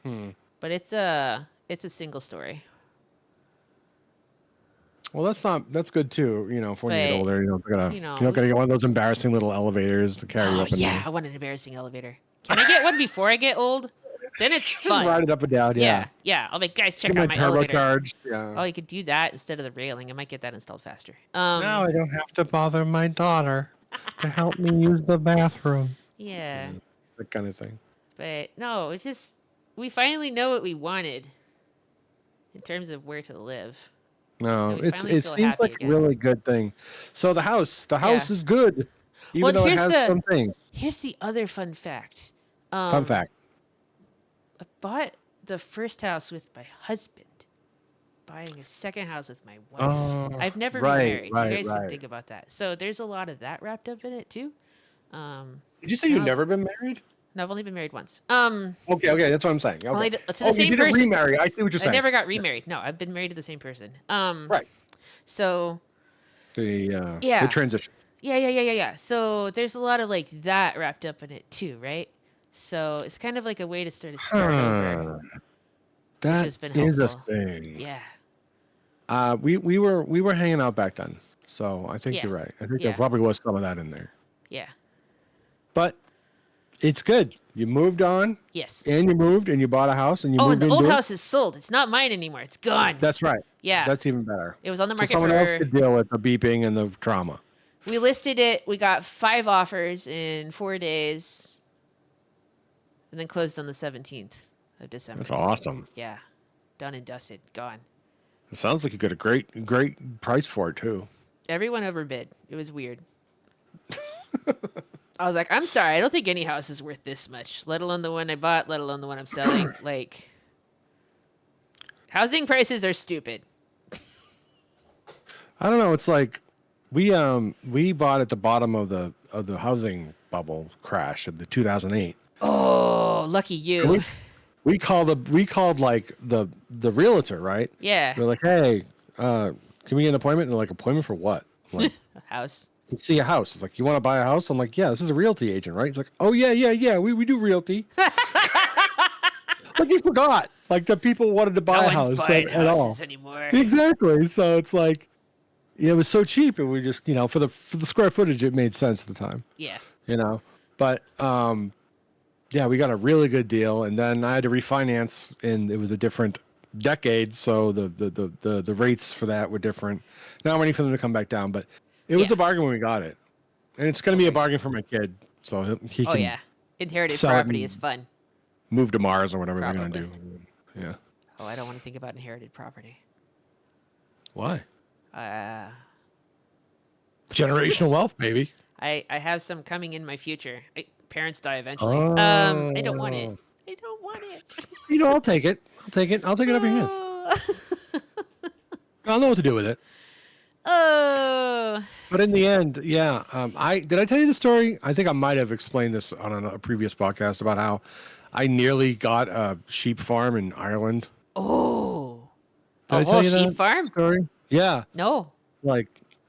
But it's a single story. well, that's good too. If when you get But, older, you're not gonna get one of those embarrassing little elevators to carry you Oh up and yeah, down. I want an embarrassing elevator. Can I get one before I get old? Then it's Just fun. ride it up and down. Yeah. Yeah. I'll be guys, check Get out my my turbo elevator. charged. Yeah. Oh, you could do that instead of the railing. I might get that installed faster. Now I don't have to bother my daughter to help me use the bathroom. Yeah. That kind of thing. But no, it's just we finally know what we wanted in terms of where to live. No, And we it finally feel seems happy like again. a really good thing. So the house is good, even Well, though it here's has some things. Here's the other fun fact. Fun fact. I bought the first house with my husband. Buying a second house with my wife. Oh, I've never right, remarried. right, You guys can right. think about that. So there's a lot of that wrapped up in it too. Did you say you've no. never been married? No, I've only been married once. Okay, that's what I'm saying. Okay. Only to the You same didn't person. remarry. I see what you're I saying. never got remarried. No, I've been married to the same person. Right. So The transition. Yeah. So there's a lot of like that wrapped up in it too, right? So it's kind of like a way to start over. That has been is a helpful. thing. Yeah. We were hanging out back then, so I think Yeah. you're right. I think Yeah. there probably was some of that in there. Yeah. But It's good. You moved on, Yes. and you moved, and you bought a house, and you Oh, and moved the old into it. house is sold. It's not mine anymore. It's gone. That's right. Yeah. That's even better. It was on the So market someone else for. could deal with the beeping and the trauma. We listed it. We got 5 offers in 4 days, and then closed on the 17th of December. That's awesome. Yeah, done and dusted. Gone. It sounds like you got a great price for it too. Everyone overbid. It was weird. I was like, I'm sorry. I don't think any house is worth this much, let alone the one I bought, let alone the one I'm selling. Like, housing prices are stupid. I don't know. It's like we bought at the bottom of the housing bubble crash of the 2008. Oh, lucky you. We called like the realtor, right? Yeah. We're like, hey, can we get an appointment? And they're like, appointment for what? I'm like, A house. to see a house. It's like, you want to buy a house? I'm like, yeah, this is a realty agent, right? It's like, oh yeah. We do realty. Like you forgot, like the people wanted to buy a No one's house buying at all. houses anymore. Exactly. So it's like, yeah, it was so cheap, and we just, for the square footage, it made sense at the time. Yeah. But yeah, we got a really good deal, and then I had to refinance, and it was a different decade, so the rates for that were different. Not waiting for them to come back down, but it was Yeah. a bargain when we got it, and it's going to be a bargain for my kid, so he Oh can yeah. Inherited sell it property and is fun. move to Mars or whatever they're going to Probably. do. Yeah. Oh, I don't want to think about inherited property. Why? Uh, Generational wealth, baby. I have some coming in my future. Parents die eventually. I don't want it. Oh. I don't want it. I'll take it. I'll take it over here. I'll know what to do with it. Oh. But in the end, yeah. I tell you the story? I think I might have explained this on a previous podcast about how I nearly got a sheep farm in Ireland. Oh. Did A I whole tell you sheep that farm? story? Yeah. No. Like,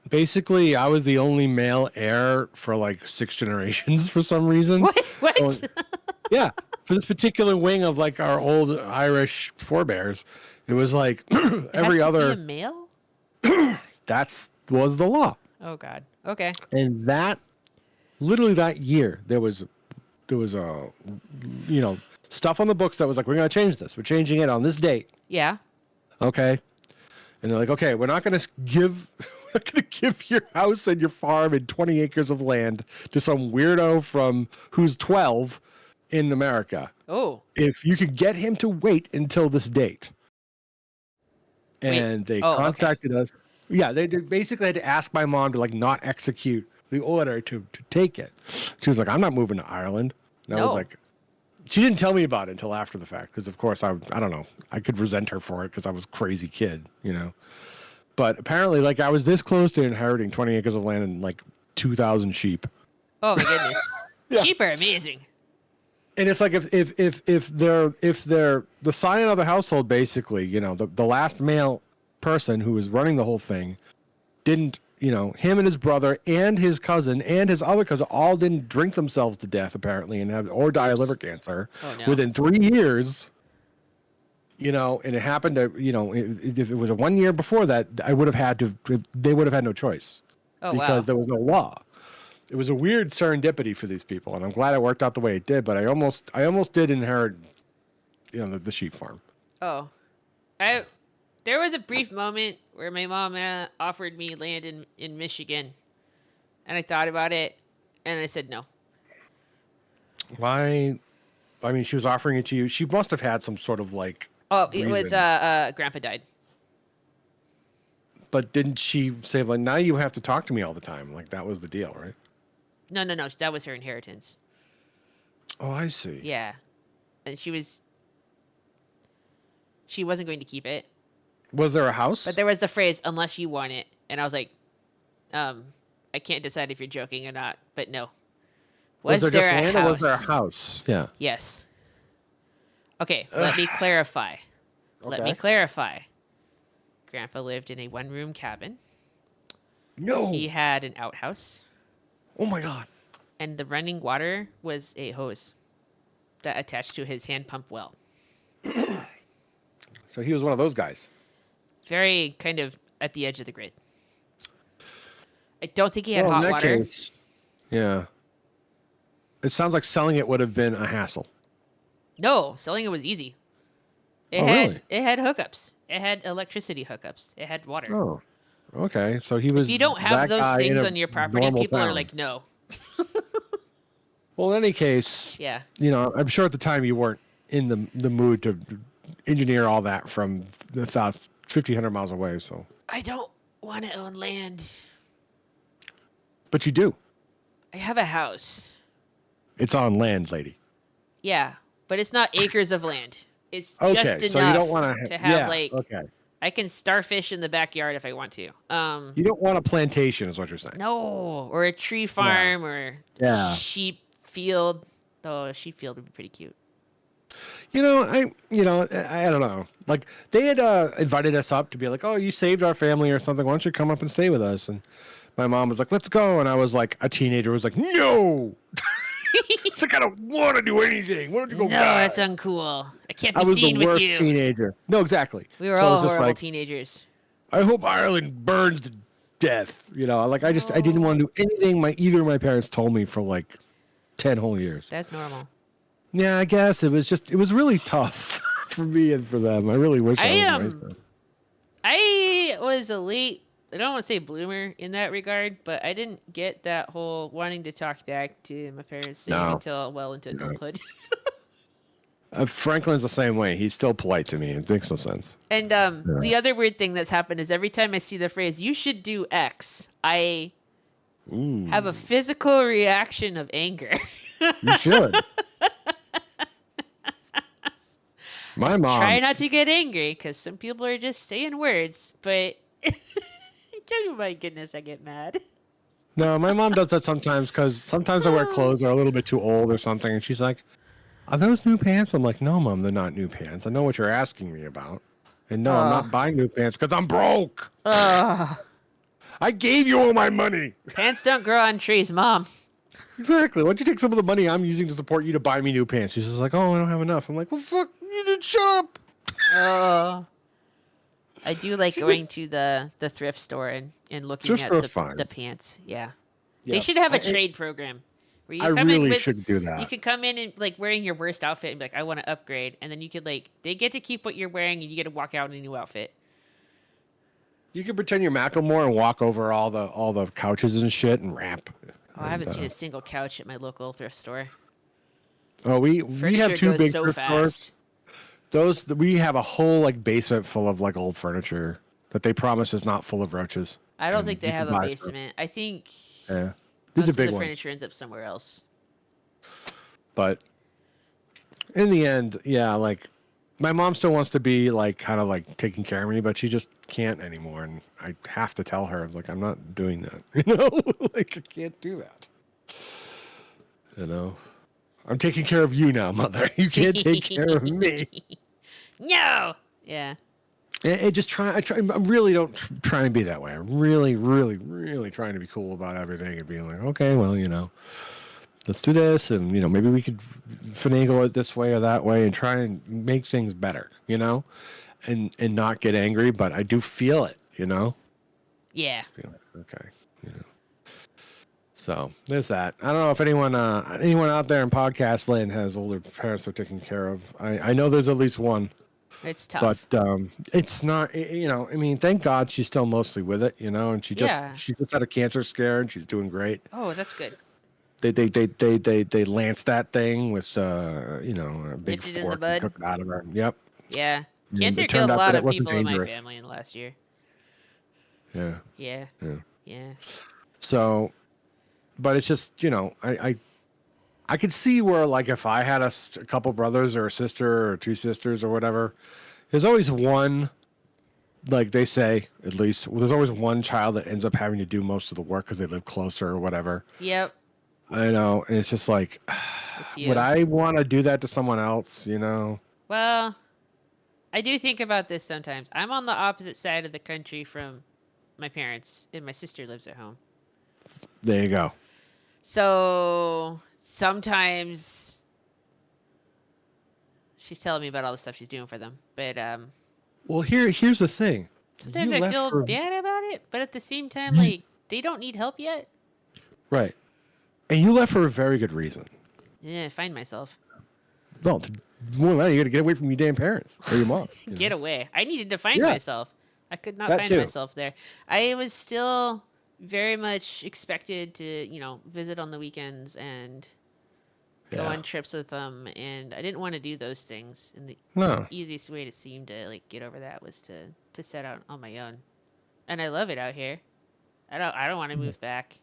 basically, I was the only male heir for like 6 generations for some reason. What? So, yeah. For this particular wing of like our old Irish forebears, it was like It every has to other. be a male? Was the law. Oh God. Okay. And literally that year, there was a, stuff on the books that was like, we're going to change this. We're changing it on this date. Yeah. Okay. And they're like, okay, we're not going to give your house and your farm and 20 acres of land to some weirdo who's 12 in America. Oh. If you could get him to wait until this date. And they contacted us. Yeah, they basically had to ask my mom to like not execute the order to take it. She was like, I'm not moving to Ireland. And I was like, she didn't tell me about it until after the fact, because of course I don't know, I could resent her for it because I was a crazy kid, But apparently, like, I was this close to inheriting 20 acres of land and like 2,000 sheep. Oh my goodness. Yeah. Sheep are amazing. And it's like if they're the scion of the household, basically, the last male person who was running the whole thing didn't, him and his brother and his cousin and his other cousin all didn't drink themselves to death apparently or die of liver cancer within 3 years. And it happened to, if it was a 1 year before that, they would have had no choice because there was no law. It was a weird serendipity for these people, and I'm glad it worked out the way it did. But I almost did inherit, the sheep farm. Oh, there was a brief moment where my mom offered me land in Michigan, and I thought about it, and I said no. Why? I mean, she was offering it to you. She must have had some sort of like. Oh, it reason. was Grandpa died. But didn't she say, like, now you have to talk to me all the time? Like, that was the deal, right? No. That was her inheritance. Oh, I see. Yeah. And she wasn't going to keep it. Was there a house? But there was the phrase, unless you want it. And I was like, I can't decide if you're joking or not, but no. Was there just a land house? or was there a house? Yeah. Yes. Okay, let me clarify. Let me clarify. Grandpa lived in a one-room cabin. No. He had an outhouse. Oh my God. And the running water was a hose that attached to his hand pump well. So he was one of those guys. Very kind of at the edge of the grid. I don't think he had in hot that water. Case, yeah. it sounds like selling it would have been a hassle. No, selling it was easy. Oh, really? It had hookups. It had electricity hookups. It had water. Oh, okay. So he If was you don't have that those guy in things a on your property, normal people are town. like, no. Well, in any case, Yeah. you know, I'm sure at the time you weren't in the mood to engineer all that from the 1,500 miles away. So, I don't want to own land. but you do. I have a house. It's on land, lady. Yeah, but it's not acres of land. It's Okay, just enough so you don't want to have yeah, like okay. I can starfish in the backyard if I want to. You don't want a plantation, is what you're saying. No, or a tree farm or Yeah. sheep field. Oh, a sheep field would be pretty cute. You know, I don't know. Like they had invited us up to be like, "Oh, you saved our family or something. Why don't you come up and stay with us?" And my mom was like, "Let's go." And I was like, a teenager was like, "No." It's like I don't want to do anything. Why don't you go No, back? that's uncool. I can't I be was the seen with worst you. teenager. No, exactly. We were So I all was just horrible like, teenagers. I hope Ireland burns to death. You know, like I didn't want to do anything either of my parents told me for like 10 whole years. That's normal. Yeah, I guess it was really tough for me and for them. I really wish I was nicer. I was a late, I don't want to say bloomer in that regard, but I didn't get that whole wanting to talk back to my parents thing No. until well into adulthood. Franklin's the same way. He's still polite to me. It makes no sense. And the other weird thing that's happened is every time I see the phrase "you should do X," I have a physical reaction of anger. You should. My mom. Try not to get angry because some people are just saying words, but oh my goodness, I get mad. No, my mom does that sometimes because sometimes I wear clothes that are a little bit too old or something, and she's like, "Are those new pants?" I'm like, "No, Mom, they're not new pants. I know what you're asking me about, and no, I'm not buying new pants because I'm broke. I gave you all my money. Pants don't grow on trees, Mom. Exactly. Why don't you take some of the money I'm using to support you to buy me new pants?" She's just like, "Oh, I don't have enough." I'm like, "Well, fuck, you didn't shop." Oh. I do like going to the thrift store and looking Thrift at store's fine. the pants. Yeah. Yeah. They should have a trade program where you I come in really with, should do that. you could come in and like wearing your worst outfit and be like, I want to upgrade, and then you could like they get to keep what you're wearing and you get to walk out in a new outfit. You can pretend you're Macklemore and walk over all the couches and shit and rap. Oh, I haven't seen a single couch at my local thrift store. Oh, we have two big so thrift stores. We have a whole like basement full of like old furniture that they promise is not full of roaches. I don't And think they you have can a buy stuff. basement. I think Yeah, most these are of big the ones. furniture ends up somewhere else. But in the end, yeah, like my mom still wants to be like kind of like taking care of me, but she just can't anymore, and I have to tell her like I'm not doing that. You know, like I can't do that. You know, I'm taking care of you now, mother. You can't take care of me. No. Yeah. I really don't try and be that way. I'm really, really, really trying to be cool about everything and being like, okay, well, you know, let's do this, and you know, maybe we could finagle it this way or that way, and try and make things better, you know, and not get angry. But I do feel it, you know. Yeah. Okay, you know. So there's that. I don't know if anyone out there in podcast land has older parents they're taking care of. I know there's at least one. It's tough. But it's not, you know, I mean, thank God she's still mostly with it, you know, and she just had a cancer scare and she's doing great. Oh, that's good. They lanced that thing with, you know, a big Nipped it in the fork bud. and took it out of her. Yep. Yeah. And Cancer it killed turned a out lot that of it wasn't people in my dangerous. family in the last year. Yeah. Yeah. Yeah. Yeah. So, but it's just, you know, I could see where, like, if I had a couple brothers or a sister or two sisters or whatever, there's always one, like they say, at least, there's always one child that ends up having to do most of the work because they live closer or whatever. Yep. I know. And it's just like, would I want to do that to someone else, you know? Well, I do think about this sometimes. I'm on the opposite side of the country from my parents, and my sister lives at home. There you go. So sometimes she's telling me about all the stuff she's doing for them, but well, here's the thing. sometimes I feel bad about it, but at the same time, like they don't need help yet. Right. And you left for a very good reason. Yeah, find myself. Well, more than that, you got to get away from your damn parents or your mom. Get away. I needed to find Yeah, myself. I could not that find too. myself there. I was still very much expected to, visit on the weekends and go Yeah. on trips with them, and I didn't want to do those things. And the No. easiest way to seem to get over that was to set out on my own. And I love it out here. I don't want to move back.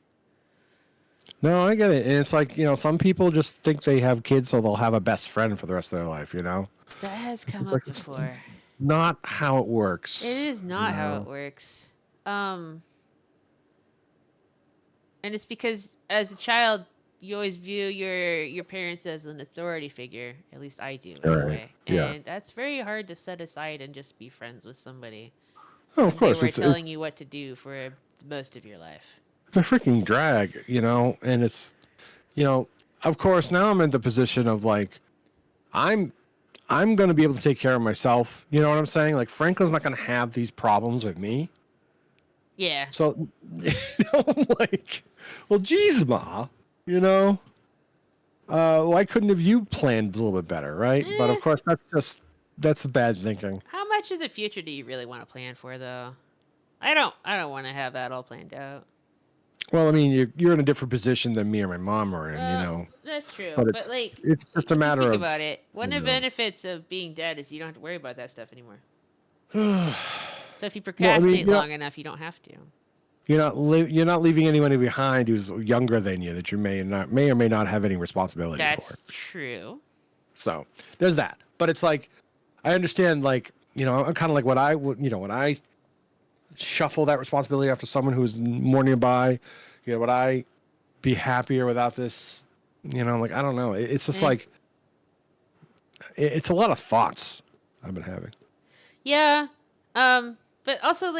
No, I get it. And it's like, some people just think they have kids so they'll have a best friend for the rest of their life, That has come It's like up it's before. not how it works. It is not how it works. And it's because as a child, you always view your parents as an authority figure. At least I do, Right. anyway. Yeah. And that's very hard to set aside and just be friends with somebody Oh, when of course. they were It's telling you what to do for most of your life. a freaking drag, and it's, of course, now I'm in the position of like, I'm going to be able to take care of myself. You know what I'm saying? Like, Franklin's not going to have these problems with me. Yeah. So, I'm like, well, geez, Ma, why couldn't have you planned a little bit better, right? But of course, that's bad thinking. How much of the future do you really want to plan for, though? I don't want to have that all planned out. Well, I mean, you're in a different position than me or my mom are in, That's true. But But it's just a if you matter think of about it, one of the know. benefits of being dead is you don't have to worry about that stuff anymore. Well, So if you I procrastinate mean, long enough, you don't have to. you're not leaving anybody behind who's younger than you that you may or may not have any responsibility for. That's true. So there's that. But it's like, I understand, like, I'm kind of like what I would, when I shuffle that responsibility after someone who's more nearby, would I be happier without this? Like, I don't know. It's just like, it's a lot of thoughts I've been having. Yeah. But also,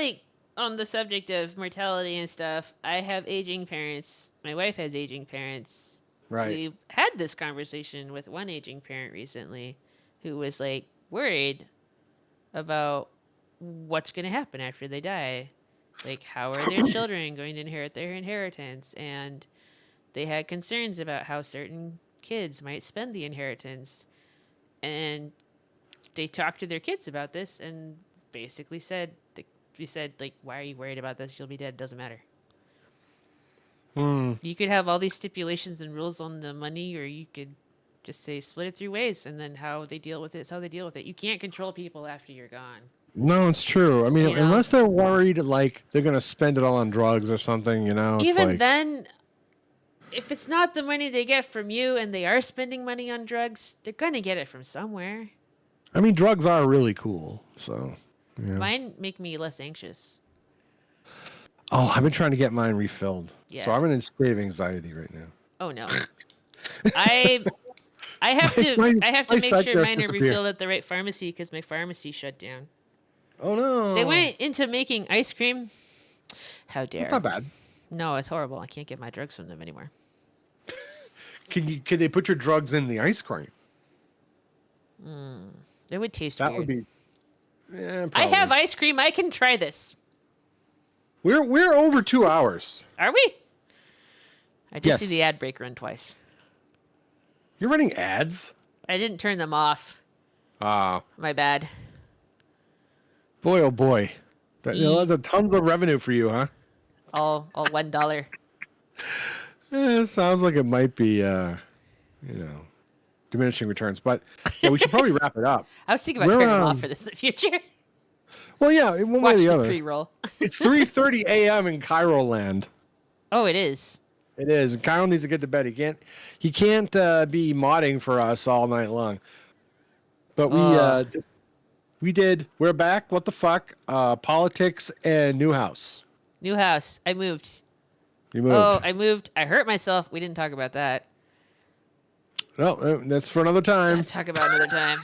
on the subject of mortality and stuff, I have aging parents. My wife has aging parents. Right. We've had this conversation with one aging parent recently who was worried about what's going to happen after they die. Like, how are their children going to inherit their inheritance? And they had concerns about how certain kids might spend the inheritance. And they talked to their kids about this and basically said, why are you worried about this? You'll be dead. It doesn't matter. You could have all these stipulations and rules on the money, or you could just say split it 3 ways, and then how they deal with it is how they deal with it. You can't control people after you're gone. No, it's true. I mean, unless they're worried, like, they're going to spend it all on drugs or something, it's Even like, then, if it's not the money they get from you and they are spending money on drugs, they're going to get it from somewhere. I mean, drugs are really cool, so. Yeah. Mine make me less anxious. Oh, I've been trying to get mine refilled. Yeah. So I'm in a state of anxiety right now. Oh no. I have to make sure mine are refilled at the right pharmacy because my pharmacy shut down. Oh no. They went into making ice cream. How dare. It's not bad. No, it's horrible. I can't get my drugs from them anymore. Can they put your drugs in the ice cream? It would taste that weird. Would be yeah, I have ice cream. I can try this. We're over 2 hours. Are we? I did Yes. see the ad break run twice. You're running ads? I didn't turn them off. Ah. My bad. Boy, oh boy. That's tons of revenue for you, huh? All $1. It sounds like it might be, diminishing returns. But yeah, we should probably wrap it up. I was thinking about turning them off for this in the future. Well, yeah, one way Watch or the the other. pre-roll. It's 3:30 a.m. in Cairo land. Oh, it is. It is. And Kyle needs to get to bed. He can't be modding for us all night long. But we did. We're back. What the fuck? Politics and new house. New house. I moved. You moved. Oh, I moved. I hurt myself. We didn't talk about that. No, that's for another time. Let's talk about another time.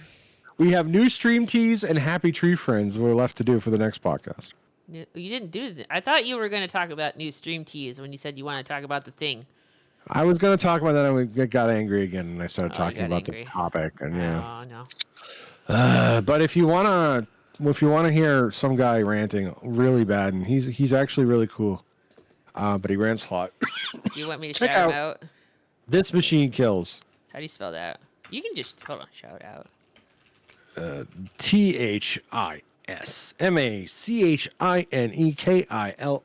We have new stream teas and happy tree friends we're left to do for the next podcast. You didn't do that. I thought you were going to talk about new stream teas when you said you want to talk about the thing. I was going to talk about that and we got angry again and I started talking about angry. the topic and yeah. Oh, no. But if you want to hear some guy ranting really bad, and he's actually really cool, but he rants a lot. Do you want me to Check shout him out? This Machine Kills. How do you spell that? You can just hold on. Shout out. THISMACHINEKILLS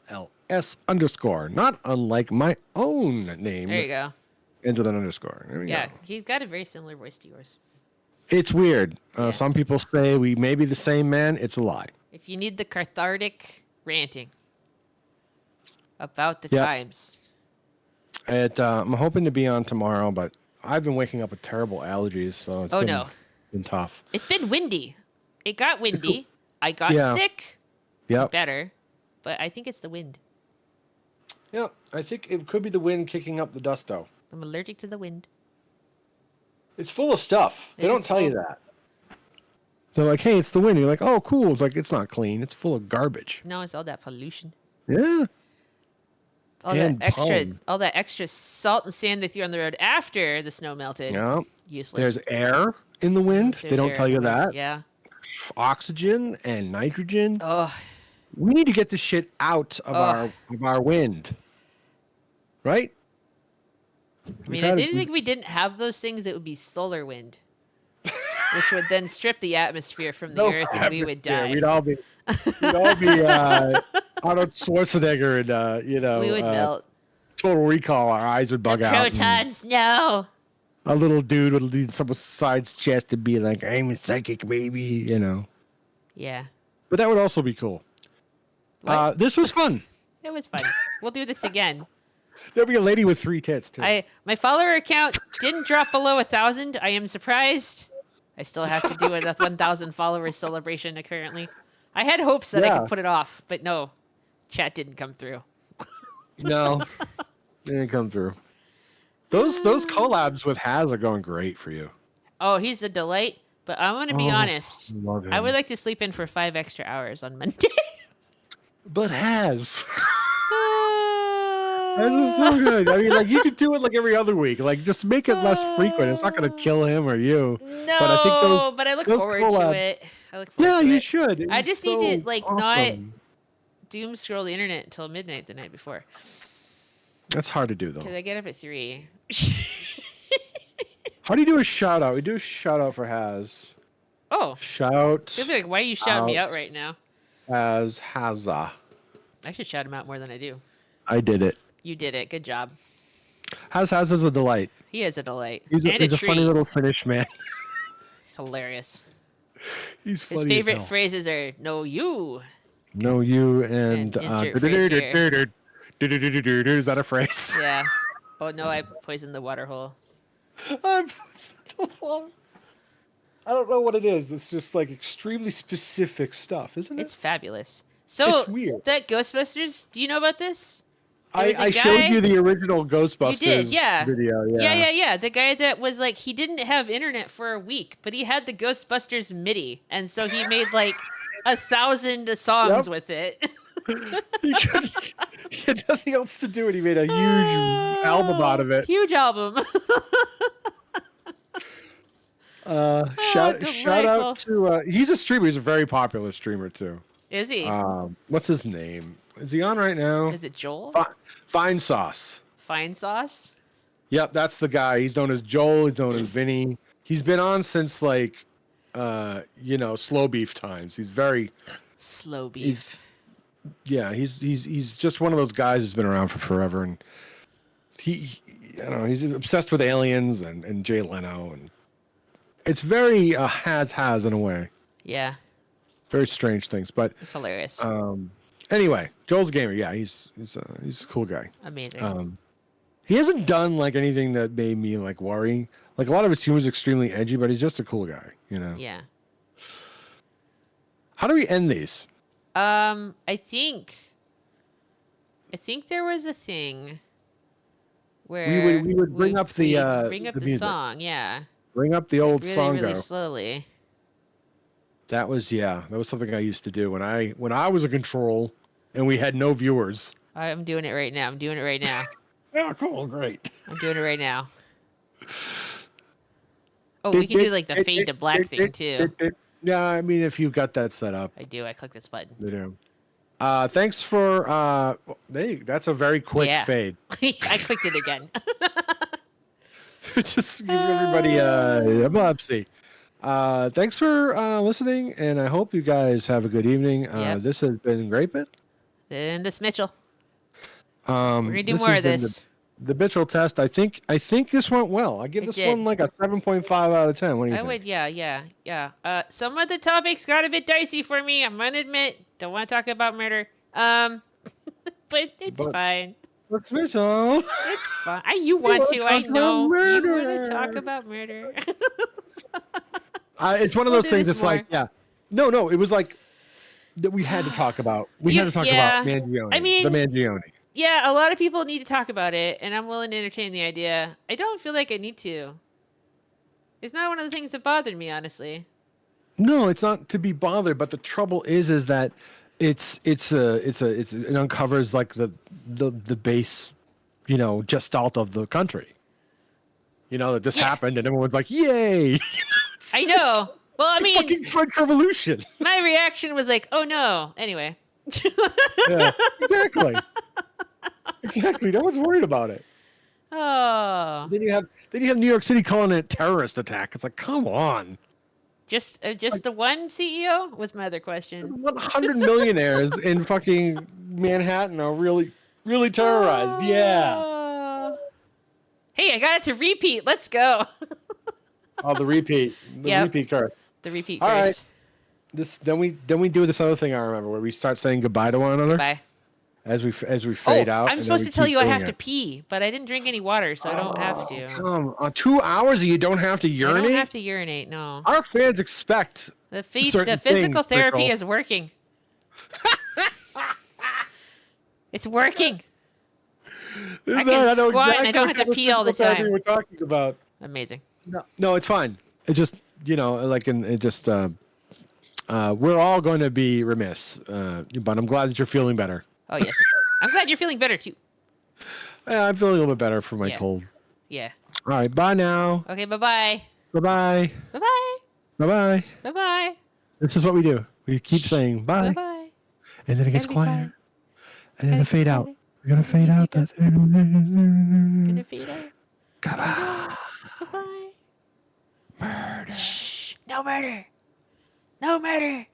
_ not unlike my own name. There you go. Ends with an underscore. There we Yeah, go. he's got a very similar voice to yours. It's weird. Yeah. Some people say we may be the same man. It's a lie. If you need the cathartic ranting about the Yep. times. I'm hoping to be on tomorrow, but I've been waking up with terrible allergies, so it's been tough. It's been windy. It got windy. I got Yeah. sick. Yep. Better. But I think it's the wind. Yeah, I think it could be the wind kicking up the dust, though. I'm allergic to the wind. It's full of stuff. They It don't is tell you full. that. They're like, hey, it's the wind. You're like, oh, cool. It's like, it's not clean. It's full of garbage. No, it's all that pollution. Yeah. All And that extra salt and sand they threw on the road after the snow melted. Yeah. Useless. There's air in the wind. There's They don't air tell in you the wind. that. Yeah. Oxygen and nitrogen. Oh, We need to get this shit out of our wind. Right? I mean, I didn't think we didn't have those things. It would be solar wind, which would then strip the atmosphere from the earth, and we would die. We'd all be Arnold Schwarzenegger and we would melt. Total Recall. Our eyes would bug The out. and protons, no. A little dude would lean someone's side's chest and be like, "I'm a psychic baby," Yeah. But that would also be cool. What? This was fun. It was fun. We'll do this again. There'll be a lady with 3 tits too. My follower account didn't drop below 1,000. I am surprised. I still have to do a 1,000 follower celebration currently. I had hopes that I Yeah. could put it off, but no, chat didn't come through. No, they didn't come through. Those collabs with Haz are going great for you. Oh, he's a delight. But I'm going to be honest. Love him. I would like to sleep in for 5 extra hours on Monday. But Haz. This is so good. I mean, like, you could do it like every other week. Like, just make it less frequent. It's not going to kill him or you. No, But I think but I look those forward collabs- to it. I look forward Yeah, to you it. should. It I was just so need to, not awesome. doom scroll the internet until midnight the night before. That's hard to do, Because though. I get up at 3. How do you do a shout out? We do a shout out for Haz. Oh. Shout They'll be like, why are you shouting me out. out right now? as Haza. I should shout him out more than I do. I did it. You did it. Good job. Haz is a delight. He is a delight. He's a, and he's a treat. funny little Finnish man. He's hilarious. He's His funny as favorite hell. phrases are "No, you." No, you and insert phrase here. is that a phrase? Yeah. Oh no, I poisoned the water hole. I don't know what it is. It's just like extremely specific stuff, isn't it? It's fabulous. So It's weird. that Ghostbusters. Do you know about this? There was a I showed guy- you the original Ghostbusters You did, yeah. video. Yeah. The guy that was like, he didn't have internet for a week, but he had the Ghostbusters MIDI, and so he made like 1,000 songs Yep. with it. he had nothing else to do, and he made a huge album out of it. Huge album. Shout out to he's a streamer. He's a very popular streamer too. Is he? What's his name? Is he on right now? Is it Joel? Fine Sauce. Fine Sauce? Yep, that's the guy. He's known as Joel. He's known as Vinny. He's been on since like, slow beef times. He's very, Slow beef. he's just one of those guys who's been around for forever, and I don't know, he's obsessed with aliens and Jay Leno, and it's very has in a way. Yeah, Very strange things, but it's hilarious. anyway, Joel's a gamer. Yeah, he's a cool guy. Amazing. He hasn't done like anything that made me like worry. Like a lot of his humor is extremely edgy, but he's just a cool guy, Yeah. How do we end these? I think there was a thing where we would bring up the bring up the the music. song. Yeah. Bring up the old Really, song. really Go. slowly. That was something I used to do when I was a control and we had no viewers. I'm doing it right now. Yeah, cool, great. I'm doing it right now. Oh, we can do like the fade to black thing too. Yeah, I mean if you've got that set up. I do. I click this button. You do. Thanks for that's a very quick Yeah. fade. I clicked it again. Just give everybody epilepsy. Thanks for listening, and I hope you guys have a good evening. Yep. This has been Great Bit. And this Mitchell. We're gonna do This more has of been this. the Bitchell Test. I think this went well. I give It this did. one like a 7.5 out of 10. What do you I think? would, yeah. Some of the topics got a bit dicey for me. I'm gonna admit. Don't want to talk about murder. But it's But fine. let's Mitchell. It's fine. You want wanna to? talk I about know. You want to talk murder. about murder. It's one of We'll those do things. this It's like, more. yeah, no. It was like that we had to talk about. We had to talk about Yeah. Mangione. I mean, the Mangione. yeah, a lot of people need to talk about it, and I'm willing to entertain the idea. I don't feel like I need to. It's not one of the things that bothered me, honestly. No, it's not to be bothered. But the trouble is that it uncovers like the base, gestalt of the country. That this Yeah. happened, and everyone's like, "Yay!" I know. Well, I The mean, fucking French Revolution. my reaction was like, "Oh no." Anyway. Yeah, exactly. No one's worried about it. Oh. Then you have New York City calling it a terrorist attack. It's like, come on. Just the one CEO was my other question. 100 millionaires in fucking Manhattan are really, really terrorized. Yeah. Oh. Hey, I got it to repeat. Let's go. Oh, the repeat. The Yep. repeat curse. The repeat All curse. right. Then we do this other thing I remember where we start saying goodbye to one another Bye. as we fade out. I'm and supposed then to tell keep you I doing have it. to pee, but I didn't drink any water, so I don't have to. Come on, 2 hours and you don't have to I urinate. don't have to urinate. No. Our fans expect The certain physical things, therapy Pickle. is working. It's working. I can squat and I don't have to what pee all the physical therapy time. We're talking about. Amazing. No, it's fine. It just we're all going to be remiss. But I'm glad that you're feeling better. Oh yes. I'm glad you're feeling better too. Yeah, I'm feeling a little bit better for my Yeah. cold. Yeah. All right, bye now. Okay. Bye bye. Bye bye. Bye bye. Bye bye. Bye bye. This is what we do. We keep saying Bye bye, bye. and then it gets Gotta be quieter, quiet. and then Gotta the be fade out. quiet. We're gonna fade out. Gonna That's fade out. Goodbye. Bye bye. Murder. Shh. No murder. No murder.